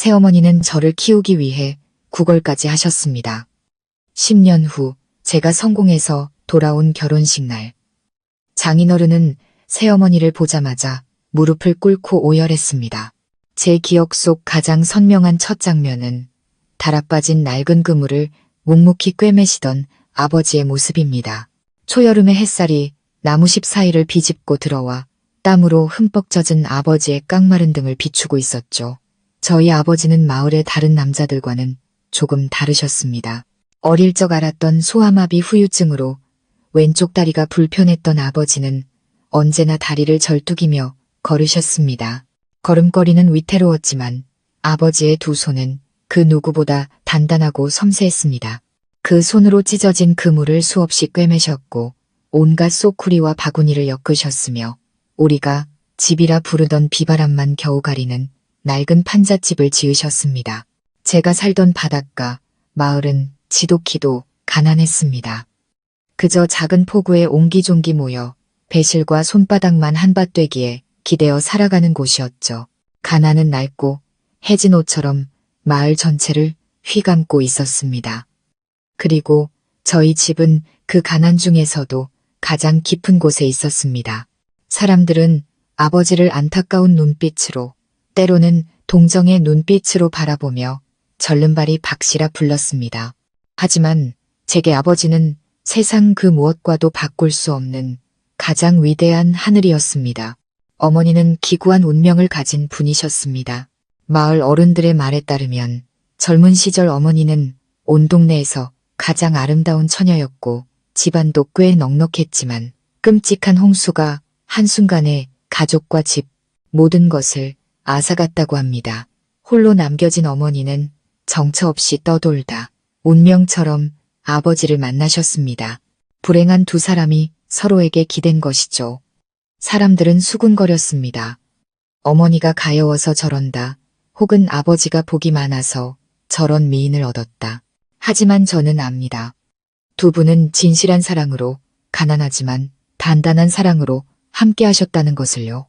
새어머니는 저를 키우기 위해 구걸까지 하셨습니다. 10년 후 제가 성공해서 돌아온 결혼식 날. 장인어른은 새어머니를 보자마자 무릎을 꿇고 오열했습니다. 제 기억 속 가장 선명한 첫 장면은 달아빠진 낡은 그물을 묵묵히 꿰매시던 아버지의 모습입니다. 초여름의 햇살이 나무십 사이를 비집고 들어와 땀으로 흠뻑 젖은 아버지의 깡마른 등을 비추고 있었죠. 저희 아버지는 마을의 다른 남자들과는 조금 다르셨습니다. 어릴 적 앓았던 소아마비 후유증으로 왼쪽 다리가 불편했던 아버지는 언제나 다리를 절뚝이며 걸으셨습니다. 걸음걸이는 위태로웠지만 아버지의 두 손은 그 누구보다 단단하고 섬세했습니다. 그 손으로 찢어진 그물을 수없이 꿰매셨고 온갖 소쿠리와 바구니를 엮으셨으며 우리가 집이라 부르던 비바람만 겨우 가리는 낡은 판잣집을 지으셨습니다. 제가 살던 바닷가, 마을은 지독히도 가난했습니다. 그저 작은 포구에 옹기종기 모여 배실과 손바닥만 한밭되기에 기대어 살아가는 곳이었죠. 가난은 낡고 해진 옷처럼 마을 전체를 휘감고 있었습니다. 그리고 저희 집은 그 가난 중에서도 가장 깊은 곳에 있었습니다. 사람들은 아버지를 안타까운 눈빛으로, 때로는 동정의 눈빛으로 바라보며 절름발이 박씨라 불렀습니다. 하지만 제게 아버지는 세상 그 무엇과도 바꿀 수 없는 가장 위대한 하늘이었습니다. 어머니는 기구한 운명을 가진 분이셨습니다. 마을 어른들의 말에 따르면 젊은 시절 어머니는 온 동네에서 가장 아름다운 처녀였고 집안도 꽤 넉넉했지만 끔찍한 홍수가 한순간에 가족과 집, 모든 것을 앗아갔다고 합니다. 홀로 남겨진 어머니는 정처 없이 떠돌다 운명처럼 아버지를 만나셨습니다. 불행한 두 사람이 서로에게 기댄 것이죠. 사람들은 수군거렸습니다. 어머니가 가여워서 저런다. 혹은 아버지가 복이 많아서 저런 미인을 얻었다. 하지만 저는 압니다. 두 분은 진실한 사랑으로, 가난하지만 단단한 사랑으로 함께 하셨다는 것을요.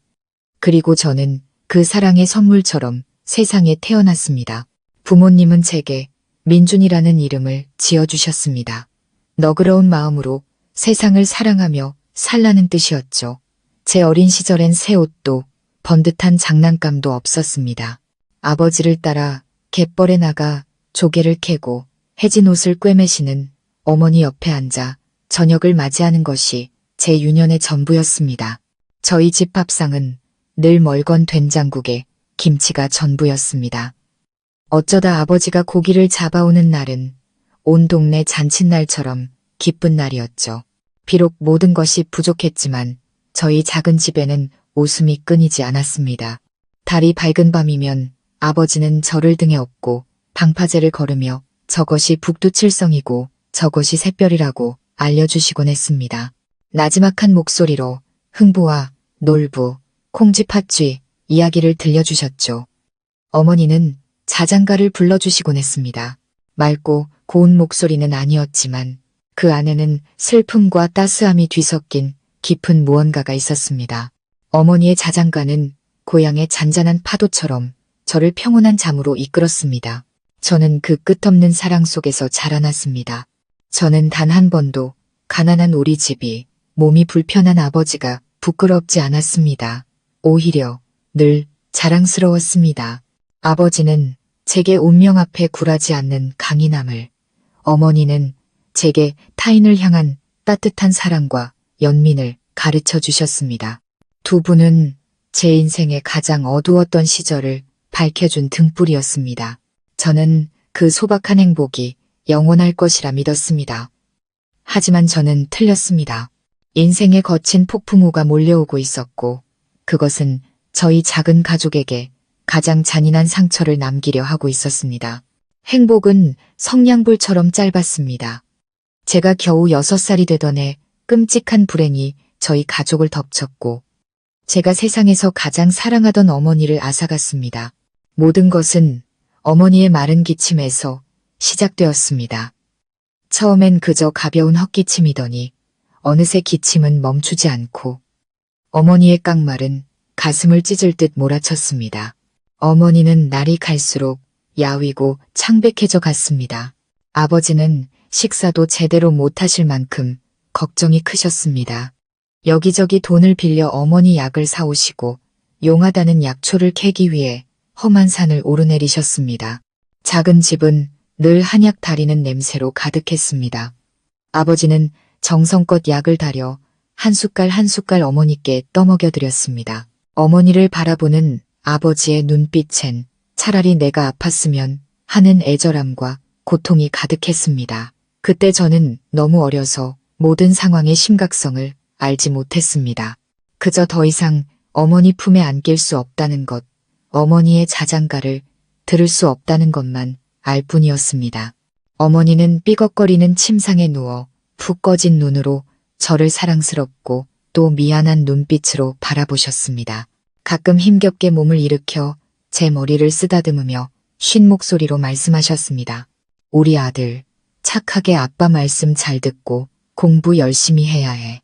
그리고 저는 그 사랑의 선물처럼 세상에 태어났습니다. 부모님은 제게 민준이라는 이름을 지어주셨습니다. 너그러운 마음으로 세상을 사랑하며 살라는 뜻이었죠. 제 어린 시절엔 새 옷도 번듯한 장난감도 없었습니다. 아버지를 따라 갯벌에 나가 조개를 캐고 해진 옷을 꿰매시는 어머니 옆에 앉아 저녁을 맞이하는 것이 제 유년의 전부였습니다. 저희 집 밥상은 늘 멀건 된장국에 김치가 전부였습니다. 어쩌다 아버지가 고기를 잡아오는 날은 온 동네 잔칫날처럼 기쁜 날이었죠. 비록 모든 것이 부족했지만 저희 작은 집에는 웃음이 끊이지 않았습니다. 달이 밝은 밤이면 아버지는 저를 등에 업고 방파제를 걸으며 저것이 북두칠성이고 저것이 샛별이라고 알려주시곤 했습니다. 나지막한 목소리로 흥부와 놀부, 콩쥐팥쥐 이야기를 들려주셨죠. 어머니는 자장가를 불러주시곤 했습니다. 맑고 고운 목소리는 아니었지만 그 안에는 슬픔과 따스함이 뒤섞인 깊은 무언가가 있었습니다. 어머니의 자장가는 고향의 잔잔한 파도처럼 저를 평온한 잠으로 이끌었습니다. 저는 그 끝없는 사랑 속에서 자라났습니다. 저는 단 한 번도 가난한 우리 집이, 몸이 불편한 아버지가 부끄럽지 않았습니다. 오히려 늘 자랑스러웠습니다. 아버지는 제게 운명 앞에 굴하지 않는 강인함을, 어머니는 제게 타인을 향한 따뜻한 사랑과 연민을 가르쳐 주셨습니다. 두 분은 제 인생의 가장 어두웠던 시절을 밝혀준 등불이었습니다. 저는 그 소박한 행복이 영원할 것이라 믿었습니다. 하지만 저는 틀렸습니다. 인생의 거친 폭풍우가 몰려오고 있었고 그것은 저희 작은 가족에게 가장 잔인한 상처를 남기려 하고 있었습니다. 행복은 성냥불처럼 짧았습니다. 제가 겨우 6살이 되던 해 끔찍한 불행이 저희 가족을 덮쳤고 제가 세상에서 가장 사랑하던 어머니를 앗아갔습니다. 모든 것은 어머니의 마른 기침에서 시작되었습니다. 처음엔 그저 가벼운 헛기침이더니 어느새 기침은 멈추지 않고 어머니의 깡말은 가슴을 찢을 듯 몰아쳤습니다. 어머니는 날이 갈수록 야위고 창백해져 갔습니다. 아버지는 식사도 제대로 못하실 만큼 걱정이 크셨습니다. 여기저기 돈을 빌려 어머니 약을 사오시고 용하다는 약초를 캐기 위해 험한 산을 오르내리셨습니다. 작은 집은 늘 한약 다리는 냄새로 가득했습니다. 아버지는 정성껏 약을 다려 한 숟갈 한 숟갈 어머니께 떠먹여 드렸습니다. 어머니를 바라보는 아버지의 눈빛엔 차라리 내가 아팠으면 하는 애절함과 고통이 가득했습니다. 그때 저는 너무 어려서 모든 상황의 심각성을 알지 못했습니다. 그저 더 이상 어머니 품에 안길 수 없다는 것, 어머니의 자장가를 들을 수 없다는 것만 알 뿐이었습니다. 어머니는 삐걱거리는 침상에 누워 푹 꺼진 눈으로 저를 사랑스럽고 또 미안한 눈빛으로 바라보셨습니다. 가끔 힘겹게 몸을 일으켜 제 머리를 쓰다듬으며 쉰 목소리로 말씀하셨습니다. 우리 아들, 착하게 아빠 말씀 잘 듣고 공부 열심히 해야 해.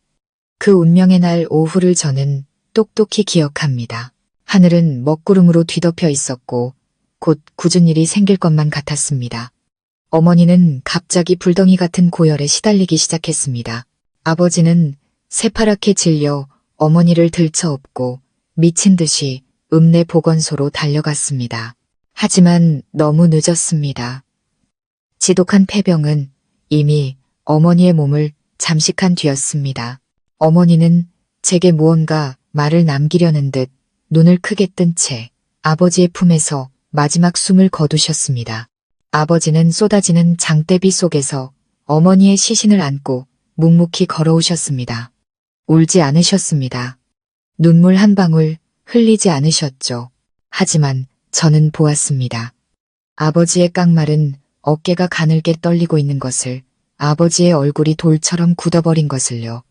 그 운명의 날 오후를 저는 똑똑히 기억합니다. 하늘은 먹구름으로 뒤덮여 있었고 곧 굳은 일이 생길 것만 같았습니다. 어머니는 갑자기 불덩이 같은 고열에 시달리기 시작했습니다. 아버지는 새파랗게 질려 어머니를 들쳐업고 미친 듯이 읍내 보건소로 달려갔습니다. 하지만 너무 늦었습니다. 지독한 폐병은 이미 어머니의 몸을 잠식한 뒤였습니다. 어머니는 제게 무언가 말을 남기려는 듯 눈을 크게 뜬 채 아버지의 품에서 마지막 숨을 거두셨습니다. 아버지는 쏟아지는 장대비 속에서 어머니의 시신을 안고 묵묵히 걸어오셨습니다. 울지 않으셨습니다. 눈물 한 방울 흘리지 않으셨죠. 하지만 저는 보았습니다. 아버지의 깡마른 어깨가 가늘게 떨리고 있는 것을, 아버지의 얼굴이 돌처럼 굳어버린 것을요.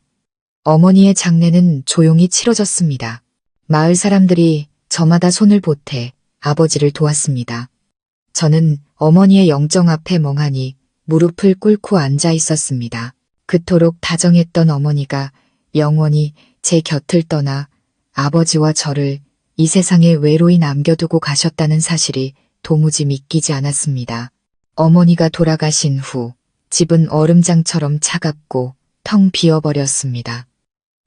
어머니의 장례는 조용히 치러졌습니다. 마을 사람들이 저마다 손을 보태 아버지를 도왔습니다. 저는 어머니의 영정 앞에 멍하니 무릎을 꿇고 앉아 있었습니다. 그토록 다정했던 어머니가 영원히 제 곁을 떠나 아버지와 저를 이 세상에 외로이 남겨두고 가셨다는 사실이 도무지 믿기지 않았습니다. 어머니가 돌아가신 후 집은 얼음장처럼 차갑고 텅 비어버렸습니다.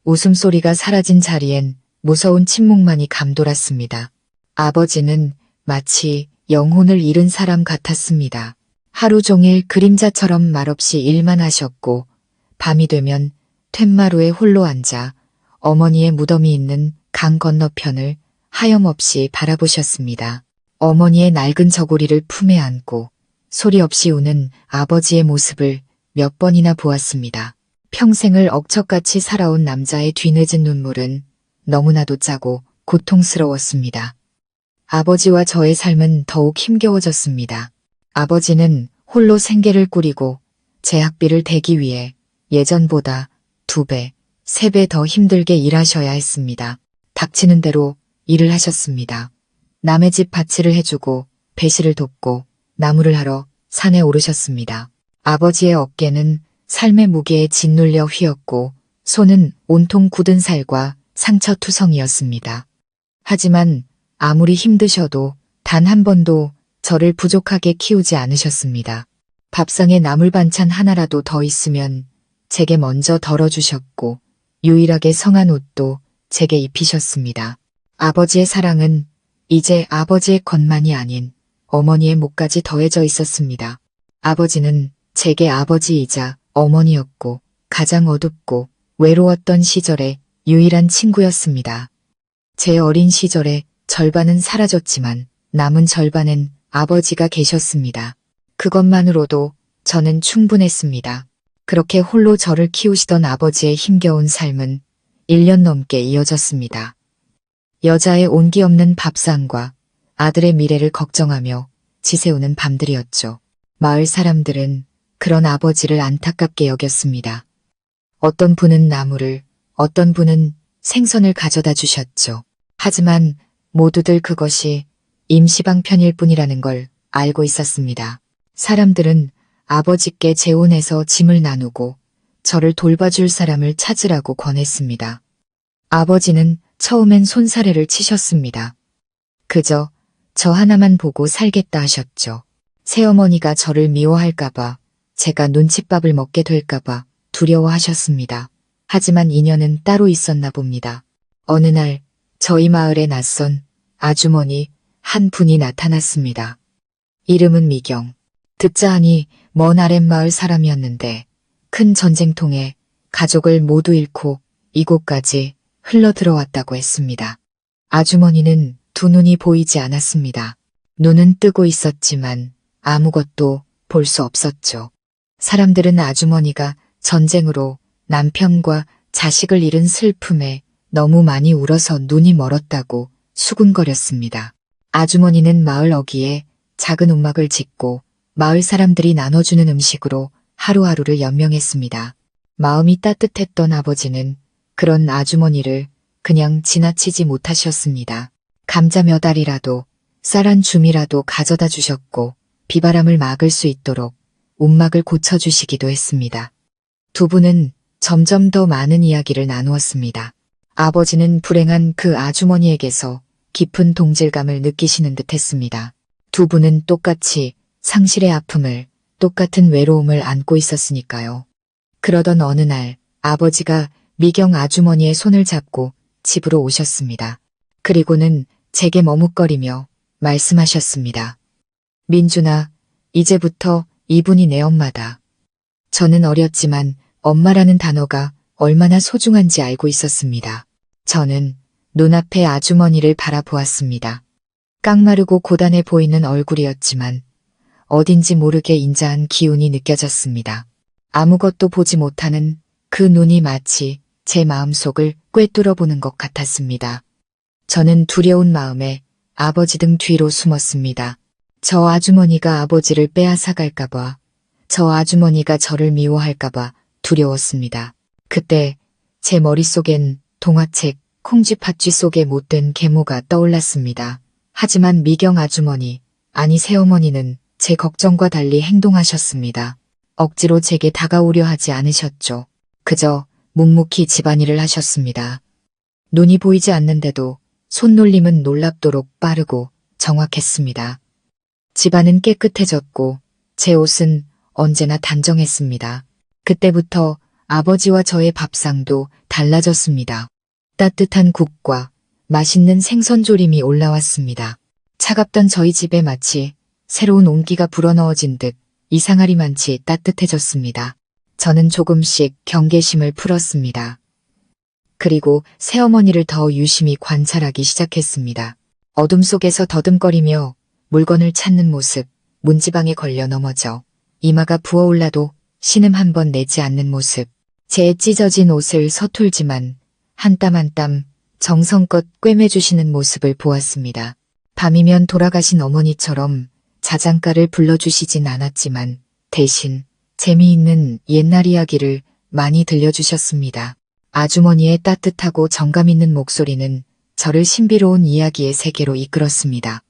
웃음소리가 사라진 자리엔 무서운 침묵만이 감돌았습니다. 아버지는 마치 영혼을 잃은 사람 같았습니다. 하루 종일 그림자처럼 말없이 일만 하셨고 밤이 되면 툇마루에 홀로 앉아 어머니의 무덤이 있는 강 건너편을 하염없이 바라보셨습니다. 어머니의 낡은 저고리를 품에 안고 소리 없이 우는 아버지의 모습을 몇 번이나 보았습니다. 평생을 억척같이 살아온 남자의 뒤늦은 눈물은 너무나도 짜고 고통스러웠습니다. 아버지와 저의 삶은 더욱 힘겨워졌습니다. 아버지는 홀로 생계를 꾸리고 제 학비를 대기 위해 예전보다 2배, 3배 더 힘들게 일하셔야 했습니다. 닥치는 대로 일을 하셨습니다. 남의 집 밭일을 해주고 배실을 돕고 나무를 하러 산에 오르셨습니다. 아버지의 어깨는 삶의 무게에 짓눌려 휘었고 손은 온통 굳은 살과 상처투성이었습니다. 하지만 아무리 힘드셔도 단 한 번도 저를 부족하게 키우지 않으셨습니다. 밥상에 나물 반찬 하나라도 더 있으면 제게 먼저 덜어주셨고 유일하게 성한 옷도 제게 입히셨습니다. 아버지의 사랑은 이제 아버지의 것만이 아닌 어머니의 몫까지 더해져 있었습니다. 아버지는 제게 아버지이자 어머니였고 가장 어둡고 외로웠던 시절의 유일한 친구였습니다. 제 어린 시절의 절반은 사라졌지만 남은 절반엔 아버지가 계셨습니다. 그것만으로도 저는 충분했습니다. 그렇게 홀로 저를 키우시던 아버지의 힘겨운 삶은 1년 넘게 이어졌습니다. 여자의 온기 없는 밥상과 아들의 미래를 걱정하며 지새우는 밤들이었죠. 마을 사람들은 그런 아버지를 안타깝게 여겼습니다. 어떤 분은 나무를, 어떤 분은 생선을 가져다 주셨죠. 하지만 모두들 그것이 임시방편일 뿐이라는 걸 알고 있었습니다. 사람들은 아버지께 재혼해서 짐을 나누고 저를 돌봐줄 사람을 찾으라고 권했습니다. 아버지는 처음엔 손사래를 치셨습니다. 그저 저 하나만 보고 살겠다 하셨죠. 새어머니가 저를 미워할까봐, 제가 눈칫밥을 먹게 될까봐 두려워하셨습니다. 하지만 인연은 따로 있었나 봅니다. 어느 날 저희 마을에 낯선 아주머니 한 분이 나타났습니다. 이름은 미경. 듣자 하니 먼 아랫마을 사람이었는데 큰 전쟁통에 가족을 모두 잃고 이곳까지 흘러 들어왔다고 했습니다. 아주머니는 두 눈이 보이지 않았습니다. 눈은 뜨고 있었지만 아무것도 볼 수 없었죠. 사람들은 아주머니가 전쟁으로 남편과 자식을 잃은 슬픔에 너무 많이 울어서 눈이 멀었다고 수군거렸습니다. 아주머니는 마을 어귀에 작은 움막을 짓고 마을 사람들이 나눠주는 음식으로 하루하루를 연명했습니다. 마음이 따뜻했던 아버지는 그런 아주머니를 그냥 지나치지 못하셨습니다. 감자 몇 알이라도 쌀 한 줌이라도 가져다 주셨고 비바람을 막을 수 있도록 움막을 고쳐주시기도 했습니다. 두 분은 점점 더 많은 이야기를 나누었습니다. 아버지는 불행한 그 아주머니에게서 깊은 동질감을 느끼시는 듯 했습니다. 두 분은 똑같이 상실의 아픔을, 똑같은 외로움을 안고 있었으니까요. 그러던 어느 날 아버지가 미경 아주머니의 손을 잡고 집으로 오셨습니다. 그리고는 제게 머뭇거리며 말씀하셨습니다. 민준아, 이제부터 이분이 내 엄마다. 저는 어렸지만 엄마라는 단어가 얼마나 소중한지 알고 있었습니다. 저는 눈앞의 아주머니를 바라보았습니다. 깡마르고 고단해 보이는 얼굴이었지만 어딘지 모르게 인자한 기운이 느껴졌습니다. 아무것도 보지 못하는 그 눈이 마치 제 마음속을 꿰뚫어 보는 것 같았습니다. 저는 두려운 마음에 아버지 등 뒤로 숨었습니다. 저 아주머니가 아버지를 빼앗아갈까봐, 저 아주머니가 저를 미워할까봐 두려웠습니다. 그때 제 머릿속엔 동화책 콩쥐팥쥐 속의 못된 계모가 떠올랐습니다. 하지만 미경 아주머니, 아니 새어머니는 제 걱정과 달리 행동하셨습니다. 억지로 제게 다가오려 하지 않으셨죠. 그저 묵묵히 집안일을 하셨습니다. 눈이 보이지 않는데도 손놀림은 놀랍도록 빠르고 정확했습니다. 집안은 깨끗해졌고 제 옷은 언제나 단정했습니다. 그때부터 아버지와 저의 밥상도 달라졌습니다. 따뜻한 국과 맛있는 생선조림이 올라왔습니다. 차갑던 저희 집에 마치 새로운 온기가 불어넣어진 듯 이상하리만치 따뜻해졌습니다. 저는 조금씩 경계심을 풀었습니다. 그리고 새어머니를 더 유심히 관찰하기 시작했습니다. 어둠 속에서 더듬거리며 물건을 찾는 모습, 문지방에 걸려 넘어져 이마가 부어올라도 신음 한 번 내지 않는 모습, 제 찢어진 옷을 서툴지만 한 땀 한 땀 정성껏 꿰매주시는 모습을 보았습니다. 밤이면 돌아가신 어머니처럼 자장가를 불러주시진 않았지만 대신 재미있는 옛날 이야기를 많이 들려주셨습니다. 아주머니의 따뜻하고 정감 있는 목소리는 저를 신비로운 이야기의 세계로 이끌었습니다.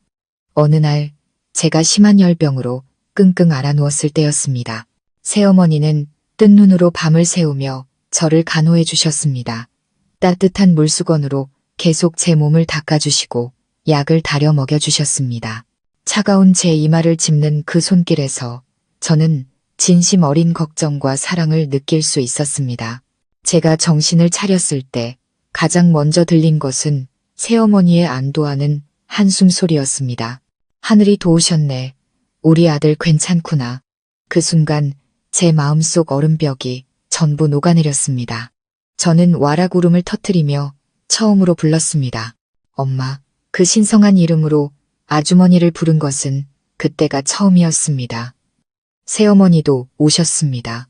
어느 날 제가 심한 열병으로 끙끙 앓아누웠을 때였습니다. 새어머니는 뜬 눈으로 밤을 새우며 저를 간호해 주셨습니다. 따뜻한 물수건으로 계속 제 몸을 닦아주시고 약을 다려 먹여주셨습니다. 차가운 제 이마를 짚는 그 손길에서 저는 진심 어린 걱정과 사랑을 느낄 수 있었습니다. 제가 정신을 차렸을 때 가장 먼저 들린 것은 새어머니의 안도하는 한숨 소리였습니다. 하늘이 도우셨네. 우리 아들 괜찮구나. 그 순간 제 마음속 얼음벽이 전부 녹아내렸습니다. 저는 와락 울음을 터뜨리며 처음으로 불렀습니다. 엄마. 그 신성한 이름으로 아주머니를 부른 것은 그때가 처음이었습니다. 새어머니도 오셨습니다.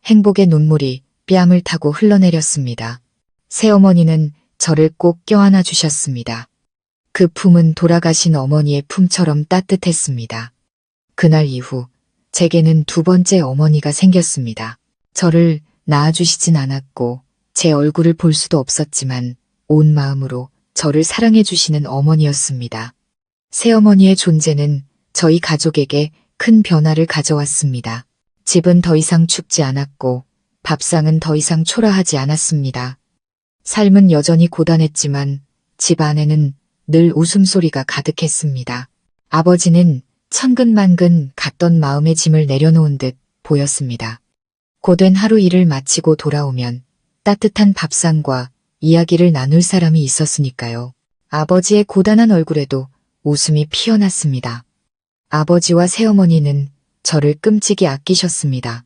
행복의 눈물이 뺨을 타고 흘러내렸습니다. 새어머니는 저를 꼭 껴안아 주셨습니다. 그 품은 돌아가신 어머니의 품처럼 따뜻했습니다. 그날 이후 제게는 두 번째 어머니가 생겼습니다. 저를 낳아주시진 않았고 제 얼굴을 볼 수도 없었지만 온 마음으로 저를 사랑해 주시는 어머니였습니다. 새어머니의 존재는 저희 가족에게 큰 변화를 가져왔습니다. 집은 더 이상 춥지 않았고 밥상은 더 이상 초라하지 않았습니다. 삶은 여전히 고단했지만 집 안에는 늘 웃음소리가 가득했습니다. 아버지는 천근만근 갔던 마음의 짐을 내려놓은 듯 보였습니다. 고된 하루 일을 마치고 돌아오면 따뜻한 밥상과 이야기를 나눌 사람이 있었으니까요. 아버지의 고단한 얼굴에도 웃음이 피어났습니다. 아버지와 새어머니는 저를 끔찍이 아끼셨습니다.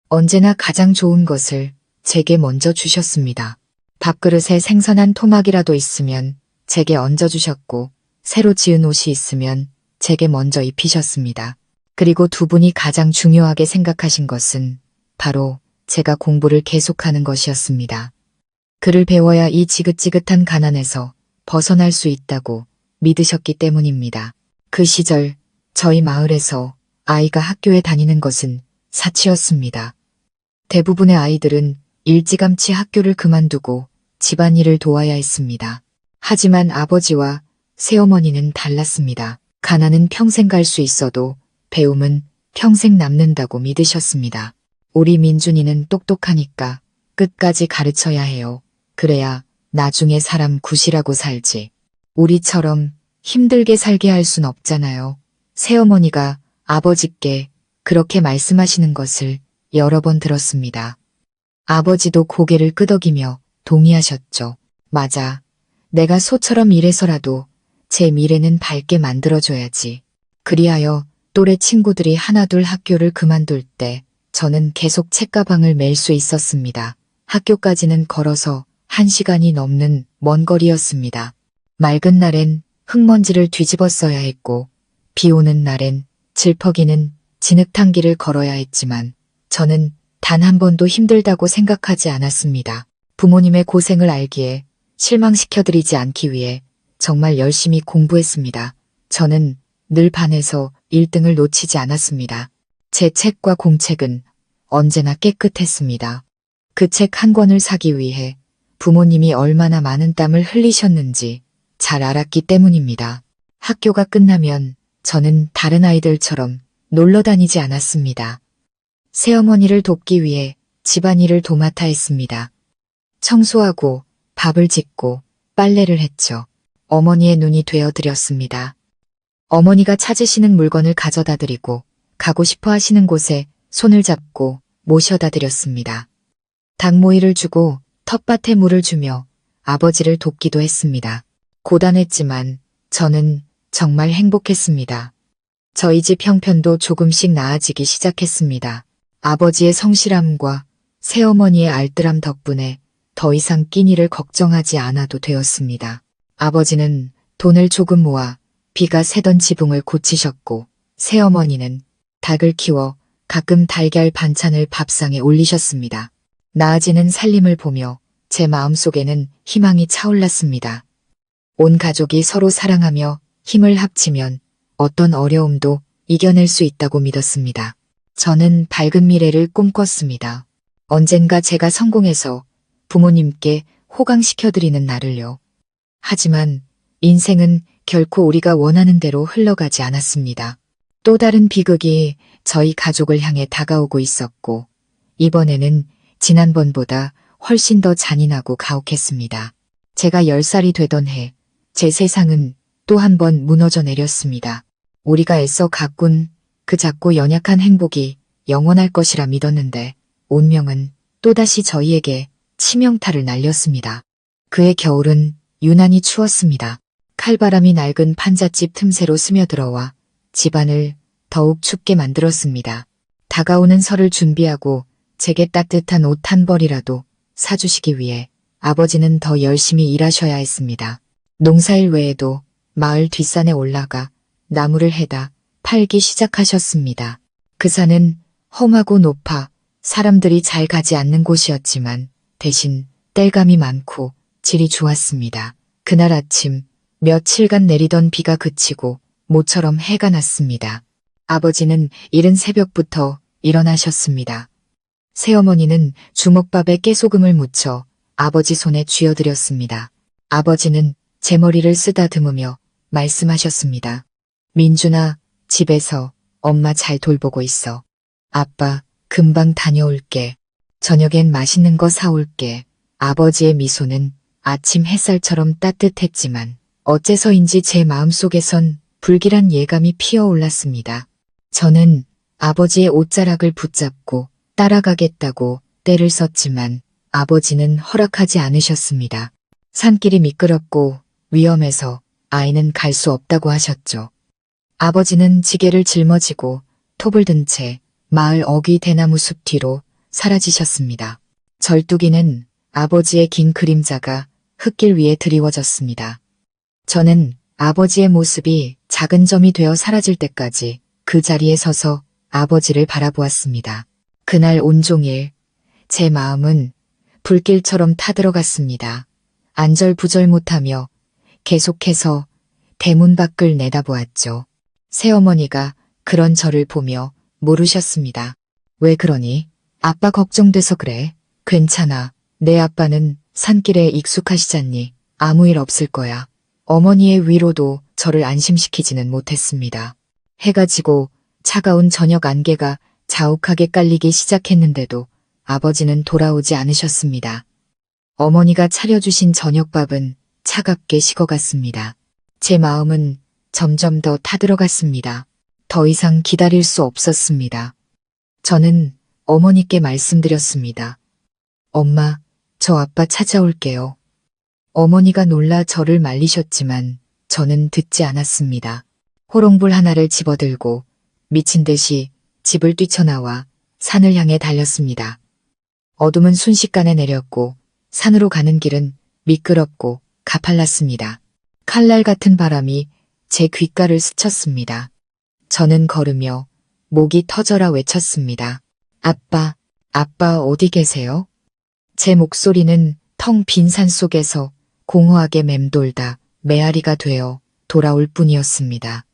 언제나 가장 좋은 것을 제게 먼저 주셨습니다. 밥그릇에 생선한 토막이라도 있으면 제게 얹어주셨고 새로 지은 옷이 있으면 제게 먼저 입히셨습니다. 그리고 두 분이 가장 중요하게 생각하신 것은 바로 제가 공부를 계속하는 것이었습니다. 글을 배워야 이 지긋지긋한 가난에서 벗어날 수 있다고 믿으셨기 때문입니다. 그 시절 저희 마을에서 아이가 학교에 다니는 것은 사치였습니다. 대부분의 아이들은 일찌감치 학교를 그만두고 집안일을 도와야 했습니다. 하지만 아버지와 새어머니는 달랐습니다. 가난은 평생 갈 수 있어도 배움은 평생 남는다고 믿으셨습니다. 우리 민준이는 똑똑하니까 끝까지 가르쳐야 해요. 그래야 나중에 사람 구실하고 살지. 우리처럼 힘들게 살게 할 순 없잖아요. 새어머니가 아버지께 그렇게 말씀하시는 것을 여러 번 들었습니다. 아버지도 고개를 끄덕이며 동의하셨죠. 맞아. 내가 소처럼 일해서라도 제 미래는 밝게 만들어줘야지. 그리하여 또래 친구들이 하나둘 학교를 그만둘 때 저는 계속 책가방을 멜 수 있었습니다. 학교까지는 걸어서 1시간이 넘는 먼 거리였습니다. 맑은 날엔 흙먼지를 뒤집어 써야 했고 비 오는 날엔 질퍽이는 진흙탕길을 걸어야 했지만 저는 단 한 번도 힘들다고 생각하지 않았습니다. 부모님의 고생을 알기에 실망시켜드리지 않기 위해 정말 열심히 공부했습니다. 저는 늘 반에서 1등을 놓치지 않았습니다. 제 책과 공책은 언제나 깨끗했습니다. 그 책 한 권을 사기 위해 부모님이 얼마나 많은 땀을 흘리셨는지 잘 알았기 때문입니다. 학교가 끝나면 저는 다른 아이들처럼 놀러 다니지 않았습니다. 새어머니를 돕기 위해 집안일을 도맡아 했습니다. 청소하고 밥을 짓고 빨래를 했죠. 어머니의 눈이 되어드렸습니다. 어머니가 찾으시는 물건을 가져다 드리고 가고 싶어 하시는 곳에 손을 잡고 모셔다 드렸습니다. 닭모이를 주고 텃밭에 물을 주며 아버지를 돕기도 했습니다. 고단했지만 저는 정말 행복했습니다. 저희 집 형편도 조금씩 나아지기 시작했습니다. 아버지의 성실함과 새어머니의 알뜰함 덕분에 더 이상 끼니를 걱정하지 않아도 되었습니다. 아버지는 돈을 조금 모아 비가 새던 지붕을 고치셨고 새어머니는 닭을 키워 가끔 달걀 반찬을 밥상에 올리셨습니다. 나아지는 살림을 보며 제 마음속에는 희망이 차올랐습니다. 온 가족이 서로 사랑하며 힘을 합치면 어떤 어려움도 이겨낼 수 있다고 믿었습니다. 저는 밝은 미래를 꿈꿨습니다. 언젠가 제가 성공해서 부모님께 호강시켜드리는 날을요. 하지만 인생은 결코 우리가 원하는 대로 흘러가지 않았습니다. 또 다른 비극이 저희 가족을 향해 다가오고 있었고 이번에는 지난번보다 훨씬 더 잔인하고 가혹했습니다. 제가 10살이 되던 해 제 세상은 또 한 번 무너져 내렸습니다. 우리가 애써 가꾼 그 작고 연약한 행복이 영원할 것이라 믿었는데 운명은 또다시 저희에게 치명타를 날렸습니다. 그해 겨울은 유난히 추웠습니다. 칼바람이 낡은 판잣집 틈새로 스며들어와 집안을 더욱 춥게 만들었습니다. 다가오는 설을 준비하고 제게 따뜻한 옷 한 벌이라도 사주시기 위해 아버지는 더 열심히 일하셔야 했습니다. 농사일 외에도 마을 뒷산에 올라가 나무를 해다 팔기 시작하셨습니다. 그 산은 험하고 높아 사람들이 잘 가지 않는 곳이었지만 대신 땔감이 많고 질이 좋았습니다. 그날 아침 며칠간 내리던 비가 그치고 모처럼 해가 났습니다. 아버지는 이른 새벽부터 일어나셨습니다. 새어머니는 주먹밥에 깨소금을 묻혀 아버지 손에 쥐어드렸습니다. 아버지는 제 머리를 쓰다듬으며 말씀하셨습니다. 민준아, 집에서 엄마 잘 돌보고 있어. 아빠, 금방 다녀올게. 저녁엔 맛있는 거 사올게. 아버지의 미소는 아침 햇살처럼 따뜻했지만 어째서인지 제 마음속에선 불길한 예감이 피어올랐습니다. 저는 아버지의 옷자락을 붙잡고 따라가겠다고 떼를 썼지만 아버지는 허락하지 않으셨습니다. 산길이 미끄럽고 위험해서 아이는 갈 수 없다고 하셨죠. 아버지는 지게를 짊어지고 톱을 든 채 마을 어귀 대나무 숲 뒤로 사라지셨습니다. 절뚝이는 아버지의 긴 그림자가 흙길 위에 드리워졌습니다. 저는 아버지의 모습이 작은 점이 되어 사라질 때까지 그 자리에 서서 아버지를 바라보았습니다. 그날 온종일 제 마음은 불길처럼 타들어갔습니다. 안절부절 못하며 계속해서 대문 밖을 내다보았죠. 새어머니가 그런 저를 보며 물으셨습니다. 왜 그러니? 아빠 걱정돼서 그래. 괜찮아. 내 아빠는 산길에 익숙하시잖니. 아무 일 없을 거야. 어머니의 위로도 저를 안심시키지는 못했습니다. 해가 지고 차가운 저녁 안개가 자욱하게 깔리기 시작했는데도 아버지는 돌아오지 않으셨습니다. 어머니가 차려주신 저녁밥은 차갑게 식어갔습니다. 제 마음은 점점 더 타들어갔습니다. 더 이상 기다릴 수 없었습니다. 저는 어머니께 말씀드렸습니다. 엄마, 저 아빠 찾아올게요. 어머니가 놀라 저를 말리셨지만 저는 듣지 않았습니다. 호롱불 하나를 집어들고 미친 듯이 집을 뛰쳐나와 산을 향해 달렸습니다. 어둠은 순식간에 내렸고 산으로 가는 길은 미끄럽고 가팔랐습니다. 칼날 같은 바람이 제 귓가를 스쳤습니다. 저는 걸으며 목이 터져라 외쳤습니다. 아빠, 아빠 어디 계세요? 제 목소리는 텅 빈 산 속에서 공허하게 맴돌다 메아리가 되어 돌아올 뿐이었습니다.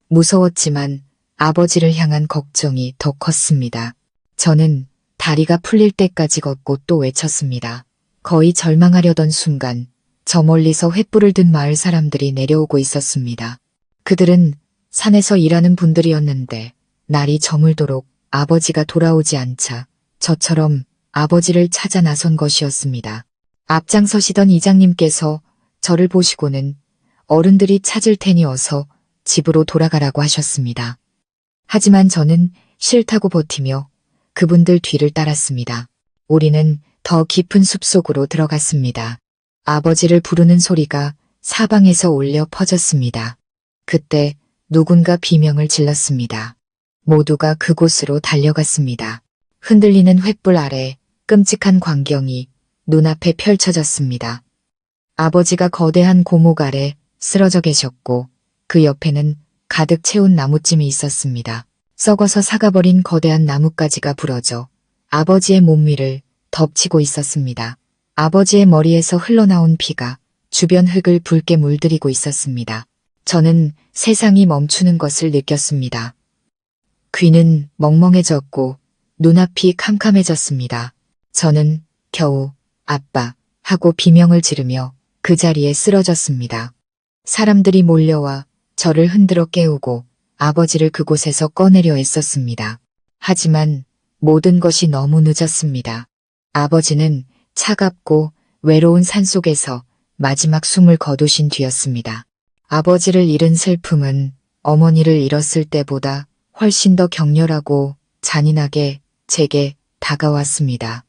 무서웠지만 아버지를 향한 걱정이 더 컸습니다. 저는 다리가 풀릴 때까지 걷고 또 외쳤습니다. 거의 절망하려던 순간 저 멀리서 횃불을 든 마을 사람들이 내려오고 있었습니다. 그들은 산에서 일하는 분들이었는데 날이 저물도록 아버지가 돌아오지 않자 저처럼 아버지를 찾아 나선 것이었습니다. 앞장서시던 이장님께서 저를 보시고는 어른들이 찾을 테니 어서 집으로 돌아가라고 하셨습니다. 하지만 저는 싫다고 버티며 그분들 뒤를 따랐습니다. 우리는 더 깊은 숲속으로 들어갔습니다. 아버지를 부르는 소리가 사방에서 울려 퍼졌습니다. 그때 누군가 비명을 질렀습니다. 모두가 그곳으로 달려갔습니다. 흔들리는 횃불 아래 끔찍한 광경이 눈앞에 펼쳐졌습니다. 아버지가 거대한 고목 아래 쓰러져 계셨고 그 옆에는 가득 채운 나무찜이 있었습니다. 썩어서 사가버린 거대한 나뭇가지가 부러져 아버지의 몸 위를 덮치고 있었습니다. 아버지의 머리에서 흘러나온 피가 주변 흙을 붉게 물들이고 있었습니다. 저는 세상이 멈추는 것을 느꼈습니다. 귀는 멍멍해졌고 눈앞이 캄캄해졌습니다. 저는 겨우 아빠 하고 비명을 지르며 그 자리에 쓰러졌습니다. 사람들이 몰려와 저를 흔들어 깨우고 아버지를 그곳에서 꺼내려 애썼습니다. 하지만 모든 것이 너무 늦었습니다. 아버지는 차갑고 외로운 산속에서 마지막 숨을 거두신 뒤였습니다. 아버지를 잃은 슬픔은 어머니를 잃었을 때보다 훨씬 더 격렬하고 잔인하게 제게 다가왔습니다.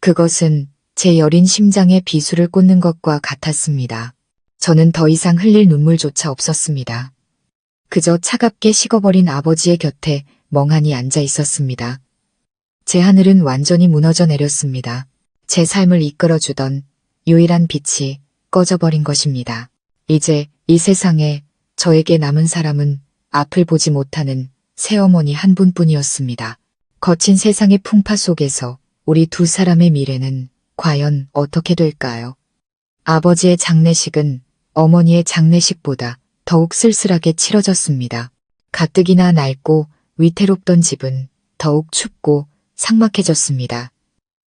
그것은 제 여린 심장에 비수를 꽂는 것과 같았습니다. 저는 더 이상 흘릴 눈물조차 없었습니다. 그저 차갑게 식어버린 아버지의 곁에 멍하니 앉아 있었습니다. 제 하늘은 완전히 무너져 내렸습니다. 제 삶을 이끌어주던 유일한 빛이 꺼져버린 것입니다. 이제 이 세상에 저에게 남은 사람은 앞을 보지 못하는 새어머니 한 분뿐이었습니다. 거친 세상의 풍파 속에서 우리 두 사람의 미래는 과연 어떻게 될까요? 아버지의 장례식은 어머니의 장례식보다 더욱 쓸쓸하게 치러졌습니다. 가뜩이나 낡고 위태롭던 집은 더욱 춥고 삭막해졌습니다.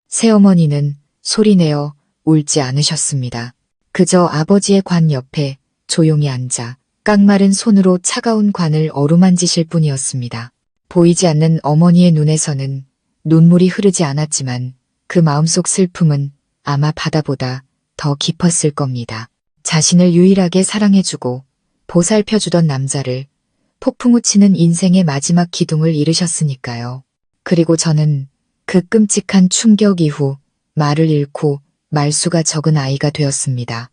새어머니는 소리내어 울지 않으셨습니다. 그저 아버지의 관 옆에 조용히 앉아 깡마른 손으로 차가운 관을 어루만지실 뿐이었습니다. 보이지 않는 어머니의 눈에서는 눈물이 흐르지 않았지만 그 마음속 슬픔은 아마 바다보다 더 깊었을 겁니다. 자신을 유일하게 사랑해주고 보살펴주던 남자를 폭풍우 치는 인생의 마지막 기둥을 이르셨으니까요. 그리고 저는 그 끔찍한 충격 이후 말을 잃고 말수가 적은 아이가 되었습니다.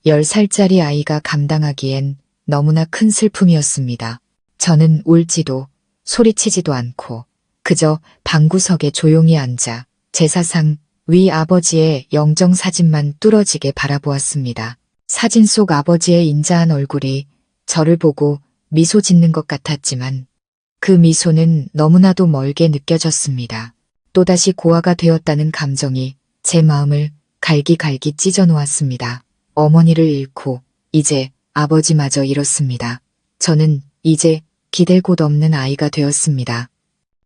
10살짜리 아이가 감당하기엔 너무나 큰 슬픔이었습니다. 저는 울지도 소리치지도 않고 그저 방구석에 조용히 앉아 제사상 위 아버지의 영정사진만 뚫어지게 바라보았습니다. 사진 속 아버지의 인자한 얼굴이 저를 보고 미소 짓는 것 같았지만 그 미소는 너무나도 멀게 느껴졌습니다. 또다시 고아가 되었다는 감정이 제 마음을 갈기갈기 찢어 놓았습니다. 어머니를 잃고 이제 아버지마저 잃었습니다. 저는 이제 기댈 곳 없는 아이가 되었습니다.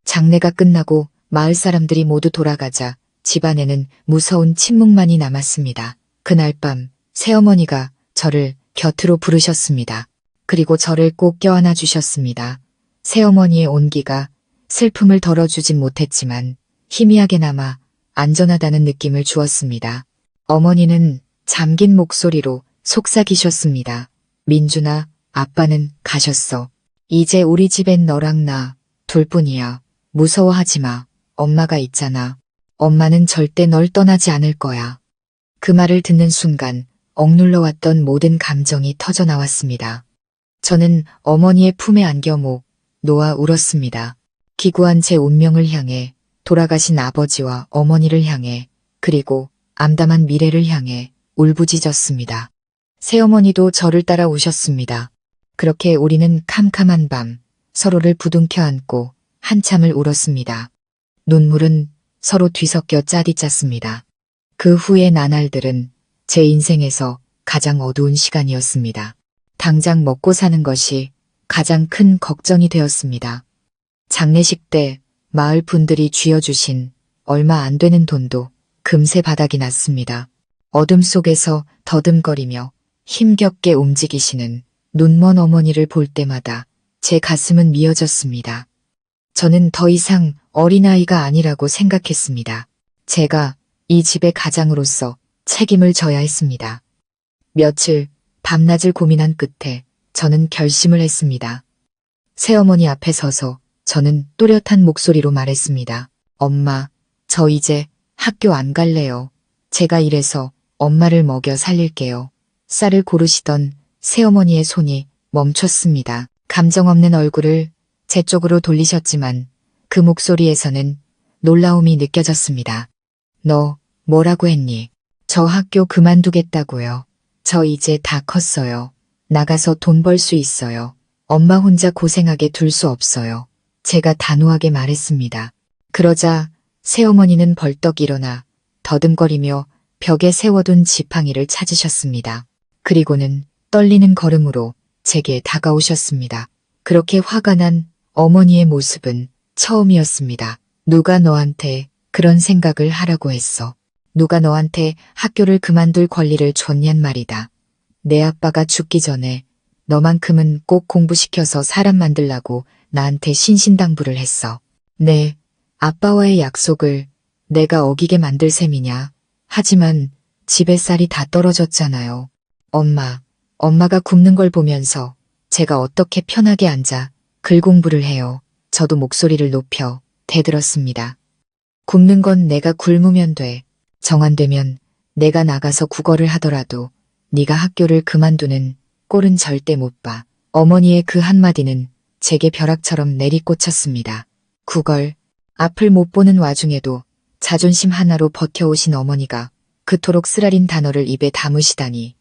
장례가 끝나고 마을 사람들이 모두 돌아가자 집안에는 무서운 침묵만이 남았습니다. 그날 밤 새어머니가 저를 곁으로 부르셨습니다. 그리고 저를 꼭 껴안아 주셨습니다. 새어머니의 온기가 슬픔을 덜어주진 못했지만 희미하게나마 안전하다는 느낌을 주었습니다. 어머니는 잠긴 목소리로 속삭이셨습니다. 민준아, 아빠는 가셨어. 이제 우리 집엔 너랑 나 둘뿐이야. 무서워하지 마. 엄마가 있잖아. 엄마는 절대 널 떠나지 않을 거야. 그 말을 듣는 순간 억눌러 왔던 모든 감정이 터져 나왔습니다. 저는 어머니의 품에 안겨 목 놓아 울었습니다. 기구한 제 운명을 향해, 돌아가신 아버지와 어머니를 향해, 그리고 암담한 미래를 향해 울부짖었습니다. 새어머니도 저를 따라 우셨습니다. 그렇게 우리는 캄캄한 밤 서로를 부둥켜 안고 한참을 울었습니다. 눈물은 서로 뒤섞여 짜디 짰습니다. 그 후의 나날들은 제 인생에서 가장 어두운 시간이었습니다. 당장 먹고 사는 것이 가장 큰 걱정이 되었습니다. 장례식 때 마을 분들이 쥐어주신 얼마 안 되는 돈도 금세 바닥이 났습니다. 어둠 속에서 더듬거리며 힘겹게 움직이시는 눈먼 어머니를 볼 때마다 제 가슴은 미어졌습니다. 저는 더 이상 어린아이가 아니라고 생각했습니다. 제가 이 집의 가장으로서 책임을 져야 했습니다. 며칠 밤낮을 고민한 끝에 저는 결심을 했습니다. 새어머니 앞에 서서 저는 또렷한 목소리로 말했습니다. 엄마, 저 이제 학교 안 갈래요. 제가 이래서 엄마를 먹여 살릴게요. 쌀을 고르시던 새어머니의 손이 멈췄습니다. 감정 없는 얼굴을 제 쪽으로 돌리셨지만 그 목소리에서는 놀라움이 느껴졌습니다. 너 뭐라고 했니? 저 학교 그만두겠다고요. 저 이제 다 컸어요. 나가서 돈 벌 수 있어요. 엄마 혼자 고생하게 둘 수 없어요. 제가 단호하게 말했습니다. 그러자 새어머니는 벌떡 일어나 더듬거리며 벽에 세워둔 지팡이를 찾으셨습니다. 그리고는 떨리는 걸음으로 제게 다가오셨습니다. 그렇게 화가 난 어머니의 모습은 처음이었습니다. 누가 너한테 그런 생각을 하라고 했어? 누가 너한테 학교를 그만둘 권리를 줬냔 말이다. 내 아빠가 죽기 전에 너만큼은 꼭 공부시켜서 사람 만들라고 나한테 신신당부를 했어. 네, 아빠와의 약속을 내가 어기게 만들 셈이냐. 하지만 집에 쌀이 다 떨어졌잖아요. 엄마가 굶는 걸 보면서 제가 어떻게 편하게 앉아 글 공부를 해요. 저도 목소리를 높여 대들었습니다. 굶는 건 내가 굶으면 돼. 정 안 되면 내가 나가서 국어를 하더라도 네가 학교를 그만두는 꼴은 절대 못 봐. 어머니의 그 한마디는 제게 벼락처럼 내리꽂혔습니다. 국어를 앞을 못 보는 와중에도 자존심 하나로 버텨오신 어머니가 그토록 쓰라린 단어를 입에 담으시다니.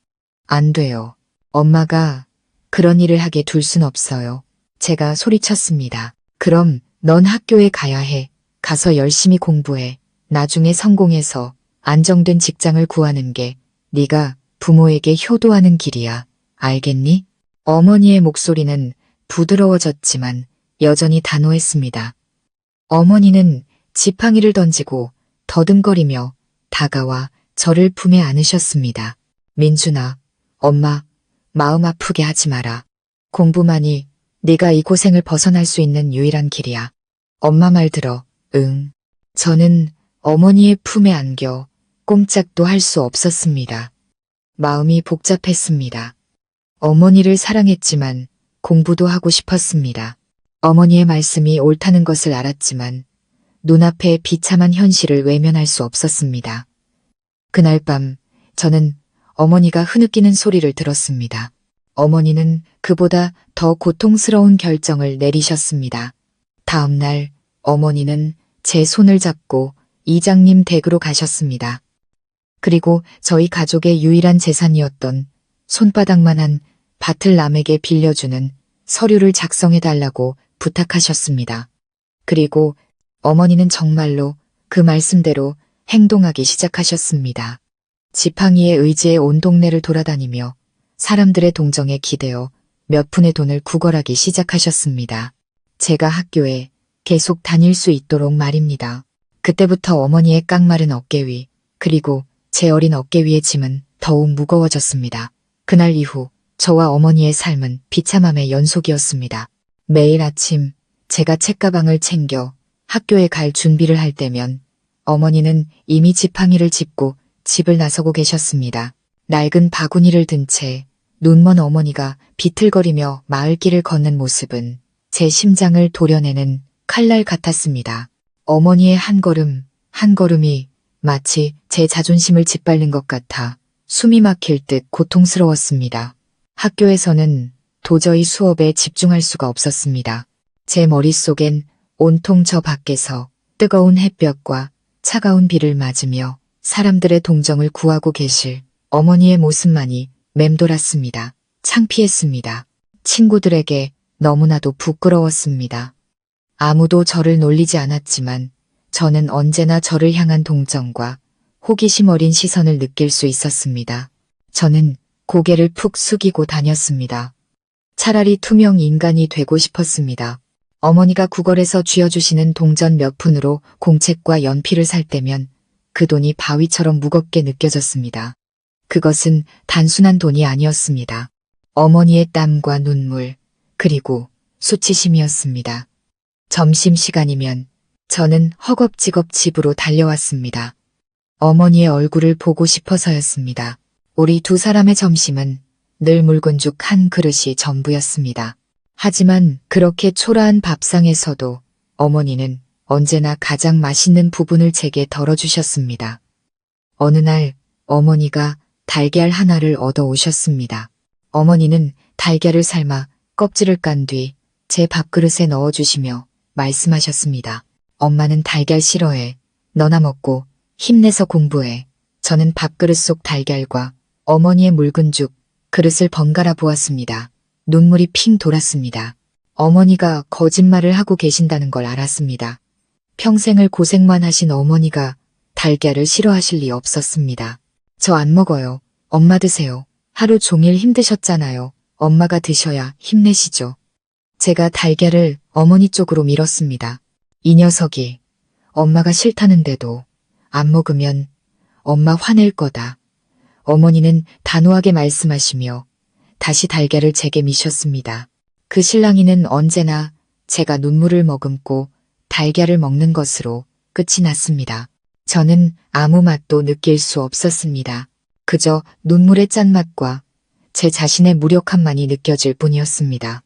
안 돼요. 엄마가 그런 일을 하게 둘 순 없어요. 제가 소리쳤습니다. 그럼 넌 학교에 가야 해. 가서 열심히 공부해. 나중에 성공해서 안정된 직장을 구하는 게 네가 부모에게 효도하는 길이야. 알겠니? 어머니의 목소리는 부드러워졌지만 여전히 단호했습니다. 어머니는 지팡이를 던지고 더듬거리며 다가와 저를 품에 안으셨습니다. 민준아, 엄마, 마음 아프게 하지 마라. 공부만이 네가 이 고생을 벗어날 수 있는 유일한 길이야. 엄마 말 들어. 응. 저는 어머니의 품에 안겨 꼼짝도 할 수 없었습니다. 마음이 복잡했습니다. 어머니를 사랑했지만 공부도 하고 싶었습니다. 어머니의 말씀이 옳다는 것을 알았지만 눈앞의 비참한 현실을 외면할 수 없었습니다. 그날 밤 저는 어머니가 흐느끼는 소리를 들었습니다. 어머니는 그보다 더 고통스러운 결정을 내리셨습니다. 다음 날 어머니는 제 손을 잡고 이장님 댁으로 가셨습니다. 그리고 저희 가족의 유일한 재산이었던 손바닥만한 밭을 남에게 빌려주는 서류를 작성해달라고 부탁하셨습니다. 그리고 어머니는 정말로 그 말씀대로 행동하기 시작하셨습니다. 지팡이의 의지에 온 동네를 돌아다니며 사람들의 동정에 기대어 몇 푼의 돈을 구걸하기 시작하셨습니다. 제가 학교에 계속 다닐 수 있도록 말입니다. 그때부터 어머니의 깡마른 어깨 위, 그리고 제 어린 어깨 위의 짐은 더욱 무거워졌습니다. 그날 이후 저와 어머니의 삶은 비참함의 연속이었습니다. 매일 아침 제가 책가방을 챙겨 학교에 갈 준비를 할 때면 어머니는 이미 지팡이를 짚고 집을 나서고 계셨습니다. 낡은 바구니를 든 채 눈먼 어머니가 비틀거리며 마을길을 걷는 모습은 제 심장을 도려내는 칼날 같았습니다. 어머니의 한 걸음, 한 걸음이 마치 제 자존심을 짓밟는 것 같아 숨이 막힐 듯 고통스러웠습니다. 학교에서는 도저히 수업에 집중할 수가 없었습니다. 제 머릿속엔 온통 저 밖에서 뜨거운 햇볕과 차가운 비를 맞으며 사람들의 동정을 구하고 계실 어머니의 모습만이 맴돌았습니다. 창피했습니다. 친구들에게 너무나도 부끄러웠습니다. 아무도 저를 놀리지 않았지만 저는 언제나 저를 향한 동정과 호기심 어린 시선을 느낄 수 있었습니다. 저는 고개를 푹 숙이고 다녔습니다. 차라리 투명 인간이 되고 싶었습니다. 어머니가 구걸에서 쥐어주시는 동전 몇 푼으로 공책과 연필을 살 때면 그 돈이 바위처럼 무겁게 느껴졌습니다. 그것은 단순한 돈이 아니었습니다. 어머니의 땀과 눈물, 그리고 수치심이었습니다. 점심시간이면 저는 허겁지겁 집으로 달려왔습니다. 어머니의 얼굴을 보고 싶어서였습니다. 우리 두 사람의 점심은 늘 묽은 죽 한 그릇이 전부였습니다. 하지만 그렇게 초라한 밥상에서도 어머니는 언제나 가장 맛있는 부분을 제게 덜어주셨습니다. 어느 날 어머니가 달걀 하나를 얻어 오셨습니다. 어머니는 달걀을 삶아 껍질을 깐 뒤 제 밥그릇에 넣어주시며 말씀하셨습니다. 엄마는 달걀 싫어해. 너나 먹고 힘내서 공부해. 저는 밥그릇 속 달걀과 어머니의 묽은 죽, 그릇을 번갈아 보았습니다. 눈물이 핑 돌았습니다. 어머니가 거짓말을 하고 계신다는 걸 알았습니다. 평생을 고생만 하신 어머니가 달걀을 싫어하실 리 없었습니다. 저 안 먹어요. 엄마 드세요. 하루 종일 힘드셨잖아요. 엄마가 드셔야 힘내시죠. 제가 달걀을 어머니 쪽으로 밀었습니다. 이 녀석이 엄마가 싫다는데도 안 먹으면 엄마 화낼 거다. 어머니는 단호하게 말씀하시며 다시 달걀을 제게 미셨습니다. 그 실랑이는 언제나 제가 눈물을 머금고 달걀을 먹는 것으로 끝이 났습니다. 저는 아무 맛도 느낄 수 없었습니다. 그저 눈물의 짠맛과 제 자신의 무력함만이 느껴질 뿐이었습니다.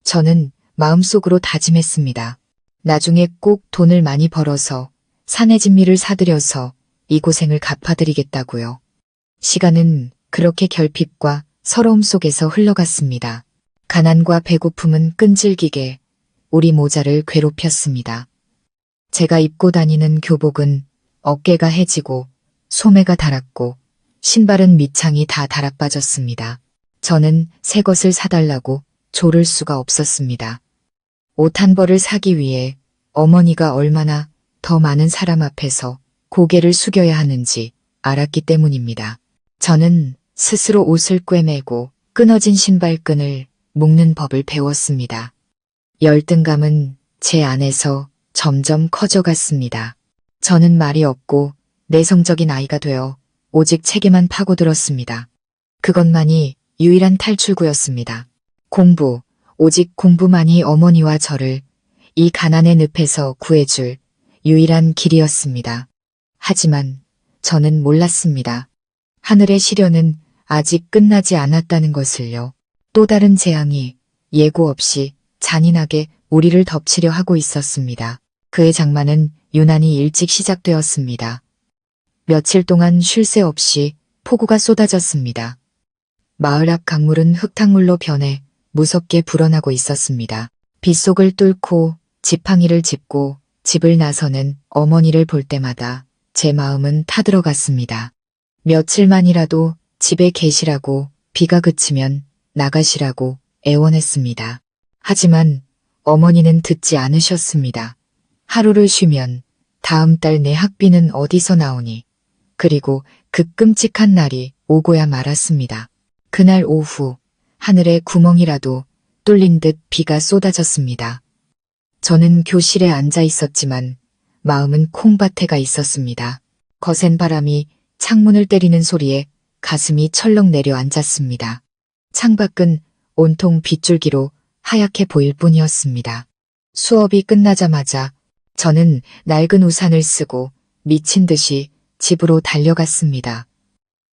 저는 마음속으로 다짐했습니다. 나중에 꼭 돈을 많이 벌어서 산의 진미를 사들여서 이 고생을 갚아드리겠다고요. 시간은 그렇게 결핍과 서러움 속에서 흘러갔습니다. 가난과 배고픔은 끈질기게 우리 모자를 괴롭혔습니다. 제가 입고 다니는 교복은 어깨가 해지고 소매가 닳았고 신발은 밑창이 다 달아빠졌습니다. 저는 새 것을 사달라고 조를 수가 없었습니다. 옷 한 벌을 사기 위해 어머니가 얼마나 더 많은 사람 앞에서 고개를 숙여야 하는지 알았기 때문입니다. 저는 스스로 옷을 꿰매고 끊어진 신발끈을 묶는 법을 배웠습니다. 열등감은 제 안에서 점점 커져갔습니다. 저는 말이 없고 내성적인 아이가 되어 오직 책에만 파고들었습니다. 그것만이 유일한 탈출구였습니다. 공부, 오직 공부만이 어머니와 저를 이 가난의 늪에서 구해줄 유일한 길이었습니다. 하지만 저는 몰랐습니다. 하늘의 시련은 아직 끝나지 않았다는 것을요. 또 다른 재앙이 예고 없이 잔인하게 우리를 덮치려 하고 있었습니다. 그의 장마는 유난히 일찍 시작되었습니다. 며칠 동안 쉴 새 없이 폭우가 쏟아졌습니다. 마을 앞 강물은 흙탕물로 변해 무섭게 불어나고 있었습니다. 빗속을 뚫고 지팡이를 짚고 집을 나서는 어머니를 볼 때마다 제 마음은 타들어갔습니다. 며칠만이라도 집에 계시라고, 비가 그치면 나가시라고 애원했습니다. 하지만 어머니는 듣지 않으셨습니다. 하루를 쉬면 다음 달 내 학비는 어디서 나오니? 그리고 그 끔찍한 날이 오고야 말았습니다. 그날 오후 하늘에 구멍이라도 뚫린 듯 비가 쏟아졌습니다. 저는 교실에 앉아 있었지만 마음은 콩밭에 가 있었습니다. 거센 바람이 창문을 때리는 소리에 가슴이 철렁 내려앉았습니다. 창밖은 온통 빗줄기로 하얗게 보일 뿐이었습니다. 수업이 끝나자마자 저는 낡은 우산을 쓰고 미친 듯이 집으로 달려갔습니다.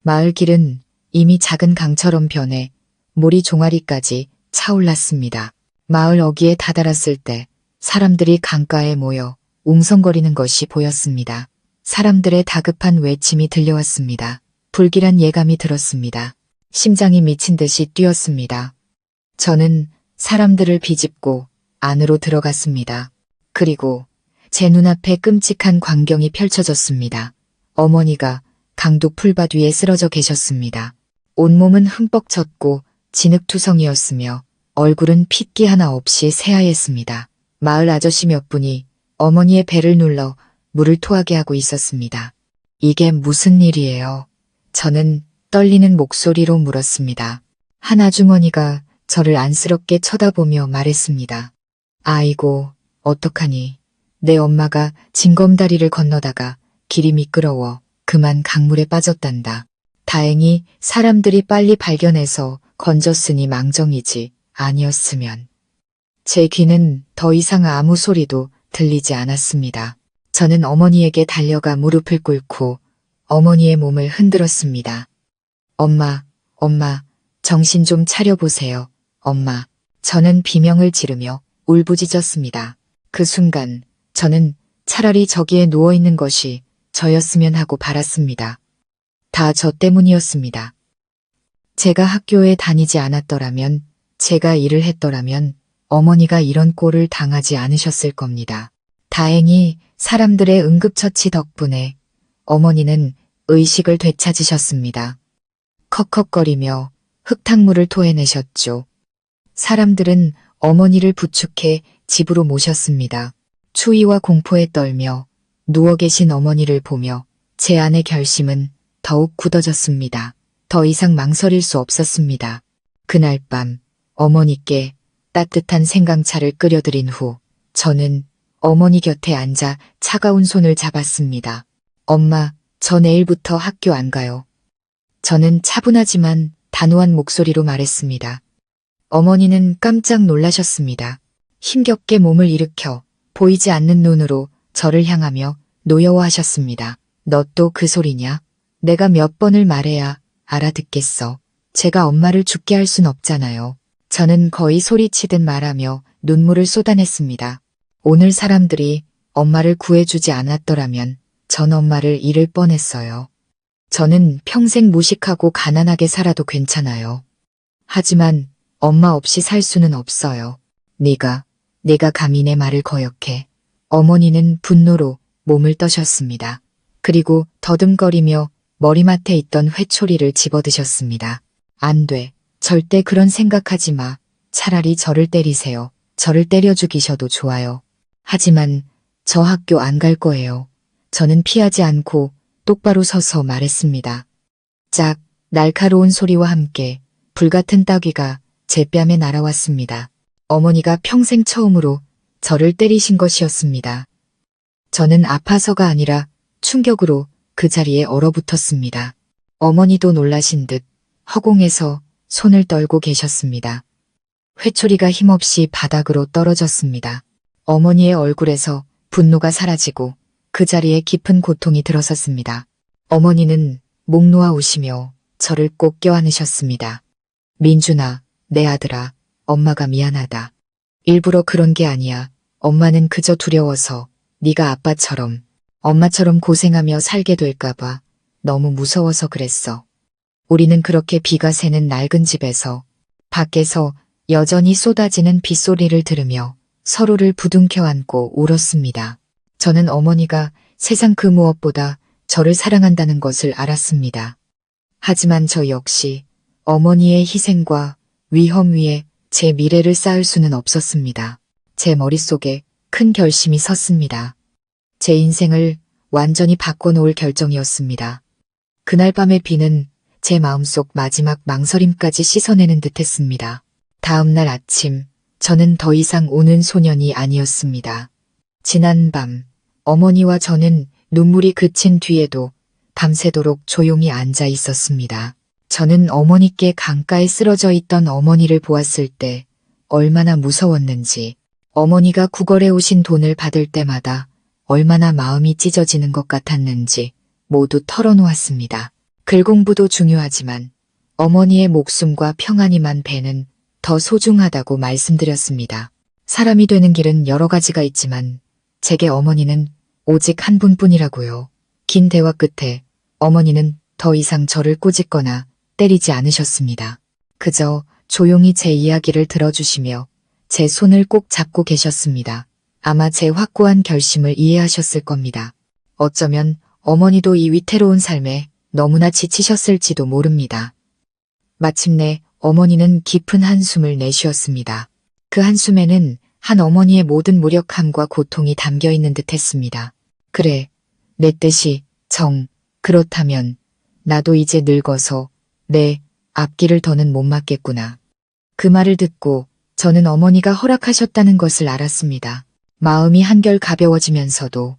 마을 길은 이미 작은 강처럼 변해 모리 종아리까지 차올랐습니다. 마을 어귀에 다다랐을 때 사람들이 강가에 모여 웅성거리는 것이 보였습니다. 사람들의 다급한 외침이 들려왔습니다. 불길한 예감이 들었습니다. 심장이 미친 듯이 뛰었습니다. 저는 사람들을 비집고 안으로 들어갔습니다. 그리고 제 눈앞에 끔찍한 광경이 펼쳐졌습니다. 어머니가 강둑 풀밭 위에 쓰러져 계셨습니다. 온몸은 흠뻑 젖고 진흙투성이었으며 얼굴은 핏기 하나 없이 새하였습니다. 마을 아저씨 몇 분이 어머니의 배를 눌러 물을 토하게 하고 있었습니다. 이게 무슨 일이에요? 저는 떨리는 목소리로 물었습니다. 한 아주머니가 저를 안쓰럽게 쳐다보며 말했습니다. 아이고, 어떡하니. 내 엄마가 징검다리를 건너다가 길이 미끄러워 그만 강물에 빠졌단다. 다행히 사람들이 빨리 발견해서 건졌으니 망정이지 아니었으면. 제 귀는 더 이상 아무 소리도 들리지 않았습니다. 저는 어머니에게 달려가 무릎을 꿇고 어머니의 몸을 흔들었습니다. 엄마, 엄마, 정신 좀 차려보세요. 엄마. 저는 비명을 지르며 울부짖었습니다. 그 순간 저는 차라리 저기에 누워있는 것이 저였으면 하고 바랐습니다. 다 저 때문이었습니다. 제가 학교에 다니지 않았더라면, 제가 일을 했더라면 어머니가 이런 꼴을 당하지 않으셨을 겁니다. 다행히 사람들의 응급처치 덕분에 어머니는 의식을 되찾으셨습니다. 컥컥거리며 흙탕물을 토해내셨죠. 사람들은 어머니를 부축해 집으로 모셨습니다. 추위와 공포에 떨며 누워 계신 어머니를 보며 제 안의 결심은 더욱 굳어졌습니다. 더 이상 망설일 수 없었습니다. 그날 밤 어머니께 따뜻한 생강차를 끓여드린 후 저는 어머니 곁에 앉아 차가운 손을 잡았습니다. 엄마, 저 내일부터 학교 안 가요. 저는 차분하지만 단호한 목소리로 말했습니다. 어머니는 깜짝 놀라셨습니다. 힘겹게 몸을 일으켜 보이지 않는 눈으로 저를 향하며 노여워하셨습니다. 너 또 그 소리냐? 내가 몇 번을 말해야 알아듣겠어. 제가 엄마를 죽게 할 순 없잖아요. 저는 거의 소리치듯 말하며 눈물을 쏟아냈습니다. 오늘 사람들이 엄마를 구해주지 않았더라면 전 엄마를 잃을 뻔했어요. 저는 평생 무식하고 가난하게 살아도 괜찮아요. 하지만 엄마 없이 살 수는 없어요. 내가 감히 내 말을 거역해. 어머니는 분노로 몸을 떠셨습니다. 그리고 더듬거리며 머리맡에 있던 회초리를 집어드셨습니다. 안 돼. 절대 그런 생각하지 마. 차라리 저를 때리세요. 저를 때려 죽이셔도 좋아요. 하지만 저 학교 안 갈 거예요. 저는 피하지 않고 똑바로 서서 말했습니다. 짝, 날카로운 소리와 함께 불같은 따귀가 제 뺨에 날아왔습니다. 어머니가 평생 처음으로 저를 때리신 것이었습니다. 저는 아파서가 아니라 충격으로 그 자리에 얼어붙었습니다. 어머니도 놀라신 듯 허공에서 손을 떨고 계셨습니다. 회초리가 힘없이 바닥으로 떨어졌습니다. 어머니의 얼굴에서 분노가 사라지고 그 자리에 깊은 고통이 들어섰습니다. 어머니는 목 놓아 우시며 저를 꼭 껴안으셨습니다. 민준아, 내 아들아, 엄마가 미안하다. 일부러 그런 게 아니야. 엄마는 그저 두려워서 네가 아빠처럼, 엄마처럼 고생하며 살게 될까봐 너무 무서워서 그랬어. 우리는 그렇게 비가 새는 낡은 집에서 밖에서 여전히 쏟아지는 빗소리를 들으며 서로를 부둥켜 안고 울었습니다. 저는 어머니가 세상 그 무엇보다 저를 사랑한다는 것을 알았습니다. 하지만 저 역시 어머니의 희생과 위험 위에 제 미래를 쌓을 수는 없었습니다. 제 머릿속에 큰 결심이 섰습니다. 제 인생을 완전히 바꿔놓을 결정이었습니다. 그날 밤의 비는 제 마음속 마지막 망설임까지 씻어내는 듯했습니다. 다음 날 아침, 저는 더 이상 우는 소년이 아니었습니다. 지난 밤, 어머니와 저는 눈물이 그친 뒤에도 밤새도록 조용히 앉아 있었습니다. 저는 어머니께 강가에 쓰러져 있던 어머니를 보았을 때 얼마나 무서웠는지, 어머니가 구걸해 오신 돈을 받을 때마다 얼마나 마음이 찢어지는 것 같았는지 모두 털어놓았습니다. 글 공부도 중요하지만 어머니의 목숨과 평안이만 배는 더 소중하다고 말씀드렸습니다. 사람이 되는 길은 여러 가지가 있지만 제게 어머니는 오직 한 분뿐이라고요. 긴 대화 끝에 어머니는 더 이상 저를 꾸짖거나 때리지 않으셨습니다. 그저 조용히 제 이야기를 들어주시며 제 손을 꼭 잡고 계셨습니다. 아마 제 확고한 결심을 이해하셨을 겁니다. 어쩌면 어머니도 이 위태로운 삶에 너무나 지치셨을지도 모릅니다. 마침내 어머니는 깊은 한숨을 내쉬었습니다. 그 한숨에는 한 어머니의 모든 무력함과 고통이 담겨 있는 듯했습니다. 그래, 내 뜻이 그렇다면 나도 이제 늙어서 내 앞길을 더는 못 막겠구나. 그 말을 듣고 저는 어머니가 허락하셨다는 것을 알았습니다. 마음이 한결 가벼워지면서도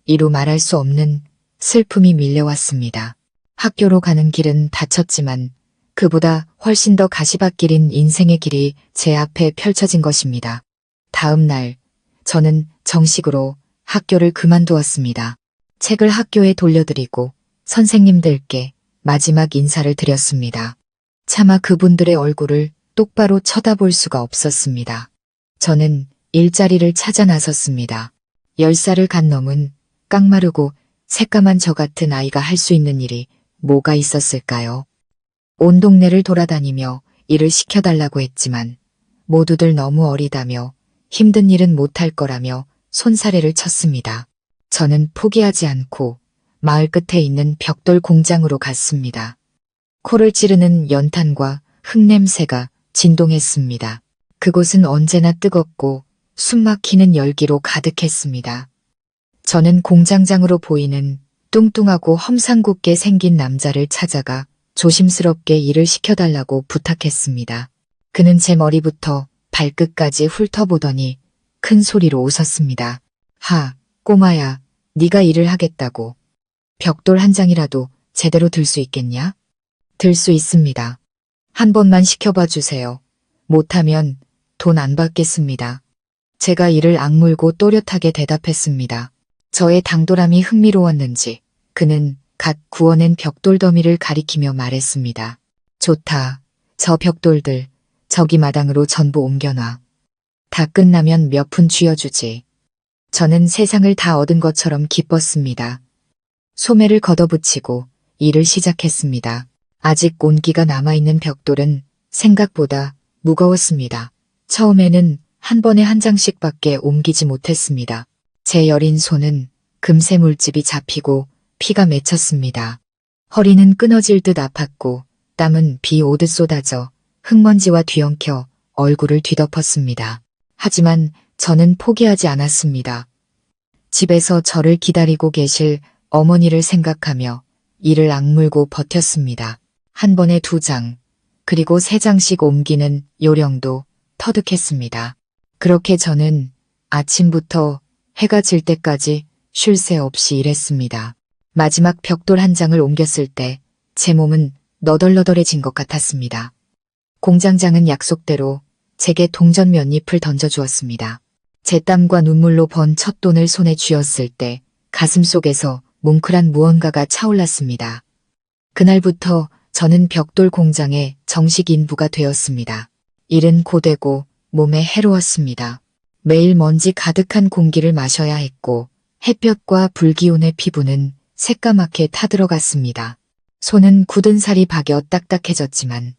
이루 말할 수 없는 슬픔이 밀려왔습니다. 학교로 가는 길은 닫혔지만 그보다 훨씬 더 가시밭길인 인생의 길이 제 앞에 펼쳐진 것입니다. 다음 날 저는 정식으로 학교를 그만두었습니다. 책을 학교에 돌려드리고 선생님들께 마지막 인사를 드렸습니다. 차마 그분들의 얼굴을 똑바로 쳐다볼 수가 없었습니다. 저는 일자리를 찾아 나섰습니다. 10살을 간 넘은 깡마르고 새까만 저 같은 아이가 할 수 있는 일이 뭐가 있었을까요? 온 동네를 돌아다니며 일을 시켜달라고 했지만 모두들 너무 어리다며 힘든 일은 못할 거라며 손사래를 쳤습니다. 저는 포기하지 않고 마을 끝에 있는 벽돌 공장으로 갔습니다. 코를 찌르는 연탄과 흙냄새가 진동했습니다. 그곳은 언제나 뜨겁고 숨막히는 열기로 가득했습니다. 저는 공장장으로 보이는 뚱뚱하고 험상궂게 생긴 남자를 찾아가 조심스럽게 일을 시켜달라고 부탁했습니다. 그는 제 머리부터 발끝까지 훑어보더니 큰 소리로 웃었습니다. 하, 꼬마야, 네가 일을 하겠다고. 벽돌 한 장이라도 제대로 들 수 있겠냐? 들 수 있습니다. 한 번만 시켜봐 주세요. 못하면 돈 안 받겠습니다. 제가 이를 악물고 또렷하게 대답했습니다. 저의 당돌함이 흥미로웠는지 그는 갓 구워낸 벽돌 더미를 가리키며 말했습니다. 좋다. 저 벽돌들 저기 마당으로 전부 옮겨놔. 다 끝나면 몇 푼 쥐어주지. 저는 세상을 다 얻은 것처럼 기뻤습니다. 소매를 걷어붙이고 일을 시작했습니다. 아직 온기가 남아있는 벽돌은 생각보다 무거웠습니다. 처음에는 한 번에 한 장씩밖에 옮기지 못했습니다. 제 여린 손은 금세 물집이 잡히고 피가 맺혔습니다. 허리는 끊어질 듯 아팠고 땀은 비 오듯 쏟아져 흙먼지와 뒤엉켜 얼굴을 뒤덮었습니다. 하지만 저는 포기하지 않았습니다. 집에서 저를 기다리고 계실 어머니를 생각하며 이를 악물고 버텼습니다. 한 번에 2장, 그리고 3장씩 옮기는 요령도 터득했습니다. 그렇게 저는 아침부터 해가 질 때까지 쉴 새 없이 일했습니다. 마지막 벽돌 한 장을 옮겼을 때 제 몸은 너덜너덜해진 것 같았습니다. 공장장은 약속대로 제게 동전 몇 잎을 던져주었습니다. 제 땀과 눈물로 번 첫 돈을 손에 쥐었을 때 가슴속에서 뭉클한 무언가가 차올랐습니다. 그날부터 저는 벽돌 공장의 정식 인부가 되었습니다. 일은 고되고 몸에 해로웠습니다. 매일 먼지 가득한 공기를 마셔야 했고 햇볕과 불기운의 피부는 새까맣게 타들어갔습니다. 손은 굳은 살이 박여 딱딱해졌지만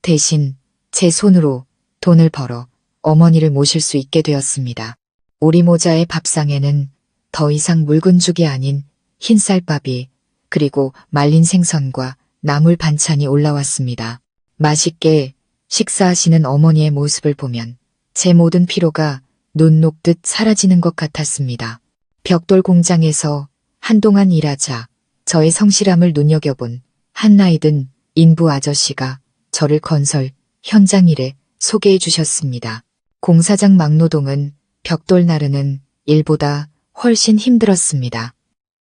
대신 제 손으로 돈을 벌어 어머니를 모실 수 있게 되었습니다. 우리 모자의 밥상에는 더 이상 묽은 죽이 아닌 흰쌀밥이 그리고 말린 생선과 나물 반찬이 올라왔습니다. 맛있게 식사하시는 어머니의 모습을 보면 제 모든 피로가 눈 녹듯 사라지는 것 같았습니다. 벽돌 공장에서 한동안 일하자 저의 성실함을 눈여겨본 한 나이든 인부 아저씨가 저를 건설 현장 일에 소개해 주셨습니다. 공사장 막노동은 벽돌 나르는 일보다 훨씬 힘들었습니다.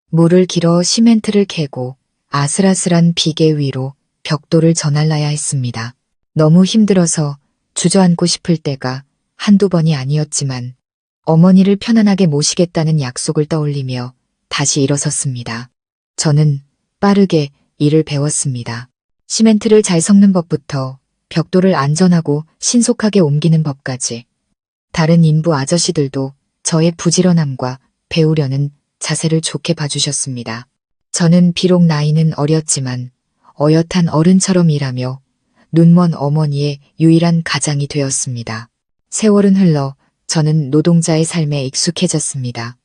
물을 길어 시멘트를 캐고 아슬아슬한 비계 위로 벽돌을 전할라야 했습니다. 너무 힘들어서 주저앉고 싶을 때가 한두 번이 아니었지만 어머니를 편안하게 모시겠다는 약속을 떠올리며 다시 일어섰습니다. 저는 빠르게 일을 배웠습니다. 시멘트를 잘 섞는 법부터 벽돌을 안전하고 신속하게 옮기는 법까지. 다른 인부 아저씨들도 저의 부지런함과 배우려는 자세를 좋게 봐주셨습니다. 저는 비록 나이는 어렸지만 어엿한 어른처럼 일하며 눈먼 어머니의 유일한 가장이 되었습니다. 세월은 흘러 저는 노동자의 삶에 익숙해졌습니다.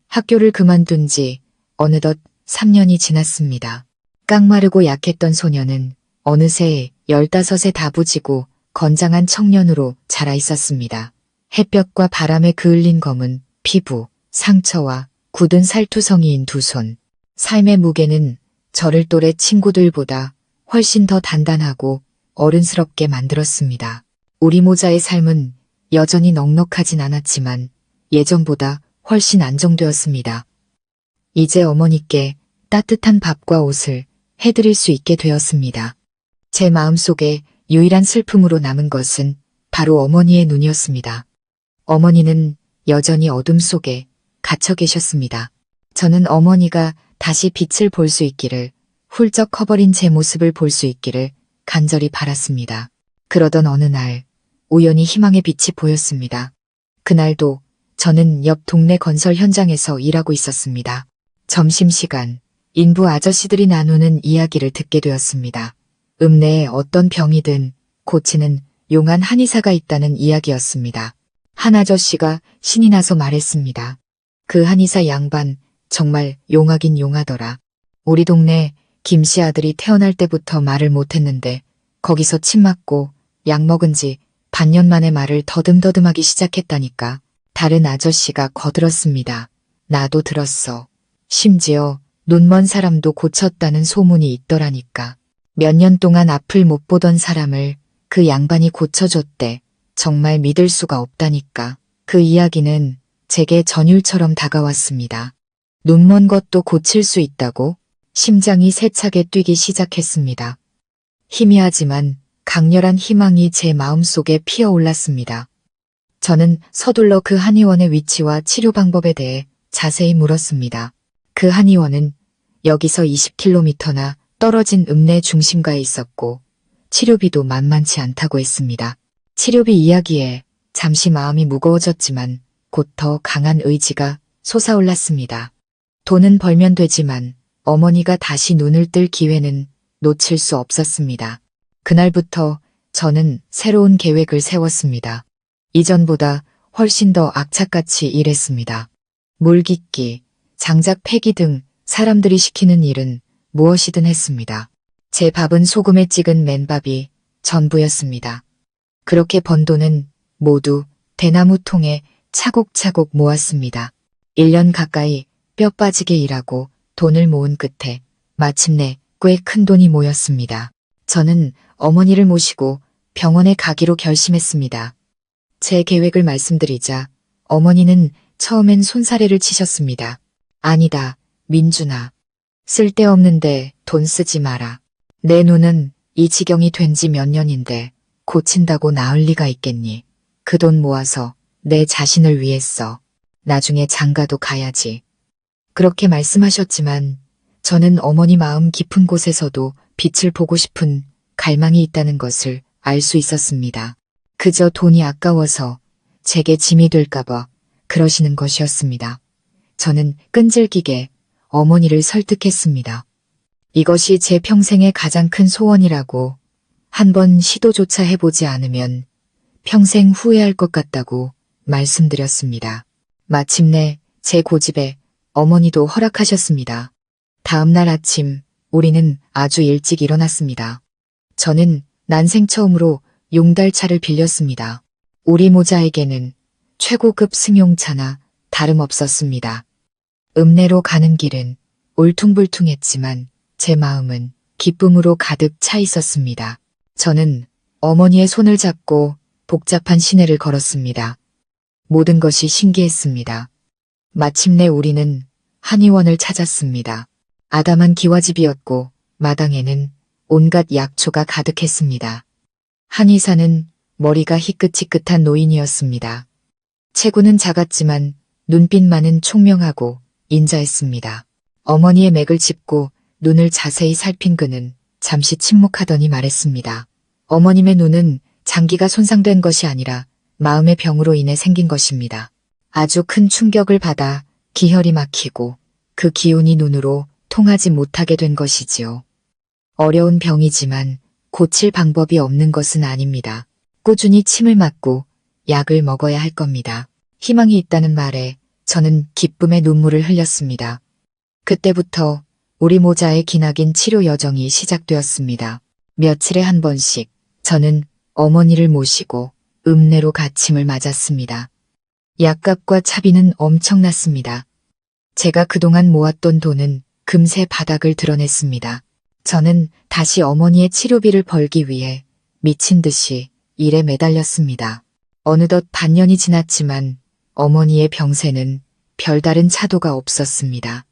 학교를 그만둔 지 어느덧 3년이 지났습니다. 깡마르고 약했던 소녀는 어느새 15에 다부지고 건장한 청년으로 자라 있었습니다. 햇볕과 바람에 그을린 검은 피부, 상처와 굳은 살투성이인 두 손. 삶의 무게는 저를 또래 친구들보다 훨씬 더 단단하고 어른스럽게 만들었습니다. 우리 모자의 삶은 여전히 넉넉하진 않았지만 예전보다 훨씬 안정되었습니다. 이제 어머니께 따뜻한 밥과 옷을 해드릴 수 있게 되었습니다. 제 마음속에 유일한 슬픔으로 남은 것은 바로 어머니의 눈이었습니다. 어머니는 여전히 어둠 속에 갇혀 계셨습니다. 저는 어머니가 다시 빛을 볼 수 있기를, 훌쩍 커버린 제 모습을 볼 수 있기를 간절히 바랐습니다. 그러던 어느 날 우연히 희망의 빛이 보였습니다. 그날도 저는 옆 동네 건설 현장에서 일하고 있었습니다. 점심시간 인부 아저씨들이 나누는 이야기를 듣게 되었습니다. 읍내에 어떤 병이든 고치는 용한 한의사가 있다는 이야기였습니다. 한 아저씨가 신이 나서 말했습니다. 그 한의사 양반 정말 용하긴 용하더라. 우리 동네 김씨 아들이 태어날 때부터 말을 못했는데 거기서 침 맞고 약 먹은 지 반년 만에 말을 더듬더듬하기 시작했다니까. 다른 아저씨가 거들었습니다. 나도 들었어. 심지어 눈먼 사람도 고쳤다는 소문이 있더라니까. 몇 년 동안 앞을 못 보던 사람을 그 양반이 고쳐줬대. 정말 믿을 수가 없다니까. 그 이야기는 제게 전율처럼 다가왔습니다. 눈먼 것도 고칠 수 있다고? 심장이 세차게 뛰기 시작했습니다. 희미하지만 강렬한 희망이 제 마음속에 피어올랐습니다. 저는 서둘러 그 한의원의 위치와 치료 방법에 대해 자세히 물었습니다. 그 한의원은 여기서 20km나 떨어진 읍내 중심가에 있었고 치료비도 만만치 않다고 했습니다. 치료비 이야기에 잠시 마음이 무거워졌지만 곧 더 강한 의지가 솟아올랐습니다. 돈은 벌면 되지만 어머니가 다시 눈을 뜰 기회는 놓칠 수 없었습니다. 그날부터 저는 새로운 계획을 세웠습니다. 이전보다 훨씬 더 악착같이 일했습니다. 물 깃기, 장작 패기 등 사람들이 시키는 일은 무엇이든 했습니다. 제 밥은 소금에 찍은 맨밥이 전부였습니다. 그렇게 번 돈은 모두 대나무 통에 차곡차곡 모았습니다. 1년 가까이 뼈 빠지게 일하고 돈을 모은 끝에 마침내 꽤 큰 돈이 모였습니다. 저는 어머니를 모시고 병원에 가기로 결심했습니다. 제 계획을 말씀드리자 어머니는 처음엔 손사래를 치셨습니다. 아니다, 민준아. 쓸데없는데 돈 쓰지 마라. 내 눈은 이 지경이 된 지 몇 년인데 고친다고 나을 리가 있겠니? 그 돈 모아서 내 자신을 위해 써. 나중에 장가도 가야지. 그렇게 말씀하셨지만 저는 어머니 마음 깊은 곳에서도 빛을 보고 싶은 갈망이 있다는 것을 알 수 있었습니다. 그저 돈이 아까워서 제게 짐이 될까봐 그러시는 것이었습니다. 저는 끈질기게 어머니를 설득했습니다. 이것이 제 평생의 가장 큰 소원이라고, 한번 시도조차 해보지 않으면 평생 후회할 것 같다고 말씀드렸습니다. 마침내 제 고집에 어머니도 허락하셨습니다. 다음 날 아침 우리는 아주 일찍 일어났습니다. 저는 난생 처음으로 용달차를 빌렸습니다. 우리 모자에게는 최고급 승용차나 다름없었습니다. 읍내로 가는 길은 울퉁불퉁했지만 제 마음은 기쁨으로 가득 차 있었습니다. 저는 어머니의 손을 잡고 복잡한 시내를 걸었습니다. 모든 것이 신기했습니다. 마침내 우리는 한의원을 찾았습니다. 아담한 기와집이었고 마당에는 온갖 약초가 가득했습니다. 한의사는 머리가 희끗희끗한 노인이었습니다. 체구는 작았지만 눈빛만은 총명하고 인자했습니다. 어머니의 맥을 짚고 눈을 자세히 살핀 그는 잠시 침묵하더니 말했습니다. 어머님의 눈은 장기가 손상된 것이 아니라 마음의 병으로 인해 생긴 것입니다. 아주 큰 충격을 받아 기혈이 막히고 그 기운이 눈으로 통하지 못하게 된 것이지요. 어려운 병이지만 고칠 방법이 없는 것은 아닙니다. 꾸준히 침을 맞고 약을 먹어야 할 겁니다. 희망이 있다는 말에 저는 기쁨의 눈물을 흘렸습니다. 그때부터 우리 모자의 기나긴 치료 여정이 시작되었습니다. 며칠에 한 번씩 저는 어머니를 모시고 읍내로 갓침을 맞았습니다. 약값과 차비는 엄청났습니다. 제가 그동안 모았던 돈은 금세 바닥을 드러냈습니다. 저는 다시 어머니의 치료비를 벌기 위해 미친 듯이 일에 매달렸습니다. 어느덧 반년이 지났지만 어머니의 병세는 별다른 차도가 없었습니다.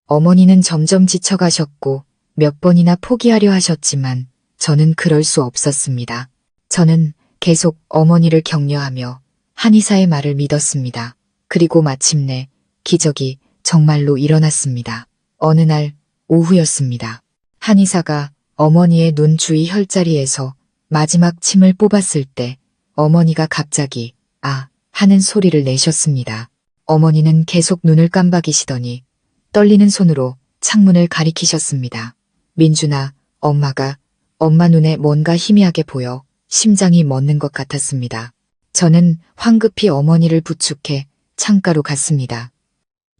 어머니는 점점 지쳐가셨고 몇 번이나 포기하려 하셨지만 저는 그럴 수 없었습니다. 저는 계속 어머니를 격려하며 한의사의 말을 믿었습니다. 그리고 마침내 기적이 정말로 일어났습니다. 어느 날 오후였습니다. 한의사가 어머니의 눈 주위 혈자리에서 마지막 침을 뽑았을 때 어머니가 갑자기 아 하는 소리를 내셨습니다. 어머니는 계속 눈을 깜박이시더니 떨리는 손으로 창문을 가리키셨습니다. 민준아, 엄마 눈에 뭔가 희미하게 보여 심장이 멎는 것 같았습니다. 저는 황급히 어머니를 부축해 창가로 갔습니다.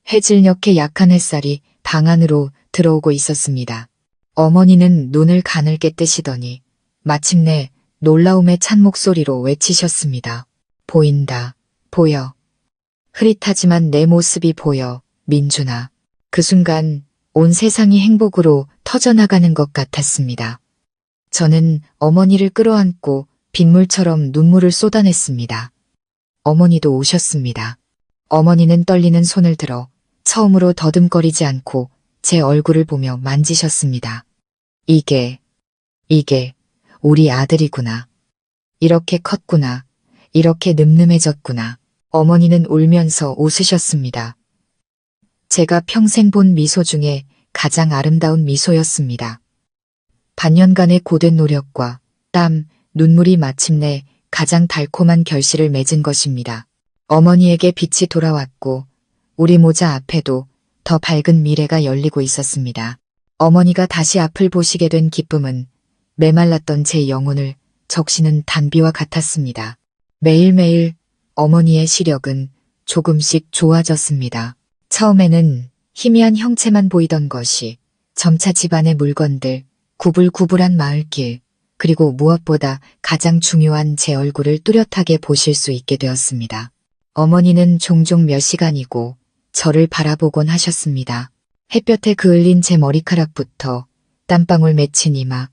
해질녘에 약한 햇살이 방 안으로 들어오고 있었습니다. 어머니는 눈을 가늘게 뜨시더니 마침내 놀라움에 찬 목소리로 외치셨습니다. 보인다. 보여. 흐릿하지만 내 모습이 보여. 민준아. 그 순간 온 세상이 행복으로 터져나가는 것 같았습니다. 저는 어머니를 끌어안고 빗물처럼 눈물을 쏟아냈습니다. 어머니도 오셨습니다. 어머니는 떨리는 손을 들어 처음으로 더듬거리지 않고 제 얼굴을 보며 만지셨습니다. 이게 우리 아들이구나. 이렇게 컸구나. 이렇게 늠름해졌구나. 어머니는 울면서 웃으셨습니다. 제가 평생 본 미소 중에 가장 아름다운 미소였습니다. 반년간의 고된 노력과 땀, 눈물이 마침내 가장 달콤한 결실을 맺은 것입니다. 어머니에게 빛이 돌아왔고 우리 모자 앞에도 더 밝은 미래가 열리고 있었습니다. 어머니가 다시 앞을 보시게 된 기쁨은 메말랐던 제 영혼을 적시는 단비와 같았습니다. 매일매일 어머니의 시력은 조금씩 좋아졌습니다. 처음에는 희미한 형체만 보이던 것이 점차 집안의 물건들, 구불구불한 마을길, 그리고 무엇보다 가장 중요한 제 얼굴을 뚜렷하게 보실 수 있게 되었습니다. 어머니는 종종 몇 시간이고 저를 바라보곤 하셨습니다. 햇볕에 그을린 제 머리카락부터 땀방울 맺힌 이마,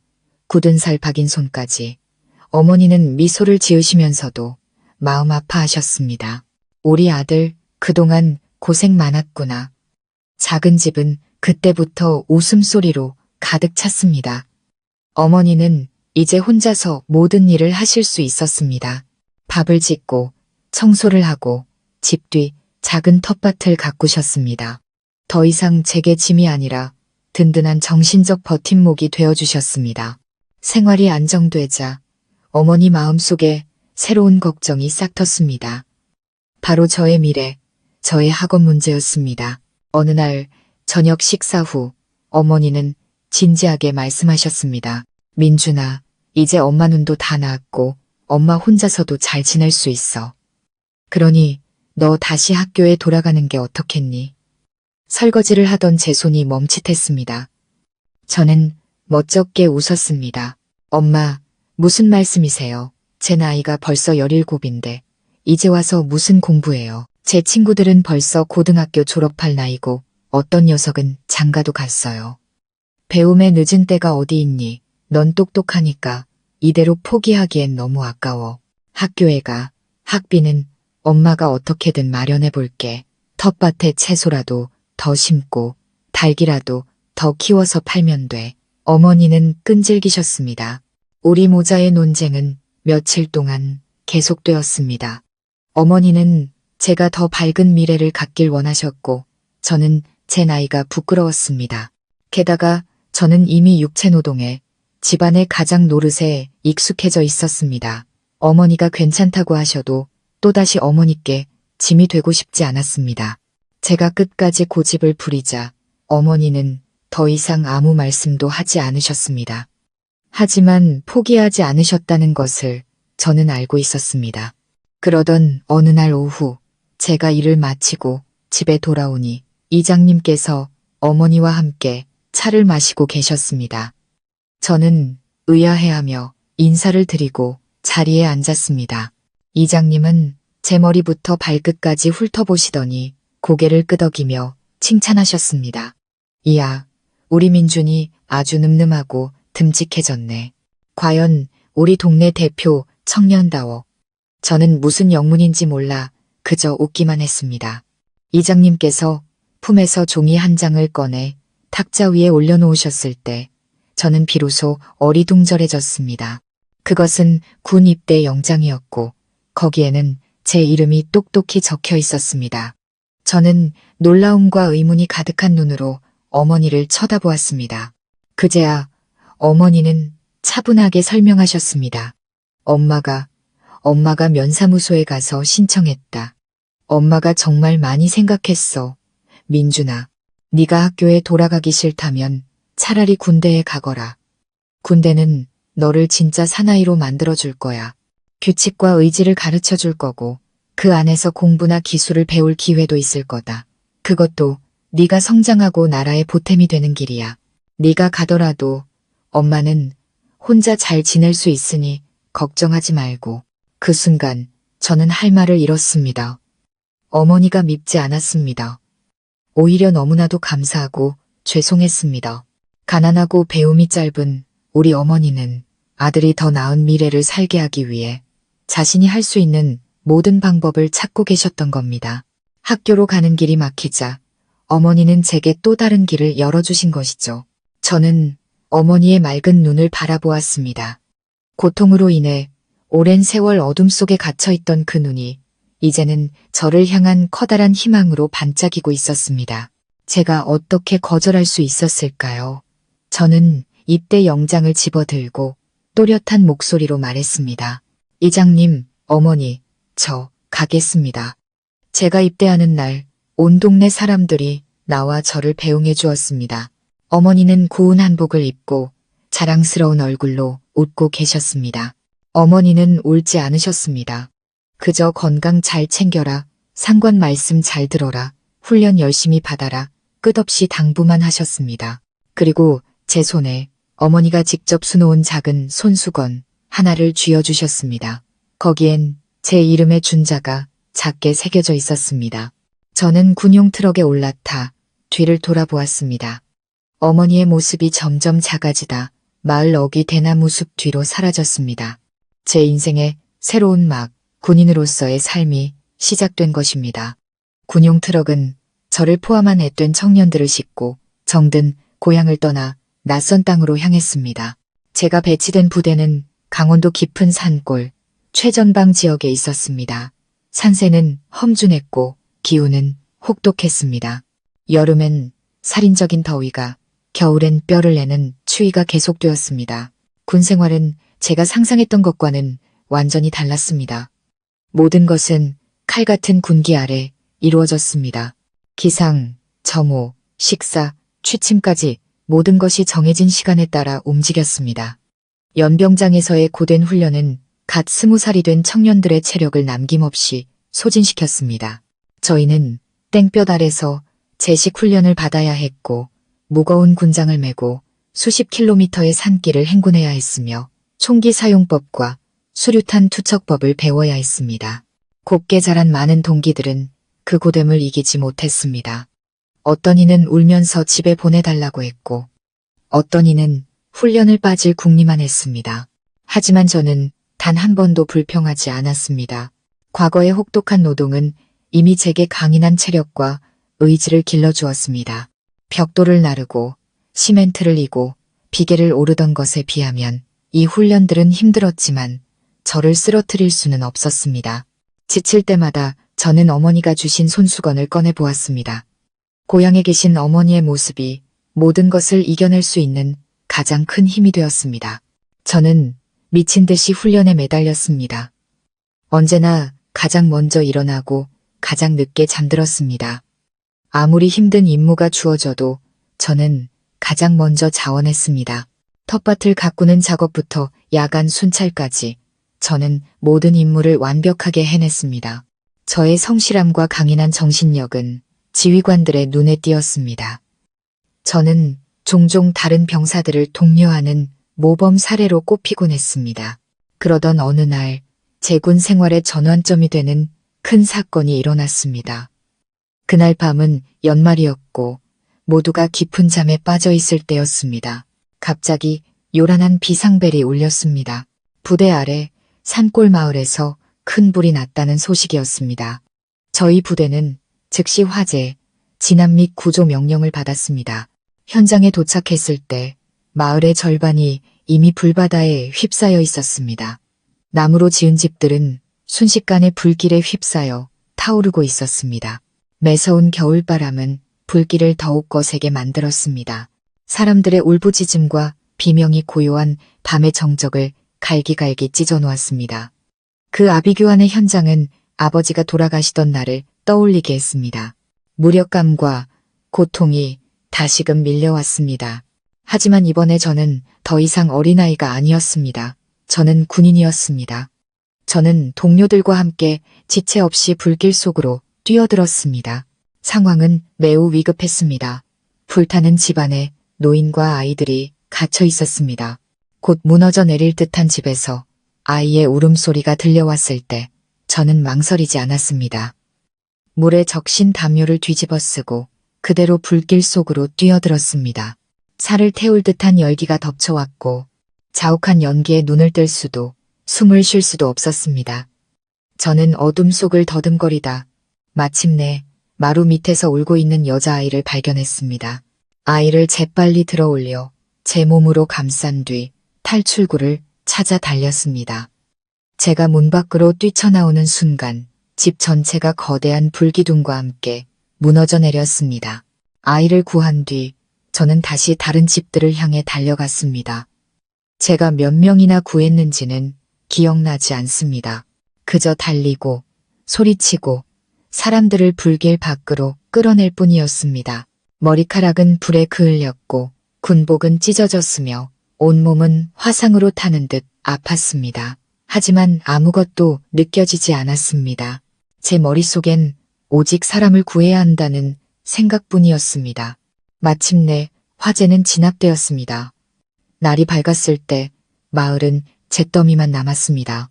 굳은 살 박인 손까지 어머니는 미소를 지으시면서도 마음 아파하셨습니다. 우리 아들 그동안 고생 많았구나. 작은 집은 그때부터 웃음소리로 가득 찼습니다. 어머니는 이제 혼자서 모든 일을 하실 수 있었습니다. 밥을 짓고 청소를 하고 집 뒤 작은 텃밭을 가꾸셨습니다. 더 이상 제게 짐이 아니라 든든한 정신적 버팀목이 되어주셨습니다. 생활이 안정되자 어머니 마음속에 새로운 걱정이 싹 텄습니다. 바로 저의 미래, 저의 학업 문제였습니다. 어느 날 저녁 식사 후 어머니는 진지하게 말씀하셨습니다. 민준아, 이제 엄마 눈도 다 나았고 엄마 혼자서도 잘 지낼 수 있어. 그러니 너 다시 학교에 돌아가는 게 어떻겠니? 설거지를 하던 제 손이 멈칫했습니다. 저는 멋쩍게 웃었습니다. 엄마, 무슨 말씀이세요? 제 나이가 벌써 17인데 이제 와서 무슨 공부해요? 제 친구들은 벌써 고등학교 졸업할 나이고 어떤 녀석은 장가도 갔어요. 배움에 늦은 때가 어디 있니? 넌 똑똑하니까 이대로 포기하기엔 너무 아까워. 학교에 가. 학비는 엄마가 어떻게든 마련해 볼게. 텃밭에 채소라도 더 심고 닭이라도 더 키워서 팔면 돼. 어머니는 끈질기셨습니다. 우리 모자의 논쟁은 며칠 동안 계속되었습니다. 어머니는 제가 더 밝은 미래를 갖길 원하셨고 저는 제 나이가 부끄러웠습니다. 게다가 저는 이미 육체노동에 집안의 가장 노릇에 익숙해져 있었습니다. 어머니가 괜찮다고 하셔도 또다시 어머니께 짐이 되고 싶지 않았습니다. 제가 끝까지 고집을 부리자 어머니는 더 이상 아무 말씀도 하지 않으셨습니다. 하지만 포기하지 않으셨다는 것을 저는 알고 있었습니다. 그러던 어느 날 오후 제가 일을 마치고 집에 돌아오니 이장님께서 어머니와 함께 차를 마시고 계셨습니다. 저는 의아해하며 인사를 드리고 자리에 앉았습니다. 이장님은 제 머리부터 발끝까지 훑어보시더니 고개를 끄덕이며 칭찬하셨습니다. 이야, 우리 민준이 아주 늠름하고 듬직해졌네. 과연 우리 동네 대표 청년다워. 저는 무슨 영문인지 몰라 그저 웃기만 했습니다. 이장님께서 품에서 종이 한 장을 꺼내 탁자 위에 올려놓으셨을 때 저는 비로소 어리둥절해졌습니다. 그것은 군 입대 영장이었고 거기에는 제 이름이 똑똑히 적혀 있었습니다. 저는 놀라움과 의문이 가득한 눈으로 어머니를 쳐다보았습니다. 그제야 어머니는 차분하게 설명하셨습니다. 엄마가 면사무소에 가서 신청했다. 엄마가 정말 많이 생각했어. 민준아, 네가 학교에 돌아가기 싫다면 차라리 군대에 가거라. 군대는 너를 진짜 사나이로 만들어줄 거야. 규칙과 의지를 가르쳐 줄 거고 그 안에서 공부나 기술을 배울 기회도 있을 거다. 그것도 네가 성장하고 나라의 보탬이 되는 길이야. 네가 가더라도 엄마는 혼자 잘 지낼 수 있으니 걱정하지 말고. 그 순간 저는 할 말을 잃었습니다. 어머니가 밉지 않았습니다. 오히려 너무나도 감사하고 죄송했습니다. 가난하고 배움이 짧은 우리 어머니는 아들이 더 나은 미래를 살게 하기 위해 자신이 할 수 있는 모든 방법을 찾고 계셨던 겁니다. 학교로 가는 길이 막히자 어머니는 제게 또 다른 길을 열어주신 것이죠. 저는 어머니의 맑은 눈을 바라보았습니다. 고통으로 인해 오랜 세월 어둠 속에 갇혀있던 그 눈이 이제는 저를 향한 커다란 희망으로 반짝이고 있었습니다. 제가 어떻게 거절할 수 있었을까요? 저는 입대 영장을 집어들고 또렷한 목소리로 말했습니다. 이장님, 어머니, 저 가겠습니다. 제가 입대하는 날 온 동네 사람들이 나와 저를 배웅해 주었습니다. 어머니는 고운 한복을 입고 자랑스러운 얼굴로 웃고 계셨습니다. 어머니는 울지 않으셨습니다. 그저 건강 잘 챙겨라, 상관 말씀 잘 들어라, 훈련 열심히 받아라, 끝없이 당부만 하셨습니다. 그리고 제 손에 어머니가 직접 수놓은 작은 손수건 하나를 쥐어주셨습니다. 거기엔 제 이름의 준자가 작게 새겨져 있었습니다. 저는 군용 트럭에 올라타 뒤를 돌아보았습니다. 어머니의 모습이 점점 작아지다 마을 어귀 대나무 숲 뒤로 사라졌습니다. 제 인생의 새로운 막, 군인으로서의 삶이 시작된 것입니다. 군용 트럭은 저를 포함한 앳된 청년들을 싣고 정든 고향을 떠나 낯선 땅으로 향했습니다. 제가 배치된 부대는 강원도 깊은 산골, 최전방 지역에 있었습니다. 산세는 험준했고 기후는 혹독했습니다. 여름엔 살인적인 더위가, 겨울엔 뼈를 내는 추위가 계속되었습니다. 군 생활은 제가 상상했던 것과는 완전히 달랐습니다. 모든 것은 칼 같은 군기 아래 이루어졌습니다. 기상, 점호, 식사, 취침까지 모든 것이 정해진 시간에 따라 움직였습니다. 연병장에서의 고된 훈련은 갓 20살이 된 청년들의 체력을 남김없이 소진시켰습니다. 저희는 땡볕 아래서 제식 훈련을 받아야 했고 무거운 군장을 메고 수십 킬로미터의 산길을 행군해야 했으며 총기 사용법과 수류탄 투척법을 배워야 했습니다. 곱게 자란 많은 동기들은 그 고됨을 이기지 못했습니다. 어떤 이는 울면서 집에 보내달라고 했고 어떤 이는 훈련을 빠질 궁리만 했습니다. 하지만 저는 단 한 번도 불평하지 않았습니다. 과거의 혹독한 노동은 이미 제게 강인한 체력과 의지를 길러주었습니다. 벽돌을 나르고 시멘트를 이고 비계를 오르던 것에 비하면 이 훈련들은 힘들었지만 저를 쓰러뜨릴 수는 없었습니다. 지칠 때마다 저는 어머니가 주신 손수건을 꺼내 보았습니다. 고향에 계신 어머니의 모습이 모든 것을 이겨낼 수 있는 가장 큰 힘이 되었습니다. 저는 미친 듯이 훈련에 매달렸습니다. 언제나 가장 먼저 일어나고 가장 늦게 잠들었습니다. 아무리 힘든 임무가 주어져도 저는 가장 먼저 자원했습니다. 텃밭을 가꾸는 작업부터 야간 순찰까지 저는 모든 임무를 완벽하게 해냈습니다. 저의 성실함과 강인한 정신력은 지휘관들의 눈에 띄었습니다. 저는 종종 다른 병사들을 독려하는 모범 사례로 꼽히곤 했습니다. 그러던 어느 날 제 군 생활의 전환점이 되는 큰 사건이 일어났습니다. 그날 밤은 연말이었고 모두가 깊은 잠에 빠져 있을 때였습니다. 갑자기 요란한 비상벨이 울렸습니다. 부대 아래 산골 마을에서 큰 불이 났다는 소식이었습니다. 저희 부대는 즉시 화재, 진압 및 구조 명령을 받았습니다. 현장에 도착했을 때 마을의 절반이 이미 불바다에 휩싸여 있었습니다. 나무로 지은 집들은 순식간에 불길에 휩싸여 타오르고 있었습니다. 매서운 겨울바람은 불길을 더욱 거세게 만들었습니다. 사람들의 울부짖음과 비명이 고요한 밤의 정적을 갈기갈기 찢어놓았습니다. 그 아비규환의 현장은 아버지가 돌아가시던 날을 떠올리게 했습니다. 무력감과 고통이 다시금 밀려왔습니다. 하지만 이번에 저는 더 이상 어린아이가 아니었습니다. 저는 군인이었습니다. 저는 동료들과 함께 지체 없이 불길 속으로 뛰어들었습니다. 상황은 매우 위급했습니다. 불타는 집안에 노인과 아이들이 갇혀 있었습니다. 곧 무너져 내릴 듯한 집에서 아이의 울음소리가 들려왔을 때 저는 망설이지 않았습니다. 물에 적신 담요를 뒤집어 쓰고 그대로 불길 속으로 뛰어들었습니다. 살을 태울 듯한 열기가 덮쳐왔고 자욱한 연기에 눈을 뜰 수도 숨을 쉴 수도 없었습니다. 저는 어둠 속을 더듬거리다 마침내 마루 밑에서 울고 있는 여자아이를 발견했습니다. 아이를 재빨리 들어올려 제 몸으로 감싼 뒤 탈출구를 찾아 달렸습니다. 제가 문 밖으로 뛰쳐나오는 순간 집 전체가 거대한 불기둥과 함께 무너져 내렸습니다. 아이를 구한 뒤 저는 다시 다른 집들을 향해 달려갔습니다. 제가 몇 명이나 구했는지는 기억나지 않습니다. 그저 달리고 소리치고 사람들을 불길 밖으로 끌어낼 뿐이었습니다. 머리카락은 불에 그을렸고 군복은 찢어졌으며 온몸은 화상으로 타는 듯 아팠습니다. 하지만 아무것도 느껴지지 않았습니다. 제 머릿속엔 오직 사람을 구해야 한다는 생각뿐이었습니다. 마침내 화재는 진압되었습니다. 날이 밝았을 때 마을은 잿더미만 남았습니다.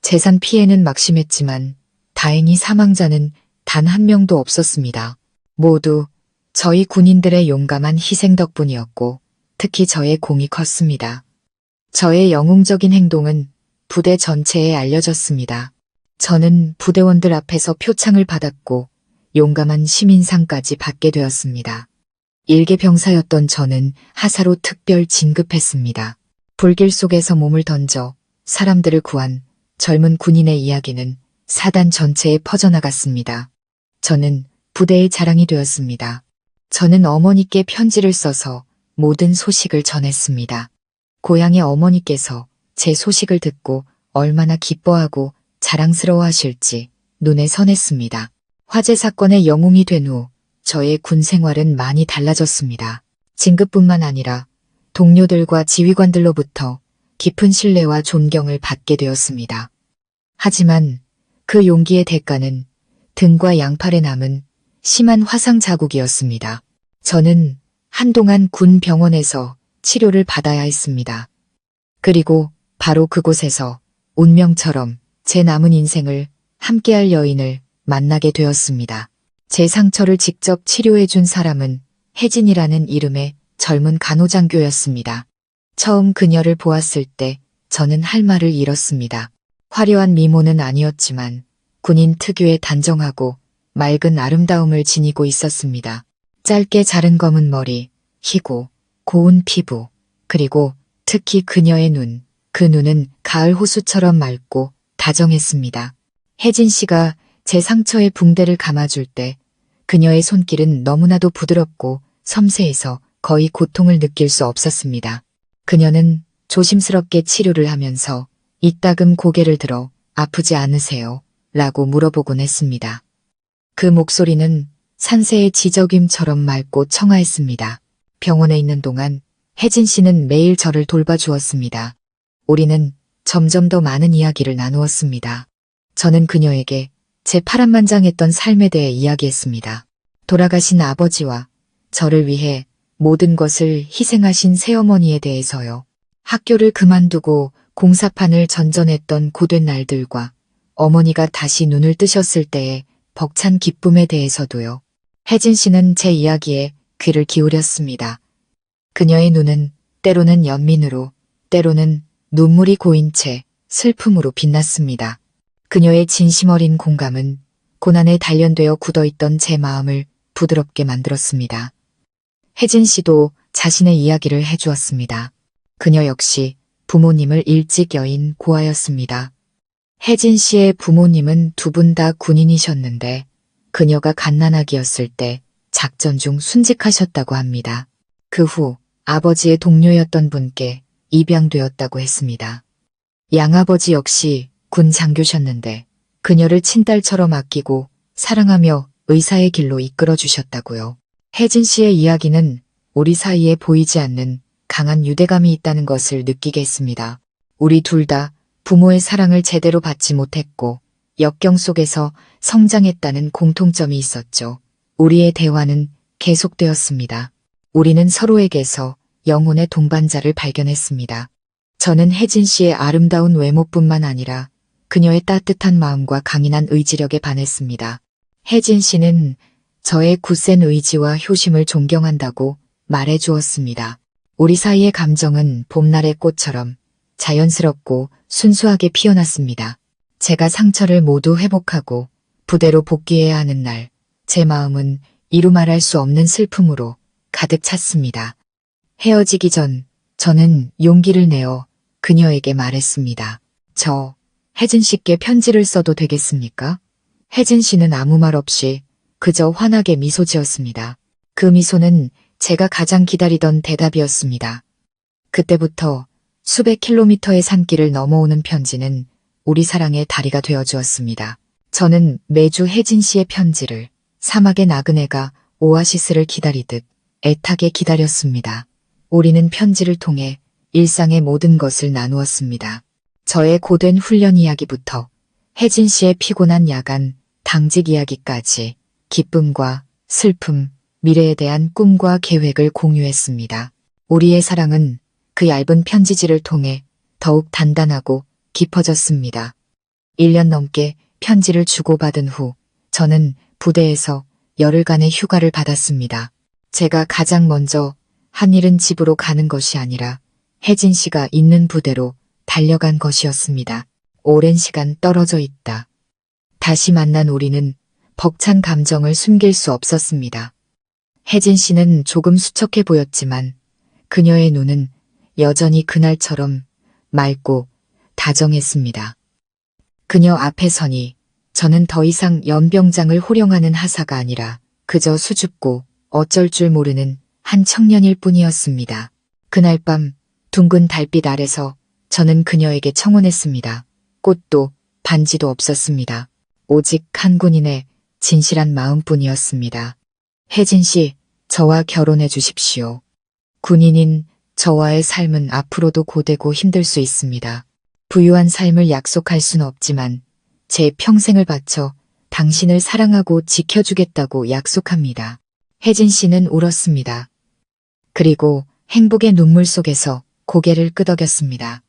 재산 피해는 막심했지만 다행히 사망자는 단 한 명도 없었습니다. 모두 저희 군인들의 용감한 희생 덕분이었고 특히 저의 공이 컸습니다. 저의 영웅적인 행동은 부대 전체에 알려졌습니다. 저는 부대원들 앞에서 표창을 받았고 용감한 시민상까지 받게 되었습니다. 일개 병사였던 저는 하사로 특별 진급했습니다. 불길 속에서 몸을 던져 사람들을 구한 젊은 군인의 이야기는 사단 전체에 퍼져나갔습니다. 저는 부대의 자랑이 되었습니다. 저는 어머니께 편지를 써서 모든 소식을 전했습니다. 고향의 어머니께서 제 소식을 듣고 얼마나 기뻐하고 자랑스러워하실지 눈에 선했습니다. 화재 사건의 영웅이 된 후 저의 군 생활은 많이 달라졌습니다. 진급뿐만 아니라 동료들과 지휘관들로부터 깊은 신뢰와 존경을 받게 되었습니다. 하지만 그 용기의 대가는 등과 양팔에 남은 심한 화상 자국이었습니다. 저는 한동안 군 병원에서 치료를 받아야 했습니다. 그리고 바로 그곳에서 운명처럼 제 남은 인생을 함께할 여인을 만나게 되었습니다. 제 상처를 직접 치료해준 사람은 혜진이라는 이름의 젊은 간호장교였습니다. 처음 그녀를 보았을 때 저는 할 말을 잃었습니다. 화려한 미모는 아니었지만 군인 특유의 단정하고 맑은 아름다움을 지니고 있었습니다. 짧게 자른 검은 머리, 희고 고운 피부, 그리고 특히 그녀의 눈, 그 눈은 가을 호수처럼 맑고 다정했습니다. 혜진 씨가 제 상처에 붕대를 감아줄 때 그녀의 손길은 너무나도 부드럽고 섬세해서 거의 고통을 느낄 수 없었습니다. 그녀는 조심스럽게 치료를 하면서 이따금 고개를 들어 아프지 않으세요? 라고 물어보곤 했습니다. 그 목소리는 산새의 지저귀처럼 맑고 청아했습니다. 병원에 있는 동안 혜진 씨는 매일 저를 돌봐주었습니다. 우리는 점점 더 많은 이야기를 나누었습니다. 저는 그녀에게 제 파란만장했던 삶에 대해 이야기했습니다. 돌아가신 아버지와 저를 위해 모든 것을 희생하신 새어머니에 대해서요. 학교를 그만두고 공사판을 전전했던 고된 날들과 어머니가 다시 눈을 뜨셨을 때의 벅찬 기쁨에 대해서도요. 혜진 씨는 제 이야기에 귀를 기울였습니다. 그녀의 눈은 때로는 연민으로, 때로는 눈물이 고인 채 슬픔으로 빛났습니다. 그녀의 진심 어린 공감은 고난에 단련되어 굳어있던 제 마음을 부드럽게 만들었습니다. 혜진 씨도 자신의 이야기를 해주었습니다. 그녀 역시 부모님을 일찍 여인 고아였습니다. 혜진 씨의 부모님은 두 분 다 군인이셨는데 그녀가 갓난아기였을 때 작전 중 순직하셨다고 합니다. 그 후 아버지의 동료였던 분께 입양되었다고 했습니다. 양아버지 역시 군 장교셨는데 그녀를 친딸처럼 아끼고 사랑하며 의사의 길로 이끌어 주셨다고요. 혜진 씨의 이야기는 우리 사이에 보이지 않는 강한 유대감이 있다는 것을 느끼게 했습니다. 우리 둘 다 부모의 사랑을 제대로 받지 못했고 역경 속에서 성장했다는 공통점이 있었죠. 우리의 대화는 계속되었습니다. 우리는 서로에게서 영혼의 동반자를 발견했습니다. 저는 혜진 씨의 아름다운 외모뿐만 아니라 그녀의 따뜻한 마음과 강인한 의지력에 반했습니다. 혜진 씨는 저의 굳센 의지와 효심을 존경한다고 말해 주었습니다. 우리 사이의 감정은 봄날의 꽃처럼 자연스럽고 순수하게 피어났습니다. 제가 상처를 모두 회복하고 부대로 복귀해야 하는 날, 제 마음은 이루 말할 수 없는 슬픔으로 가득 찼습니다. 헤어지기 전 저는 용기를 내어 그녀에게 말했습니다. 저 혜진 씨께 편지를 써도 되겠습니까? 혜진 씨는 아무 말 없이 그저 환하게 미소 지었습니다. 그 미소는 제가 가장 기다리던 대답이었습니다. 그때부터 수백 킬로미터의 산길을 넘어오는 편지는 우리 사랑의 다리가 되어주었습니다. 저는 매주 혜진 씨의 편지를 사막의 나그네가 오아시스를 기다리듯 애타게 기다렸습니다. 우리는 편지를 통해 일상의 모든 것을 나누었습니다. 저의 고된 훈련 이야기부터 혜진 씨의 피곤한 야간 당직 이야기까지 기쁨과 슬픔, 미래에 대한 꿈과 계획을 공유했습니다. 우리의 사랑은 그 얇은 편지지를 통해 더욱 단단하고 깊어졌습니다. 1년 넘게 편지를 주고받은 후 저는 부대에서 열흘간의 휴가를 받았습니다. 제가 가장 먼저 한 일은 집으로 가는 것이 아니라 혜진 씨가 있는 부대로 달려간 것이었습니다. 오랜 시간 떨어져 있다. 다시 만난 우리는 벅찬 감정을 숨길 수 없었습니다. 혜진 씨는 조금 수척해 보였지만 그녀의 눈은 여전히 그날처럼 맑고 다정했습니다. 그녀 앞에 서니 저는 더 이상 연병장을 호령하는 하사가 아니라 그저 수줍고 어쩔 줄 모르는 한 청년일 뿐이었습니다. 그날 밤 둥근 달빛 아래서 저는 그녀에게 청혼했습니다. 꽃도 반지도 없었습니다. 오직 한 군인의 진실한 마음뿐이었습니다. 혜진 씨, 저와 결혼해 주십시오. 군인인 저와의 삶은 앞으로도 고되고 힘들 수 있습니다. 부유한 삶을 약속할 수는 없지만 제 평생을 바쳐 당신을 사랑하고 지켜주겠다고 약속합니다. 혜진 씨는 울었습니다. 그리고 행복의 눈물 속에서 고개를 끄덕였습니다.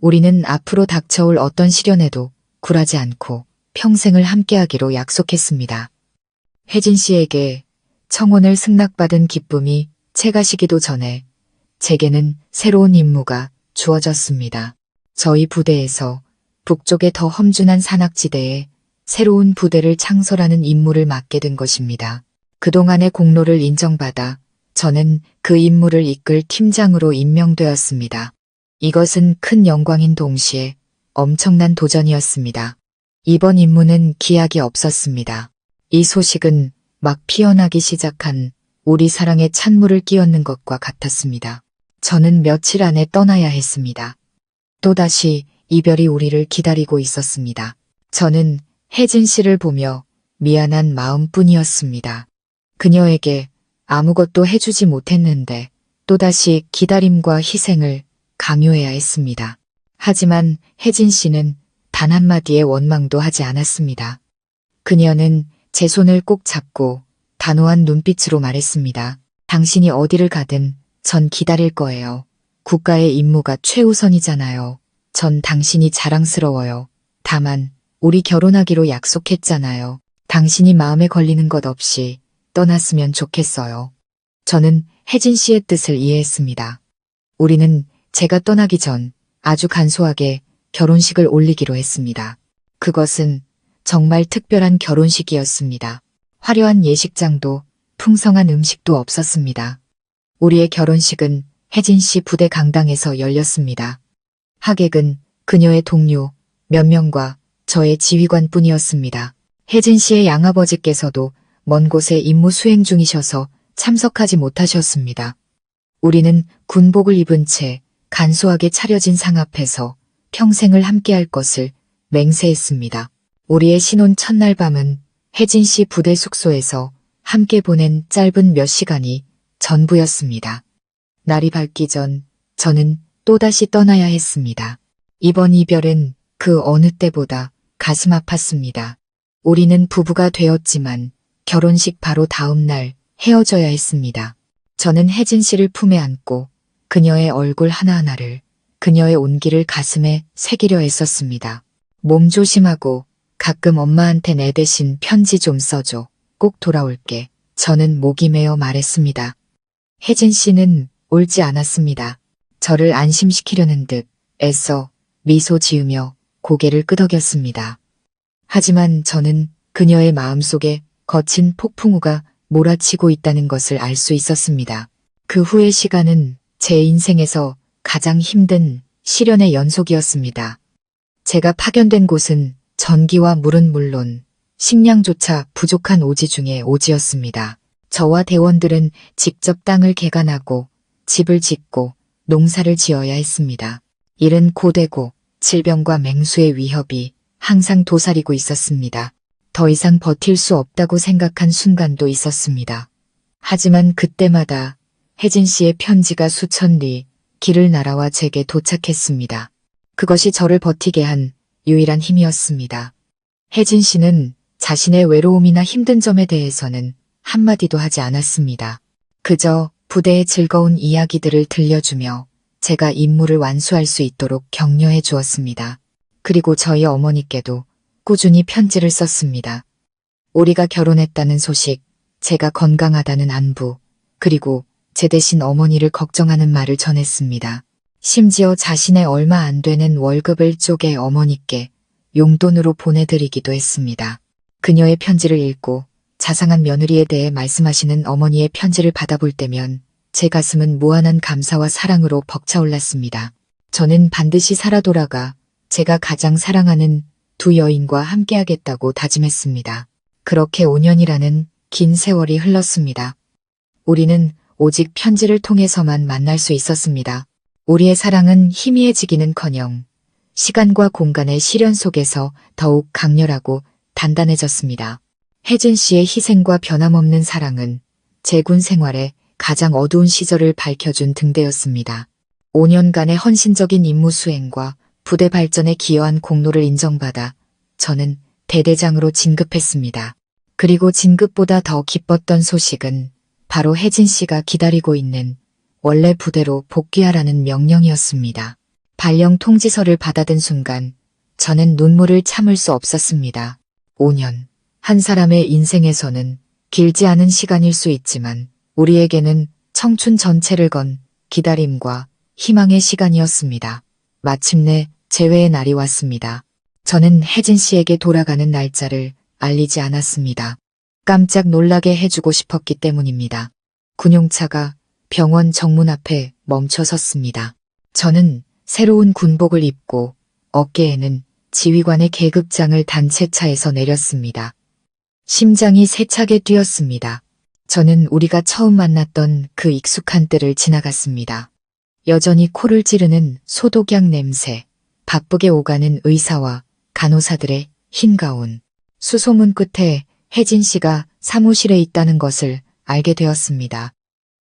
우리는 앞으로 닥쳐올 어떤 시련에도 굴하지 않고 평생을 함께하기로 약속했습니다. 혜진 씨에게 청혼을 승낙받은 기쁨이 채가시기도 전에 제게는 새로운 임무가 주어졌습니다. 저희 부대에서 북쪽의 더 험준한 산악지대에 새로운 부대를 창설하는 임무를 맡게 된 것입니다. 그동안의 공로를 인정받아 저는 그 임무를 이끌 팀장으로 임명되었습니다. 이것은 큰 영광인 동시에 엄청난 도전이었습니다. 이번 임무는 기약이 없었습니다. 이 소식은 막 피어나기 시작한 우리 사랑에 찬물을 끼얹는 것과 같았습니다. 저는 며칠 안에 떠나야 했습니다. 또다시 이별이 우리를 기다리고 있었습니다. 저는 혜진 씨를 보며 미안한 마음뿐이었습니다. 그녀에게 아무것도 해주지 못했는데 또다시 기다림과 희생을 강요해야 했습니다. 하지만 혜진 씨는 단 한마디의 원망도 하지 않았습니다. 그녀는 제 손을 꼭 잡고 단호한 눈빛으로 말했습니다. 당신이 어디를 가든 전 기다릴 거예요. 국가의 임무가 최우선이잖아요. 전 당신이 자랑스러워요. 다만 우리 결혼하기로 약속했잖아요. 당신이 마음에 걸리는 것 없이 떠났으면 좋겠어요. 저는 혜진 씨의 뜻을 이해했습니다. 우리는 제가 떠나기 전 아주 간소하게 결혼식을 올리기로 했습니다. 그것은 정말 특별한 결혼식이었습니다. 화려한 예식장도 풍성한 음식도 없었습니다. 우리의 결혼식은 혜진 씨 부대 강당에서 열렸습니다. 하객은 그녀의 동료 몇 명과 저의 지휘관뿐이었습니다. 혜진 씨의 양아버지께서도 먼 곳에 임무 수행 중이셔서 참석하지 못하셨습니다. 우리는 군복을 입은 채 간소하게 차려진 상 앞에서 평생을 함께할 것을 맹세했습니다. 우리의 신혼 첫날 밤은 혜진 씨 부대 숙소에서 함께 보낸 짧은 몇 시간이 전부였습니다. 날이 밝기 전 저는 또다시 떠나야 했습니다. 이번 이별은 그 어느 때보다 가슴 아팠습니다. 우리는 부부가 되었지만 결혼식 바로 다음 날 헤어져야 했습니다. 저는 혜진 씨를 품에 안고 그녀의 얼굴 하나하나를, 그녀의 온기를 가슴에 새기려 했었습니다. 몸 조심하고 가끔 엄마한테 내 대신 편지 좀 써줘. 꼭 돌아올게. 저는 목이 메어 말했습니다. 혜진 씨는 울지 않았습니다. 저를 안심시키려는 듯 애써 미소 지으며 고개를 끄덕였습니다. 하지만 저는 그녀의 마음속에 거친 폭풍우가 몰아치고 있다는 것을 알 수 있었습니다. 그 후의 시간은 제 인생에서 가장 힘든 시련의 연속이었습니다. 제가 파견된 곳은 전기와 물은 물론 식량조차 부족한 오지 중에 오지였습니다. 저와 대원들은 직접 땅을 개간하고 집을 짓고 농사를 지어야 했습니다. 일은 고되고 질병과 맹수의 위협이 항상 도사리고 있었습니다. 더 이상 버틸 수 없다고 생각한 순간도 있었습니다. 하지만 그때마다 혜진 씨의 편지가 수천 리 길을 날아와 제게 도착했습니다. 그것이 저를 버티게 한 유일한 힘이었습니다. 혜진 씨는 자신의 외로움이나 힘든 점에 대해서는 한마디도 하지 않았습니다. 그저 부대의 즐거운 이야기들을 들려주며 제가 임무를 완수할 수 있도록 격려해 주었습니다. 그리고 저희 어머니께도 꾸준히 편지를 썼습니다. 우리가 결혼했다는 소식, 제가 건강하다는 안부, 그리고 제 대신 어머니를 걱정하는 말을 전했습니다. 심지어 자신의 얼마 안 되는 월급을 쪼개 어머니께 용돈으로 보내드리기도 했습니다. 그녀의 편지를 읽고 자상한 며느리에 대해 말씀하시는 어머니의 편지를 받아볼 때면 제 가슴은 무한한 감사와 사랑으로 벅차올랐습니다. 저는 반드시 살아 돌아가 제가 가장 사랑하는 두 여인과 함께하겠다고 다짐했습니다. 그렇게 5년이라는 긴 세월이 흘렀습니다. 우리는 오직 편지를 통해서만 만날 수 있었습니다. 우리의 사랑은 희미해지기는커녕 시간과 공간의 시련 속에서 더욱 강렬하고 단단해졌습니다. 혜진 씨의 희생과 변함없는 사랑은 제 군 생활의 가장 어두운 시절을 밝혀준 등대였습니다. 5년간의 헌신적인 임무 수행과 부대 발전에 기여한 공로를 인정받아 저는 대대장으로 진급했습니다. 그리고 진급보다 더 기뻤던 소식은 바로 혜진 씨가 기다리고 있는 원래 부대로 복귀하라는 명령이었습니다. 발령 통지서를 받아든 순간 저는 눈물을 참을 수 없었습니다. 5년. 한 사람의 인생에서는 길지 않은 시간일 수 있지만 우리에게는 청춘 전체를 건 기다림과 희망의 시간이었습니다. 마침내 재회의 날이 왔습니다. 저는 혜진 씨에게 돌아가는 날짜를 알리지 않았습니다. 깜짝 놀라게 해주고 싶었기 때문입니다. 군용차가 병원 정문 앞에 멈춰 섰습니다. 저는 새로운 군복을 입고 어깨에는 지휘관의 계급장을 단 채 차에서 내렸습니다. 심장이 세차게 뛰었습니다. 저는 우리가 처음 만났던 그 익숙한 때를 지나갔습니다. 여전히 코를 찌르는 소독약 냄새, 바쁘게 오가는 의사와 간호사들의 흰 가운, 수소문 끝에 혜진 씨가 사무실에 있다는 것을 알게 되었습니다.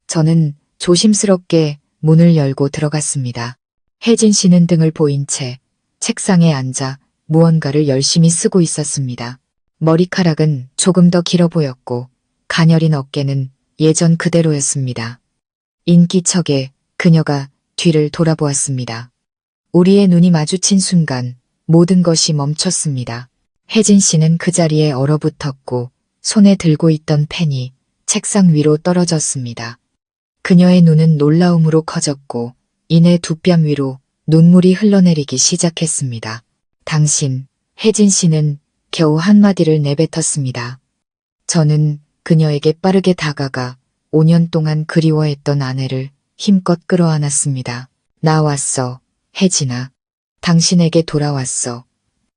저는 조심스럽게 문을 열고 들어갔습니다. 혜진 씨는 등을 보인 채 책상에 앉아 무언가를 열심히 쓰고 있었습니다. 머리카락은 조금 더 길어 보였고 가녀린 어깨는 예전 그대로였습니다. 인기척에 그녀가 뒤를 돌아보았습니다. 우리의 눈이 마주친 순간 모든 것이 멈췄습니다. 혜진 씨는 그 자리에 얼어붙었고 손에 들고 있던 펜이 책상 위로 떨어졌습니다. 그녀의 눈은 놀라움으로 커졌고 이내 두 뺨 위로 눈물이 흘러내리기 시작했습니다. 당신, 혜진 씨는 겨우 한마디를 내뱉었습니다. 저는 그녀에게 빠르게 다가가 5년 동안 그리워했던 아내를 힘껏 끌어안았습니다. 나 왔어, 혜진아. 당신에게 돌아왔어.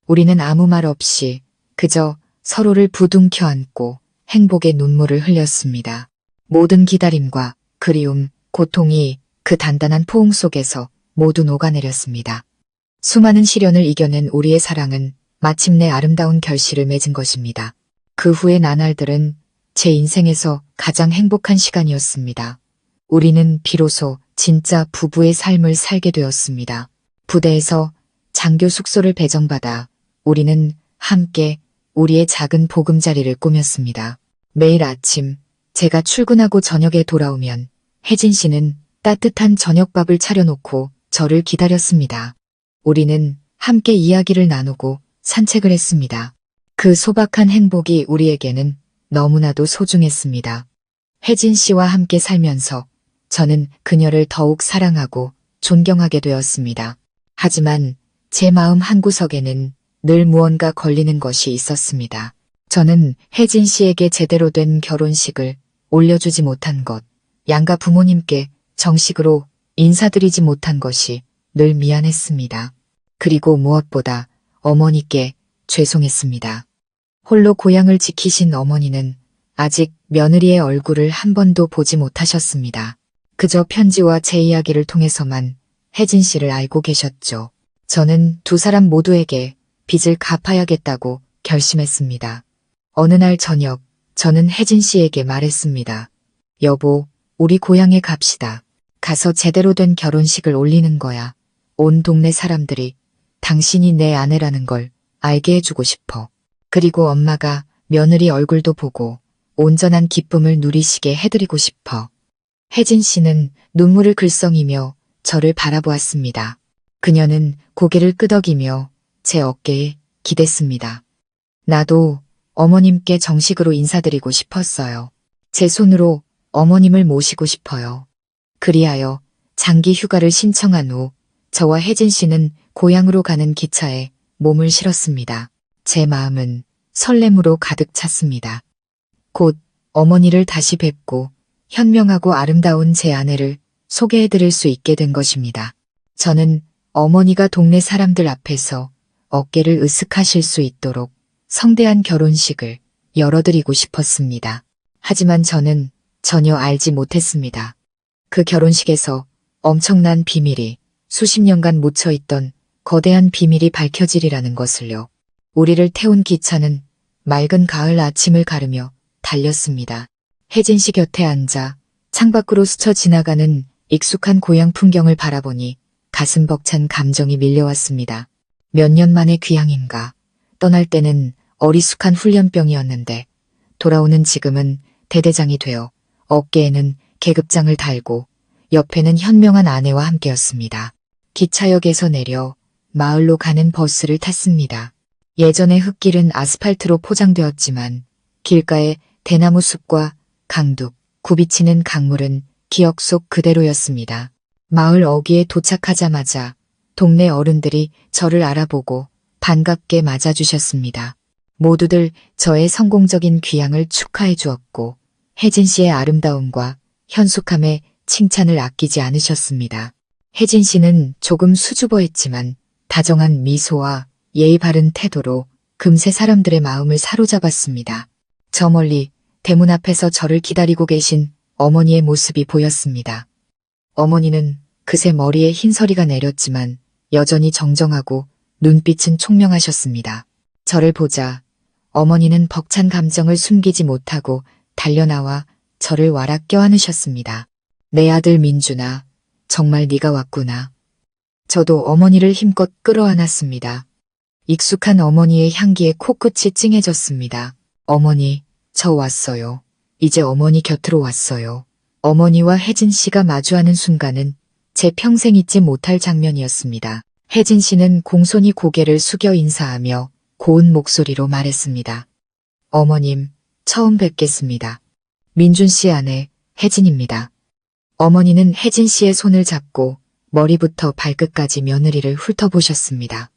우리는 아무 말 없이 그저 서로를 부둥켜 안고 행복의 눈물을 흘렸습니다. 모든 기다림과 그리움, 고통이 그 단단한 포옹 속에서 모두 녹아내렸습니다. 수많은 시련을 이겨낸 우리의 사랑은 마침내 아름다운 결실을 맺은 것입니다. 그 후의 나날들은 제 인생에서 가장 행복한 시간이었습니다. 우리는 비로소 진짜 부부의 삶을 살게 되었습니다. 부대에서 장교 숙소를 배정받아 우리는 함께 우리의 작은 보금자리를 꾸몄습니다. 매일 아침 제가 출근하고 저녁에 돌아오면 혜진 씨는 따뜻한 저녁밥을 차려놓고 저를 기다렸습니다. 우리는 함께 이야기를 나누고 산책을 했습니다. 그 소박한 행복이 우리에게는 너무나도 소중했습니다. 혜진 씨와 함께 살면서 저는 그녀를 더욱 사랑하고 존경하게 되었습니다. 하지만 제 마음 한구석에는 늘 무언가 걸리는 것이 있었습니다. 저는 혜진 씨에게 제대로 된 결혼식을 올려주지 못한 것, 양가 부모님께 정식으로 인사드리지 못한 것이 늘 미안했습니다. 그리고 무엇보다 어머니께 죄송했습니다. 홀로 고향을 지키신 어머니는 아직 며느리의 얼굴을 한 번도 보지 못하셨습니다. 그저 편지와 제 이야기를 통해서만 혜진 씨를 알고 계셨죠. 저는 두 사람 모두에게 빚을 갚아야겠다고 결심했습니다. 어느 날 저녁 저는 혜진 씨에게 말했습니다. 여보, 우리 고향에 갑시다. 가서 제대로 된 결혼식을 올리는 거야. 온 동네 사람들이 당신이 내 아내라는 걸 알게 해주고 싶어. 그리고 엄마가 며느리 얼굴도 보고 온전한 기쁨을 누리시게 해드리고 싶어. 혜진 씨는 눈물을 글썽이며 저를 바라보았습니다. 그녀는 고개를 끄덕이며 제 어깨에 기댔습니다. 나도 어머님께 정식으로 인사드리고 싶었어요. 제 손으로 어머님을 모시고 싶어요. 그리하여 장기 휴가를 신청한 후 저와 혜진 씨는 고향으로 가는 기차에 몸을 실었습니다. 제 마음은 설렘으로 가득 찼습니다. 곧 어머니를 다시 뵙고 현명하고 아름다운 제 아내를 소개해드릴 수 있게 된 것입니다. 저는 어머니가 동네 사람들 앞에서 어깨를 으쓱하실 수 있도록 성대한 결혼식을 열어드리고 싶었습니다. 하지만 저는 전혀 알지 못했습니다. 그 결혼식에서 엄청난 비밀이 수십 년간 묻혀있던 거대한 비밀이 밝혀지리라는 것을요. 우리를 태운 기차는 맑은 가을 아침을 가르며 달렸습니다. 혜진 씨 곁에 앉아 창밖으로 스쳐 지나가는 익숙한 고향 풍경을 바라보니 가슴 벅찬 감정이 밀려왔습니다. 몇 년 만의 귀향인가. 떠날 때는 어리숙한 훈련병이었는데 돌아오는 지금은 대대장이 되어 어깨에는 계급장을 달고 옆에는 현명한 아내와 함께였습니다. 기차역에서 내려 마을로 가는 버스를 탔습니다. 예전의 흙길은 아스팔트로 포장되었지만 길가에 대나무 숲과 강둑, 굽이치는 강물은 기억 속 그대로였습니다. 마을 어귀에 도착하자마자 동네 어른들이 저를 알아보고 반갑게 맞아주셨습니다. 모두들 저의 성공적인 귀향을 축하해 주었고 혜진 씨의 아름다움과 현숙함에 칭찬을 아끼지 않으셨습니다. 혜진 씨는 조금 수줍어했지만 다정한 미소와 예의 바른 태도로 금세 사람들의 마음을 사로잡았습니다. 저 멀리 대문 앞에서 저를 기다리고 계신 어머니의 모습이 보였습니다. 어머니는 그새 머리에 흰서리가 내렸지만 여전히 정정하고 눈빛은 총명하셨습니다. 저를 보자 어머니는 벅찬 감정을 숨기지 못하고 달려나와 저를 와락 껴안으셨습니다. 내 아들 민준아, 정말 네가 왔구나. 저도 어머니를 힘껏 끌어안았습니다. 익숙한 어머니의 향기에 코끝이 찡해졌습니다. 어머니, 저 왔어요. 이제 어머니 곁으로 왔어요. 어머니와 혜진 씨가 마주하는 순간은 제 평생 잊지 못할 장면이었습니다. 혜진 씨는 공손히 고개를 숙여 인사하며 고운 목소리로 말했습니다. 어머님, 처음 뵙겠습니다. 민준 씨 아내 혜진입니다. 어머니는 혜진 씨의 손을 잡고 머리부터 발끝까지 며느리를 훑어보셨습니다.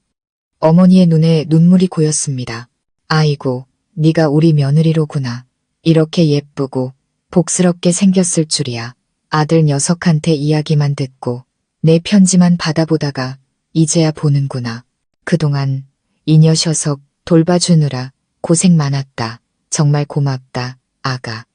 어머니의 눈에 눈물이 고였습니다. 아이고, 네가 우리 며느리로구나. 이렇게 예쁘고 복스럽게 생겼을 줄이야. 아들 녀석한테 이야기만 듣고 내 편지만 받아보다가 이제야 보는구나. 그동안 이 녀석 돌봐주느라 고생 많았다. 정말 고맙다, 아가.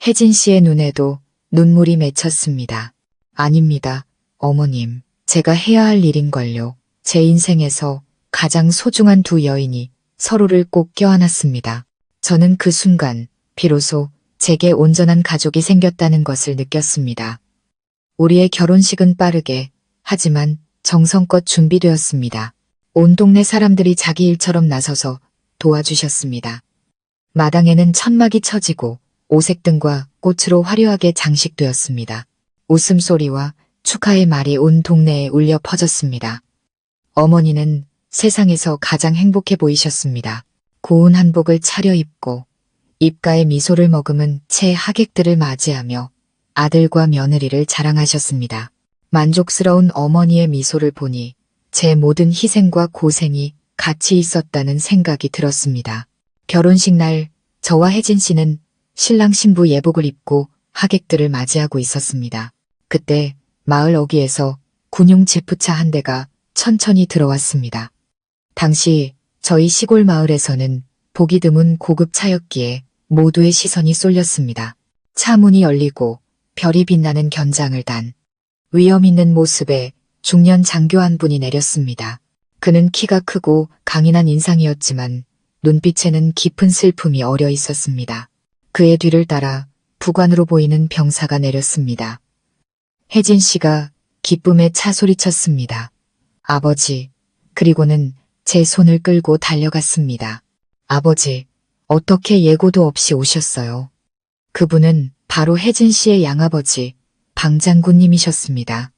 혜진 씨의 눈에도 눈물이 맺혔습니다. 아닙니다, 어머님. 제가 해야 할 일인걸요. 제 인생에서 가장 소중한 두 여인이 서로를 꼭 껴안았습니다. 저는 그 순간 비로소 제게 온전한 가족이 생겼다는 것을 느꼈습니다. 우리의 결혼식은 빠르게 하지만 정성껏 준비되었습니다. 온 동네 사람들이 자기 일처럼 나서서 도와주셨습니다. 마당에는 천막이 쳐지고 오색등과 꽃으로 화려하게 장식되었습니다. 웃음소리와 축하의 말이 온 동네에 울려 퍼졌습니다. 어머니는 세상에서 가장 행복해 보이셨습니다. 고운 한복을 차려입고 입가에 미소를 머금은 채 하객들을 맞이하며 아들과 며느리를 자랑하셨습니다. 만족스러운 어머니의 미소를 보니 제 모든 희생과 고생이 같이 있었다는 생각이 들었습니다. 결혼식 날 저와 혜진 씨는 신랑 신부 예복을 입고 하객들을 맞이하고 있었습니다. 그때 마을 어귀에서 군용 지프차 한 대가 천천히 들어왔습니다. 당시 저희 시골 마을에서는 보기 드문 고급 차였기에 모두의 시선이 쏠렸습니다. 차 문이 열리고 별이 빛나는 견장을 단 위험 있는 모습에 중년 장교 한 분이 내렸습니다. 그는 키가 크고 강인한 인상이었지만 눈빛에는 깊은 슬픔이 어려 있었습니다. 그의 뒤를 따라 부관으로 보이는 병사가 내렸습니다. 혜진 씨가 기쁨에 차 소리쳤습니다. 아버지, 그리고는 제 손을 끌고 달려갔습니다. 아버지, 어떻게 예고도 없이 오셨어요? 그분은 바로 혜진 씨의 양아버지, 방 장군님이셨습니다.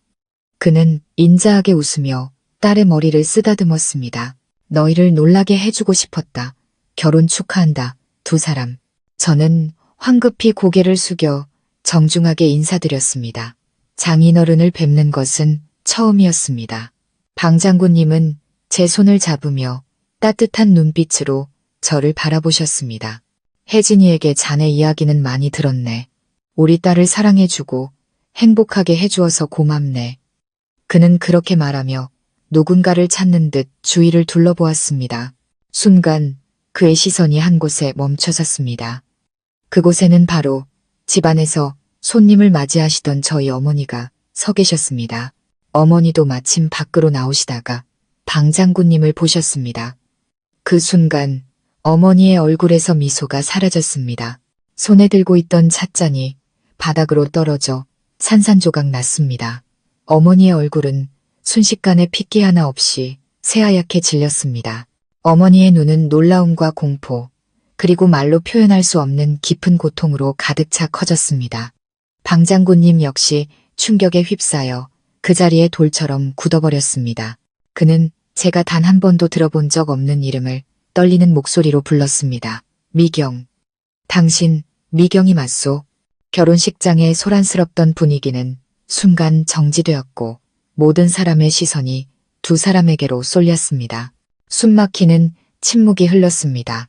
그는 인자하게 웃으며 딸의 머리를 쓰다듬었습니다. 너희를 놀라게 해주고 싶었다. 결혼 축하한다. 두 사람. 저는 황급히 고개를 숙여 정중하게 인사드렸습니다. 장인어른을 뵙는 것은 처음이었습니다. 방 장군님은 제 손을 잡으며 따뜻한 눈빛으로 저를 바라보셨습니다. 혜진이에게 자네 이야기는 많이 들었네. 우리 딸을 사랑해주고 행복하게 해주어서 고맙네. 그는 그렇게 말하며 누군가를 찾는 듯 주위를 둘러보았습니다. 순간 그의 시선이 한 곳에 멈춰섰습니다. 그곳에는 바로 집안에서 손님을 맞이하시던 저희 어머니가 서 계셨습니다. 어머니도 마침 밖으로 나오시다가 방 장군님을 보셨습니다. 그 순간 어머니의 얼굴에서 미소가 사라졌습니다. 손에 들고 있던 찻잔이 바닥으로 떨어져 산산조각 났습니다. 어머니의 얼굴은 순식간에 핏기 하나 없이 새하얗게 질렸습니다. 어머니의 눈은 놀라움과 공포, 그리고 말로 표현할 수 없는 깊은 고통으로 가득 차 커졌습니다. 방 장군님 역시 충격에 휩싸여 그 자리에 돌처럼 굳어버렸습니다. 그는 제가 단 한 번도 들어본 적 없는 이름을 떨리는 목소리로 불렀습니다. 미경. 당신, 미경이 맞소? 결혼식장의 소란스럽던 분위기는 순간 정지되었고 모든 사람의 시선이 두 사람에게로 쏠렸습니다. 숨막히는 침묵이 흘렀습니다.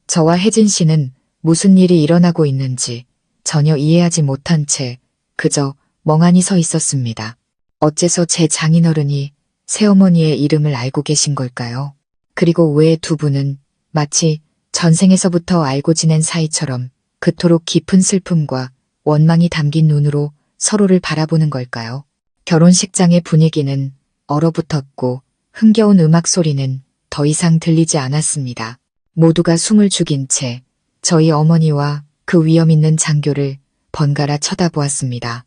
저와 혜진 씨는 무슨 일이 일어나고 있는지 전혀 이해하지 못한 채 그저 멍하니 서 있었습니다. 어째서 제 장인어른이 새어머니의 이름을 알고 계신 걸까요? 그리고 왜 두 분은 마치 전생에서부터 알고 지낸 사이처럼 그토록 깊은 슬픔과 원망이 담긴 눈으로 서로를 바라보는 걸까요? 결혼식장의 분위기는 얼어붙었고 흥겨운 음악 소리는 더 이상 들리지 않았습니다. 모두가 숨을 죽인 채 저희 어머니와 그 위험 있는 장교를 번갈아 쳐다보았습니다.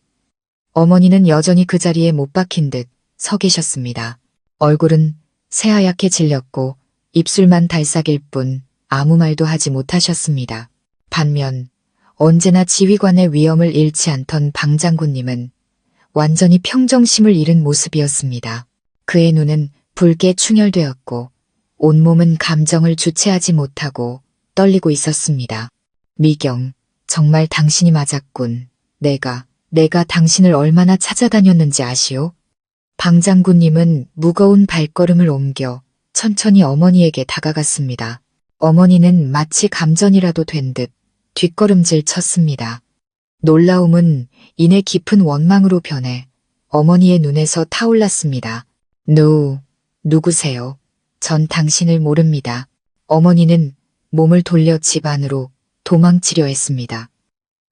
어머니는 여전히 그 자리에 못 박힌 듯 서 계셨습니다. 얼굴은 새하얗게 질렸고 입술만 달싹일 뿐 아무 말도 하지 못하셨습니다. 반면 언제나 지휘관의 위엄을 잃지 않던 방 장군님은 완전히 평정심을 잃은 모습이었습니다. 그의 눈은 붉게 충혈되었고 온몸은 감정을 주체하지 못하고 떨리고 있었습니다. 미경, 정말 당신이 맞았군. 내가 당신을 얼마나 찾아다녔는지 아시오? 방 장군님은 무거운 발걸음을 옮겨 천천히 어머니에게 다가갔습니다. 어머니는 마치 감전이라도 된 듯 뒷걸음질 쳤습니다. 놀라움은 이내 깊은 원망으로 변해 어머니의 눈에서 타올랐습니다. 누구세요? 전 당신을 모릅니다. 어머니는 몸을 돌려 집 안으로 도망치려 했습니다.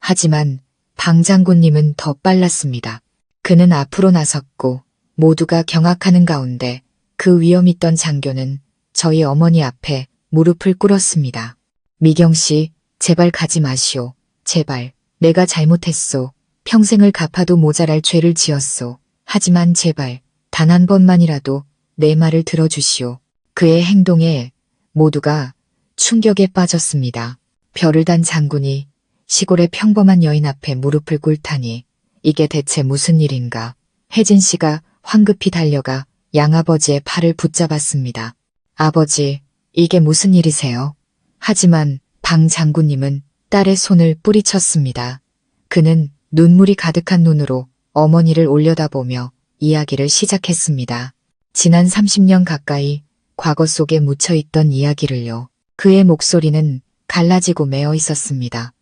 하지만 방 장군님은 더 빨랐습니다. 그는 앞으로 나섰고 모두가 경악하는 가운데 그 위험 있던 장교는 저희 어머니 앞에 무릎을 꿇었습니다. 미경 씨, 제발 가지 마시오. 제발, 내가 잘못했소. 평생을 갚아도 모자랄 죄를 지었소. 하지만 제발, 단 한 번만이라도 내 말을 들어주시오. 그의 행동에 모두가 충격에 빠졌습니다. 별을 단 장군이 시골의 평범한 여인 앞에 무릎을 꿇다니 이게 대체 무슨 일인가. 혜진 씨가 황급히 달려가 양아버지의 팔을 붙잡았습니다. 아버지, 이게 무슨 일이세요? 하지만 방 장군님은 딸의 손을 뿌리쳤습니다. 그는 눈물이 가득한 눈으로 어머니를 올려다보며 이야기를 시작했습니다. 지난 30년 가까이 과거 속에 묻혀있던 이야기를요. 그의 목소리는 갈라지고 매어 있었습니다.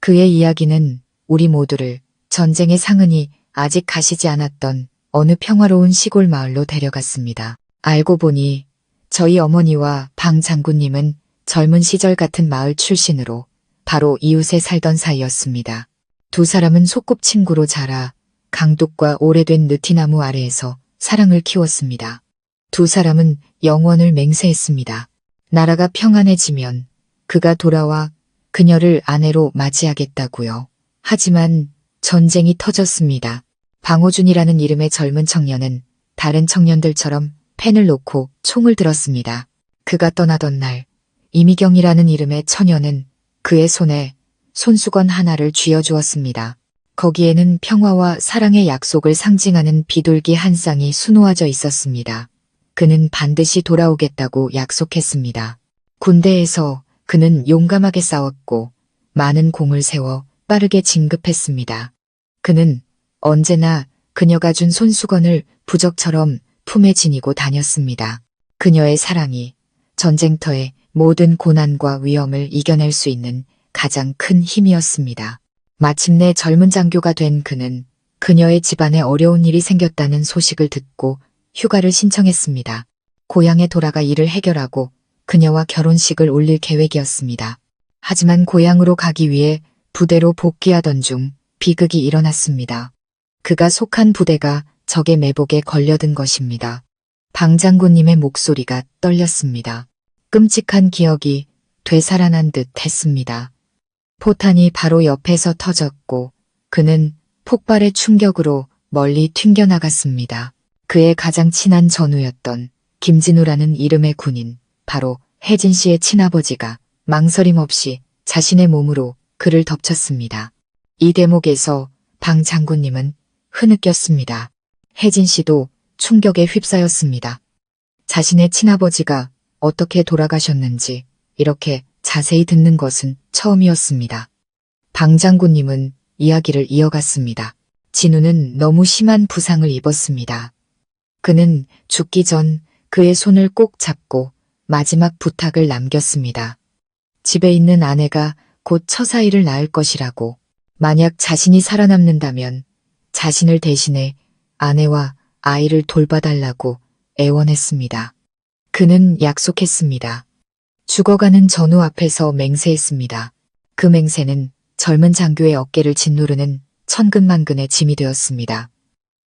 그의 이야기는 우리 모두를 전쟁의 상흔이 아직 가시지 않았던 어느 평화로운 시골 마을로 데려갔습니다. 알고 보니 저희 어머니와 방 장군님은 젊은 시절 같은 마을 출신으로 바로 이웃에 살던 사이였습니다. 두 사람은 소꿉친구로 자라 강둑과 오래된 느티나무 아래에서 사랑을 키웠습니다. 두 사람은 영원을 맹세했습니다. 나라가 평안해지면 그가 돌아와 그녀를 아내로 맞이하겠다고요. 하지만 전쟁이 터졌습니다. 방호준이라는 이름의 젊은 청년은 다른 청년들처럼 펜을 놓고 총을 들었습니다. 그가 떠나던 날 이미경이라는 이름의 처녀는 그의 손에 손수건 하나를 쥐어주었습니다. 거기에는 평화와 사랑의 약속을 상징하는 비둘기 한 쌍이 수놓아져 있었습니다. 그는 반드시 돌아오겠다고 약속했습니다. 군대에서 그는 용감하게 싸웠고 많은 공을 세워 빠르게 진급했습니다. 그는 언제나 그녀가 준 손수건을 부적처럼 품에 지니고 다녔습니다. 그녀의 사랑이 전쟁터의 모든 고난과 위험을 이겨낼 수 있는 가장 큰 힘이었습니다. 마침내 젊은 장교가 된 그는 그녀의 집안에 어려운 일이 생겼다는 소식을 듣고 휴가를 신청했습니다. 고향에 돌아가 일을 해결하고 그녀와 결혼식을 올릴 계획이었습니다. 하지만 고향으로 가기 위해 부대로 복귀하던 중 비극이 일어났습니다. 그가 속한 부대가 적의 매복에 걸려든 것입니다. 방 장군님의 목소리가 떨렸습니다. 끔찍한 기억이 되살아난 듯 했습니다. 포탄이 바로 옆에서 터졌고 그는 폭발의 충격으로 멀리 튕겨나갔습니다. 그의 가장 친한 전우였던 김진우라는 이름의 군인, 바로 혜진 씨의 친아버지가 망설임 없이 자신의 몸으로 그를 덮쳤습니다. 이 대목에서 방 장군님은 흐느꼈습니다. 혜진 씨도 충격에 휩싸였습니다. 자신의 친아버지가 어떻게 돌아가셨는지 이렇게 자세히 듣는 것은 처음이었습니다. 방 장군님은 이야기를 이어갔습니다. 진우는 너무 심한 부상을 입었습니다. 그는 죽기 전 그의 손을 꼭 잡고 마지막 부탁을 남겼습니다. 집에 있는 아내가 곧 처사일을 낳을 것이라고, 만약 자신이 살아남는다면 자신을 대신해 아내와 아이를 돌봐달라고 애원했습니다. 그는 약속했습니다. 죽어가는 전우 앞에서 맹세했습니다. 그 맹세는 젊은 장교의 어깨를 짓누르는 천근만근의 짐이 되었습니다.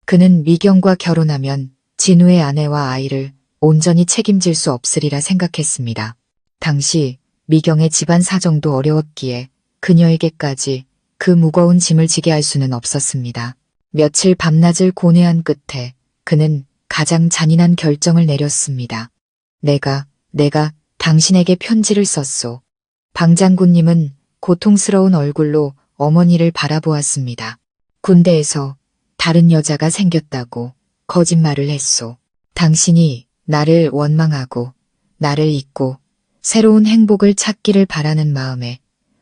그는 미경과 결혼하면 진우의 아내와 아이를 온전히 책임질 수 없으리라 생각했습니다. 당시 미경의 집안 사정도 어려웠기에 그녀에게까지 그 무거운 짐을 지게 할 수는 없었습니다. 며칠 밤낮을 고뇌한 끝에 그는 가장 잔인한 결정을 내렸습니다. 내가 당신에게 편지를 썼소. 방 장군님은 고통스러운 얼굴로 어머니를 바라보았습니다. 군대에서 다른 여자가 생겼다고 거짓말을 했소. 당신이 나를 원망하고 나를 잊고 새로운 행복을 찾기를 바라는 마음에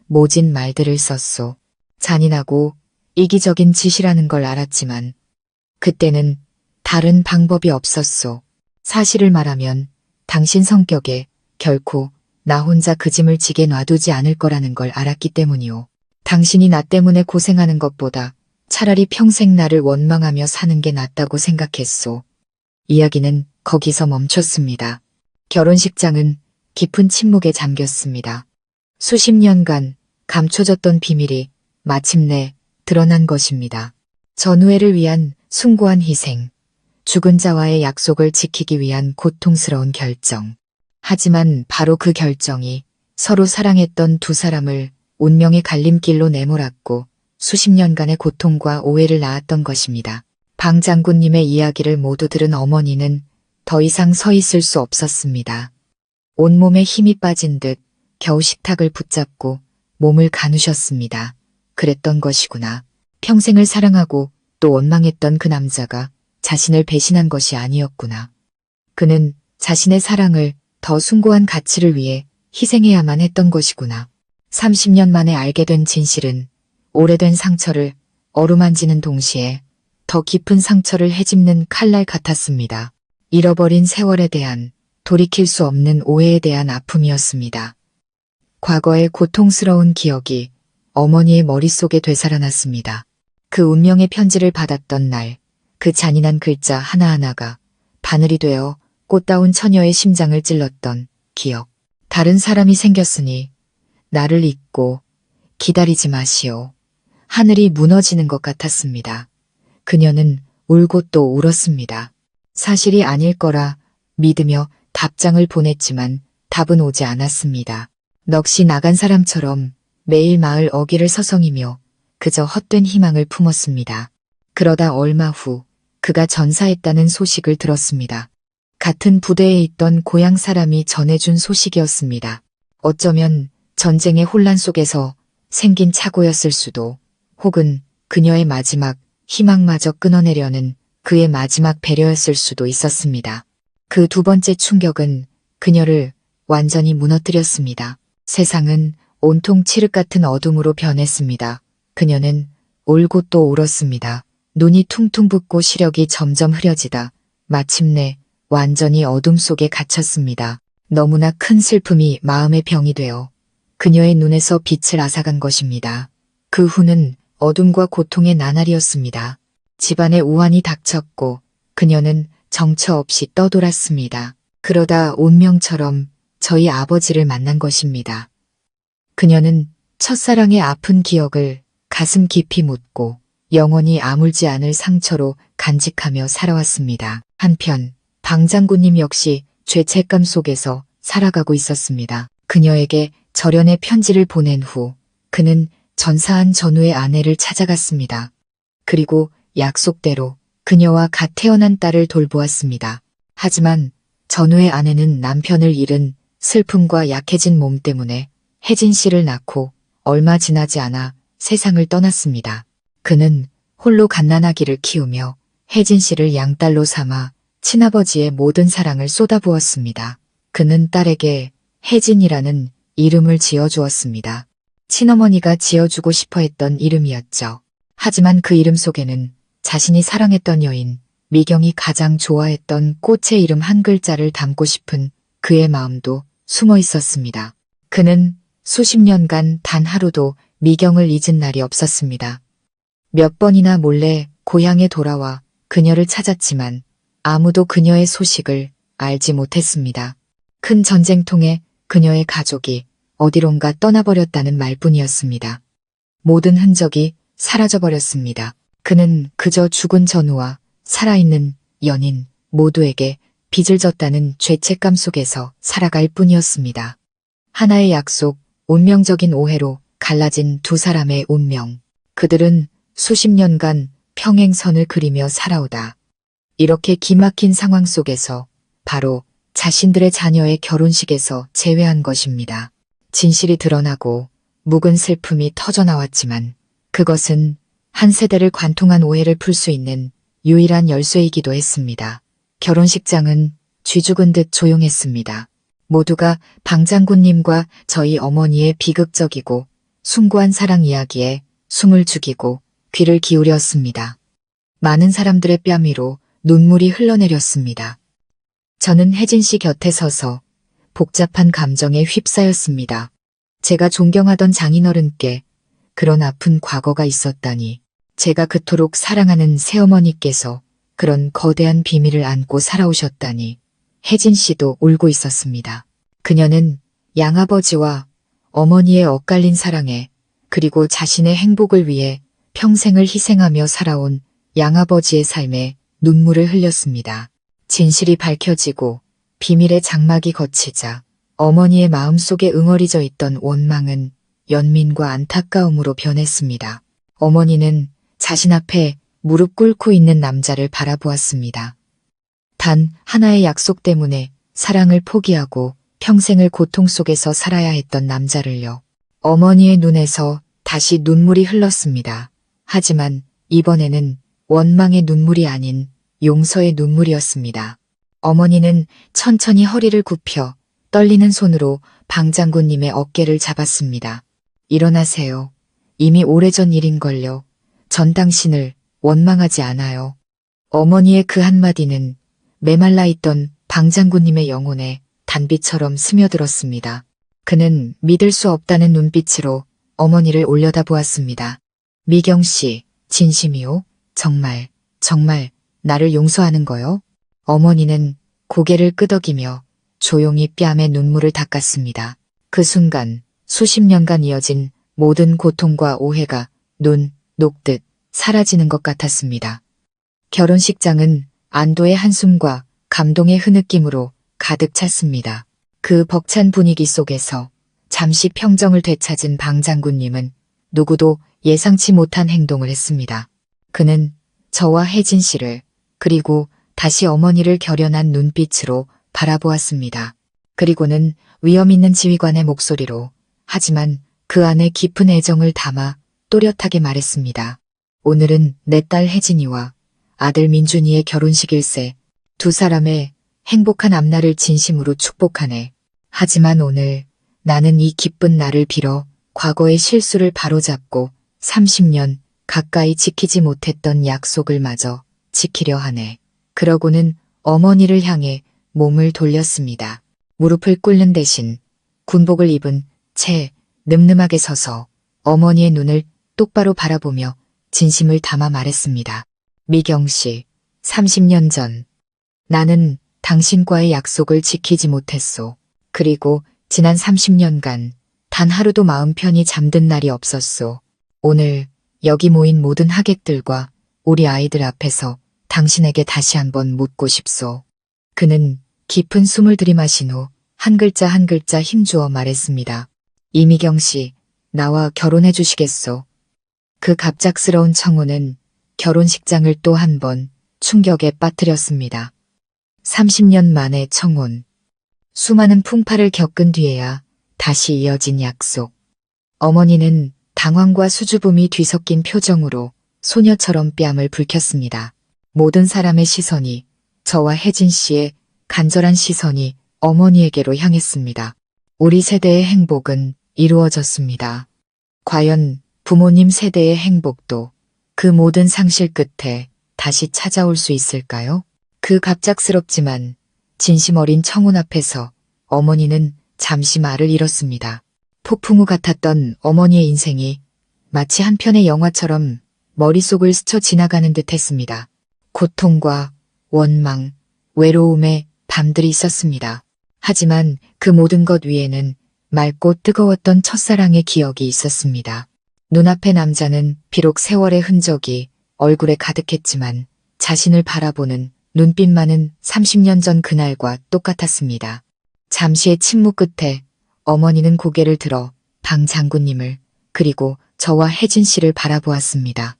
모진 말들을 썼소. 잔인하고 이기적인 짓이라는 걸 알았지만 그때는 다른 방법이 없었소. 사실을 말하면 당신 성격에 결코 나 혼자 그 짐을 지게 놔두지 않을 거라는 걸 알았기 때문이오. 당신이 나 때문에 고생하는 것보다 차라리 평생 나를 원망하며 사는 게 낫다고 생각했소. 이야기는 거기서 멈췄습니다. 결혼식장은 깊은 침묵에 잠겼습니다. 수십 년간 감춰졌던 비밀이 마침내 드러난 것입니다. 전우애를 위한 숭고한 희생, 죽은 자와의 약속을 지키기 위한 고통스러운 결정. 하지만 바로 그 결정이 서로 사랑했던 두 사람을 운명의 갈림길로 내몰았고 수십 년간의 고통과 오해를 낳았던 것입니다. 방 장군님의 이야기를 모두 들은 어머니는 더 이상 서 있을 수 없었습니다. 온몸에 힘이 빠진 듯 겨우 식탁을 붙잡고 몸을 가누셨습니다. 그랬던 것이구나. 평생을 사랑하고 또 원망했던 그 남자가 자신을 배신한 것이 아니었구나. 그는 자신의 사랑을 더 숭고한 가치를 위해 희생해야만 했던 것이구나. 30년 만에 알게 된 진실은 오래된 상처를 어루만지는 동시에 더 깊은 상처를 헤집는 칼날 같았습니다. 잃어버린 세월에 대한, 돌이킬 수 없는 오해에 대한 아픔이었습니다. 과거의 고통스러운 기억이 어머니의 머릿속에 되살아났습니다. 그 운명의 편지를 받았던 날, 그 잔인한 글자 하나하나가 바늘이 되어 꽃다운 처녀의 심장을 찔렀던 기억. 다른 사람이 생겼으니 나를 잊고 기다리지 마시오. 하늘이 무너지는 것 같았습니다. 그녀는 울고 또 울었습니다. 사실이 아닐 거라 믿으며 답장을 보냈지만 답은 오지 않았습니다. 넋이 나간 사람처럼 매일 마을 어귀를 서성이며 그저 헛된 희망을 품었습니다. 그러다 얼마 후 그가 전사했다는 소식을 들었습니다. 같은 부대에 있던 고향 사람이 전해준 소식이었습니다. 어쩌면 전쟁의 혼란 속에서 생긴 착오였을 수도, 혹은 그녀의 마지막 희망마저 끊어내려는 그의 마지막 배려였을 수도 있었습니다. 그 두 번째 충격은 그녀를 완전히 무너뜨렸습니다. 세상은 온통 칠흑 같은 어둠으로 변했습니다. 그녀는 울고 또 울었습니다. 눈이 퉁퉁 붓고 시력이 점점 흐려지다 마침내 완전히 어둠 속에 갇혔습니다. 너무나 큰 슬픔이 마음의 병이 되어 그녀의 눈에서 빛을 앗아간 것입니다. 그 후는 어둠과 고통의 나날이었습니다. 집안에 우환이 닥쳤고 그녀는 정처 없이 떠돌았습니다. 그러다 운명처럼 저희 아버지를 만난 것입니다. 그녀는 첫사랑의 아픈 기억을 가슴 깊이 묻고 영원히 아물지 않을 상처로 간직하며 살아왔습니다. 한편 방 장군님 역시 죄책감 속에서 살아가고 있었습니다. 그녀에게 절연의 편지를 보낸 후 그는 전사한 전우의 아내를 찾아갔습니다. 그리고 약속대로 그녀와 갓 태어난 딸을 돌보았습니다. 하지만 전우의 아내는 남편을 잃은 슬픔과 약해진 몸 때문에 혜진 씨를 낳고 얼마 지나지 않아 세상을 떠났습니다. 그는 홀로 갓난아기를 키우며 혜진 씨를 양딸로 삼아 친아버지의 모든 사랑을 쏟아부었습니다. 그는 딸에게 혜진이라는 이름을 지어주었습니다. 친어머니가 지어주고 싶어 했던 이름이었죠. 하지만 그 이름 속에는 자신이 사랑했던 여인 미경이 가장 좋아했던 꽃의 이름 한 글자를 담고 싶은 그의 마음도 숨어 있었습니다. 그는 수십 년간 단 하루도 미경을 잊은 날이 없었습니다. 몇 번이나 몰래 고향에 돌아와 그녀를 찾았지만 아무도 그녀의 소식을 알지 못했습니다. 큰 전쟁통에 그녀의 가족이 어디론가 떠나버렸다는 말뿐이었습니다. 모든 흔적이 사라져버렸습니다. 그는 그저 죽은 전우와 살아있는 연인 모두에게 빚을 졌다는 죄책감 속에서 살아갈 뿐이었습니다. 하나의 약속, 운명적인 오해로 갈라진 두 사람의 운명. 그들은 수십 년간 평행선을 그리며 살아오다. 이렇게 기막힌 상황 속에서 바로 자신들의 자녀의 결혼식에서 재회한 것입니다. 진실이 드러나고 묵은 슬픔이 터져나왔지만 그것은 한 세대를 관통한 오해를 풀 수 있는 유일한 열쇠이기도 했습니다. 결혼식장은 쥐죽은 듯 조용했습니다. 모두가 방 장군님과 저희 어머니의 비극적이고 숭고한 사랑 이야기에 숨을 죽이고 귀를 기울였습니다. 많은 사람들의 뺨 위로 눈물이 흘러내렸습니다. 저는 혜진 씨 곁에 서서 복잡한 감정에 휩싸였습니다. 제가 존경하던 장인어른께 그런 아픈 과거가 있었다니, 제가 그토록 사랑하는 새어머니께서 그런 거대한 비밀을 안고 살아오셨다니. 혜진 씨도 울고 있었습니다. 그녀는 양아버지와 어머니의 엇갈린 사랑에 그리고 자신의 행복을 위해 평생을 희생하며 살아온 양아버지의 삶에 눈물을 흘렸습니다. 진실이 밝혀지고 비밀의 장막이 걷히자 어머니의 마음속에 응어리져 있던 원망은 연민과 안타까움으로 변했습니다. 어머니는 자신 앞에 무릎 꿇고 있는 남자를 바라보았습니다. 단 하나의 약속 때문에 사랑을 포기하고 평생을 고통 속에서 살아야 했던 남자를요. 어머니의 눈에서 다시 눈물이 흘렀습니다. 하지만 이번에는 원망의 눈물이 아닌 용서의 눈물이었습니다. 어머니는 천천히 허리를 굽혀 떨리는 손으로 방 장군님의 어깨를 잡았습니다. 일어나세요. 이미 오래전 일인걸요. 전 당신을 원망하지 않아요. 어머니의 그 한마디는 메말라 있던 방 장군님의 영혼에 단비처럼 스며들었습니다. 그는 믿을 수 없다는 눈빛으로 어머니를 올려다보았습니다. 미경 씨, 진심이요? 정말 나를 용서하는 거요? 어머니는 고개를 끄덕이며 조용히 뺨에 눈물을 닦았습니다. 그 순간 수십 년간 이어진 모든 고통과 오해가 눈 녹듯 사라지는 것 같았습니다. 결혼식장은 안도의 한숨과 감동의 흐느낌으로 가득 찼습니다. 그 벅찬 분위기 속에서 잠시 평정을 되찾은 방 장군님은 누구도 예상치 못한 행동을 했습니다. 그는 저와 혜진 씨를 그리고 다시 어머니를 결연한 눈빛으로 바라보았습니다. 그리고는 위험 있는 지휘관의 목소리로, 하지만 그 안에 깊은 애정을 담아 또렷하게 말했습니다. 오늘은 내 딸 혜진이와 아들 민준이의 결혼식일세. 두 사람의 행복한 앞날을 진심으로 축복하네. 하지만 오늘 나는 이 기쁜 날을 빌어 과거의 실수를 바로잡고 30년 가까이 지키지 못했던 약속을 마저 지키려 하네. 그러고는 어머니를 향해 몸을 돌렸습니다. 무릎을 꿇는 대신 군복을 입은 채 늠름하게 서서 어머니의 눈을 똑바로 바라보며 진심을 담아 말했습니다. 미경 씨, 30년 전 나는 당신과의 약속을 지키지 못했소. 그리고 지난 30년간 단 하루도 마음 편히 잠든 날이 없었소. 오늘 여기 모인 모든 하객들과 우리 아이들 앞에서 당신에게 다시 한번 묻고 싶소. 그는 깊은 숨을 들이마신 후 한 글자 한 글자 힘주어 말했습니다. 이미경 씨, 나와 결혼해 주시겠소. 그 갑작스러운 청혼은 결혼식장을 또 한 번 충격에 빠뜨렸습니다. 30년 만의 청혼. 수많은 풍파를 겪은 뒤에야 다시 이어진 약속. 어머니는 당황과 수줍음이 뒤섞인 표정으로 소녀처럼 뺨을 붉혔습니다. 모든 사람의 시선이, 저와 혜진 씨의 간절한 시선이 어머니에게로 향했습니다. 우리 세대의 행복은 이루어졌습니다. 과연 부모님 세대의 행복도 그 모든 상실 끝에 다시 찾아올 수 있을까요? 그 갑작스럽지만 진심 어린 청혼 앞에서 어머니는 잠시 말을 잃었습니다. 폭풍 우 같았던 어머니의 인생이 마치 한 편의 영화처럼 머릿속을 스쳐 지나가는 듯 했습니다. 고통과 원망, 외로움의 밤들이 있었습니다. 하지만 그 모든 것 위에는 맑고 뜨거웠던 첫사랑의 기억이 있었습니다. 눈앞의 남자는 비록 세월의 흔적이 얼굴에 가득했지만 자신을 바라보는 눈빛만은 30년 전 그날과 똑같았습니다. 잠시의 침묵 끝에 어머니는 고개를 들어 방 장군님을 그리고 저와 혜진 씨를 바라보았습니다.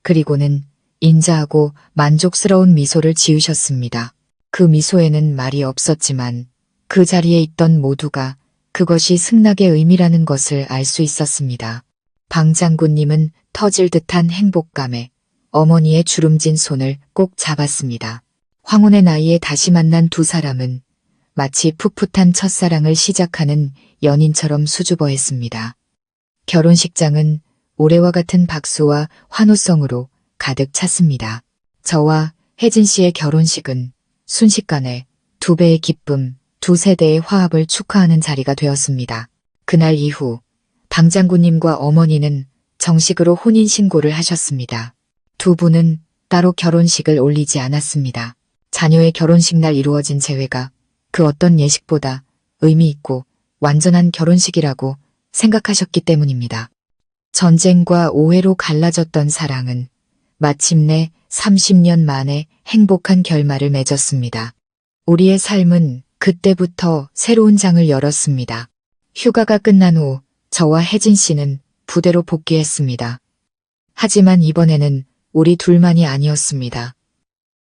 그리고는 인자하고 만족스러운 미소를 지으셨습니다. 그 미소에는 말이 없었지만 그 자리에 있던 모두가 그것이 승낙의 의미라는 것을 알 수 있었습니다. 방 장군님은 터질 듯한 행복감에 어머니의 주름진 손을 꼭 잡았습니다. 황혼의 나이에 다시 만난 두 사람은 마치 풋풋한 첫사랑을 시작하는 연인처럼 수줍어했습니다. 결혼식장은 올해와 같은 박수와 환호성으로 가득 찼습니다. 저와 혜진 씨의 결혼식은 순식간에 두 배의 기쁨, 두 세대의 화합을 축하하는 자리가 되었습니다. 그날 이후 방 장군님과 어머니는 정식으로 혼인신고를 하셨습니다. 두 분은 따로 결혼식을 올리지 않았습니다. 자녀의 결혼식 날 이루어진 재회가 그 어떤 예식보다 의미 있고 완전한 결혼식이라고 생각하셨기 때문입니다. 전쟁과 오해로 갈라졌던 사랑은 마침내 30년 만에 행복한 결말을 맺었습니다. 우리의 삶은 그때부터 새로운 장을 열었습니다. 휴가가 끝난 후 저와 혜진 씨는 부대로 복귀했습니다. 하지만 이번에는 우리 둘만이 아니었습니다.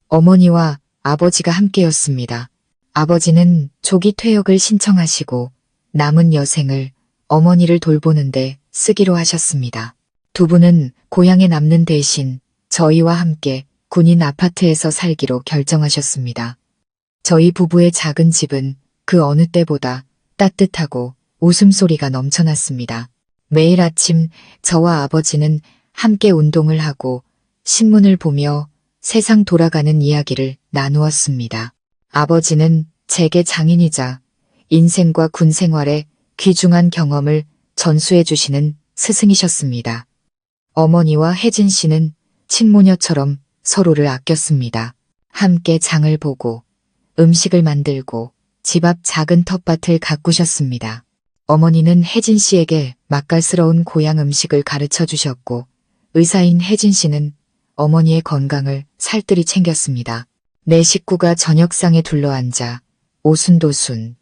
어머니와 아버지가 함께였습니다. 아버지는 조기 퇴역을 신청하시고 남은 여생을 어머니를 돌보는데 쓰기로 하셨습니다. 두 분은 고향에 남는 대신 저희와 함께 군인 아파트에서 살기로 결정하셨습니다. 저희 부부의 작은 집은 그 어느 때보다 따뜻하고 웃음소리가 넘쳐났습니다. 매일 아침 저와 아버지는 함께 운동을 하고 신문을 보며 세상 돌아가는 이야기를 나누었습니다. 아버지는 제게 장인이자 인생과 군 생활의 귀중한 경험을 전수해 주시는 스승이셨습니다. 어머니와 혜진 씨는 친모녀처럼 서로를 아꼈습니다. 함께 장을 보고 음식을 만들고 집 앞 작은 텃밭을 가꾸셨습니다. 어머니는 혜진 씨에게 맛깔스러운 고향 음식을 가르쳐 주셨고 의사인 혜진 씨는 어머니의 건강을 살뜰히 챙겼습니다. 내 식구가 저녁상에 둘러앉아 오순도순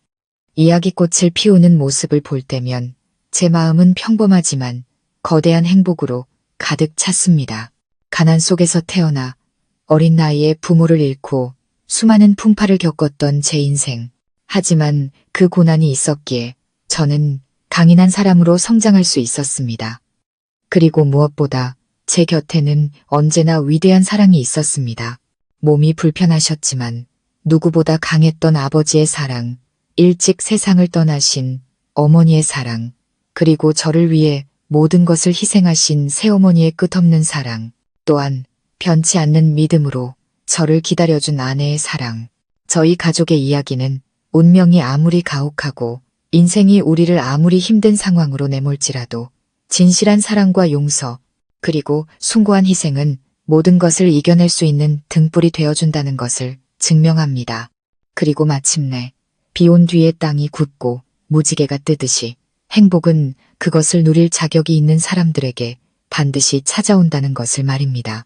이야기꽃을 피우는 모습을 볼 때면 제 마음은 평범하지만 거대한 행복으로 가득 찼습니다. 가난 속에서 태어나 어린 나이에 부모를 잃고 수많은 풍파를 겪었던 제 인생. 하지만 그 고난이 있었기에 저는 강인한 사람으로 성장할 수 있었습니다. 그리고 무엇보다 제 곁에는 언제나 위대한 사랑이 있었습니다. 몸이 불편하셨지만 누구보다 강했던 아버지의 사랑, 일찍 세상을 떠나신 어머니의 사랑, 그리고 저를 위해 모든 것을 희생하신 새어머니의 끝없는 사랑, 또한 변치 않는 믿음으로 저를 기다려준 아내의 사랑. 저희 가족의 이야기는 운명이 아무리 가혹하고 인생이 우리를 아무리 힘든 상황으로 내몰지라도 진실한 사랑과 용서, 그리고 숭고한 희생은 모든 것을 이겨낼 수 있는 등불이 되어준다는 것을 증명합니다. 그리고 마침내 비 온 뒤에 땅이 굳고 무지개가 뜨듯이 행복은 그것을 누릴 자격이 있는 사람들에게 반드시 찾아온다는 것을 말입니다.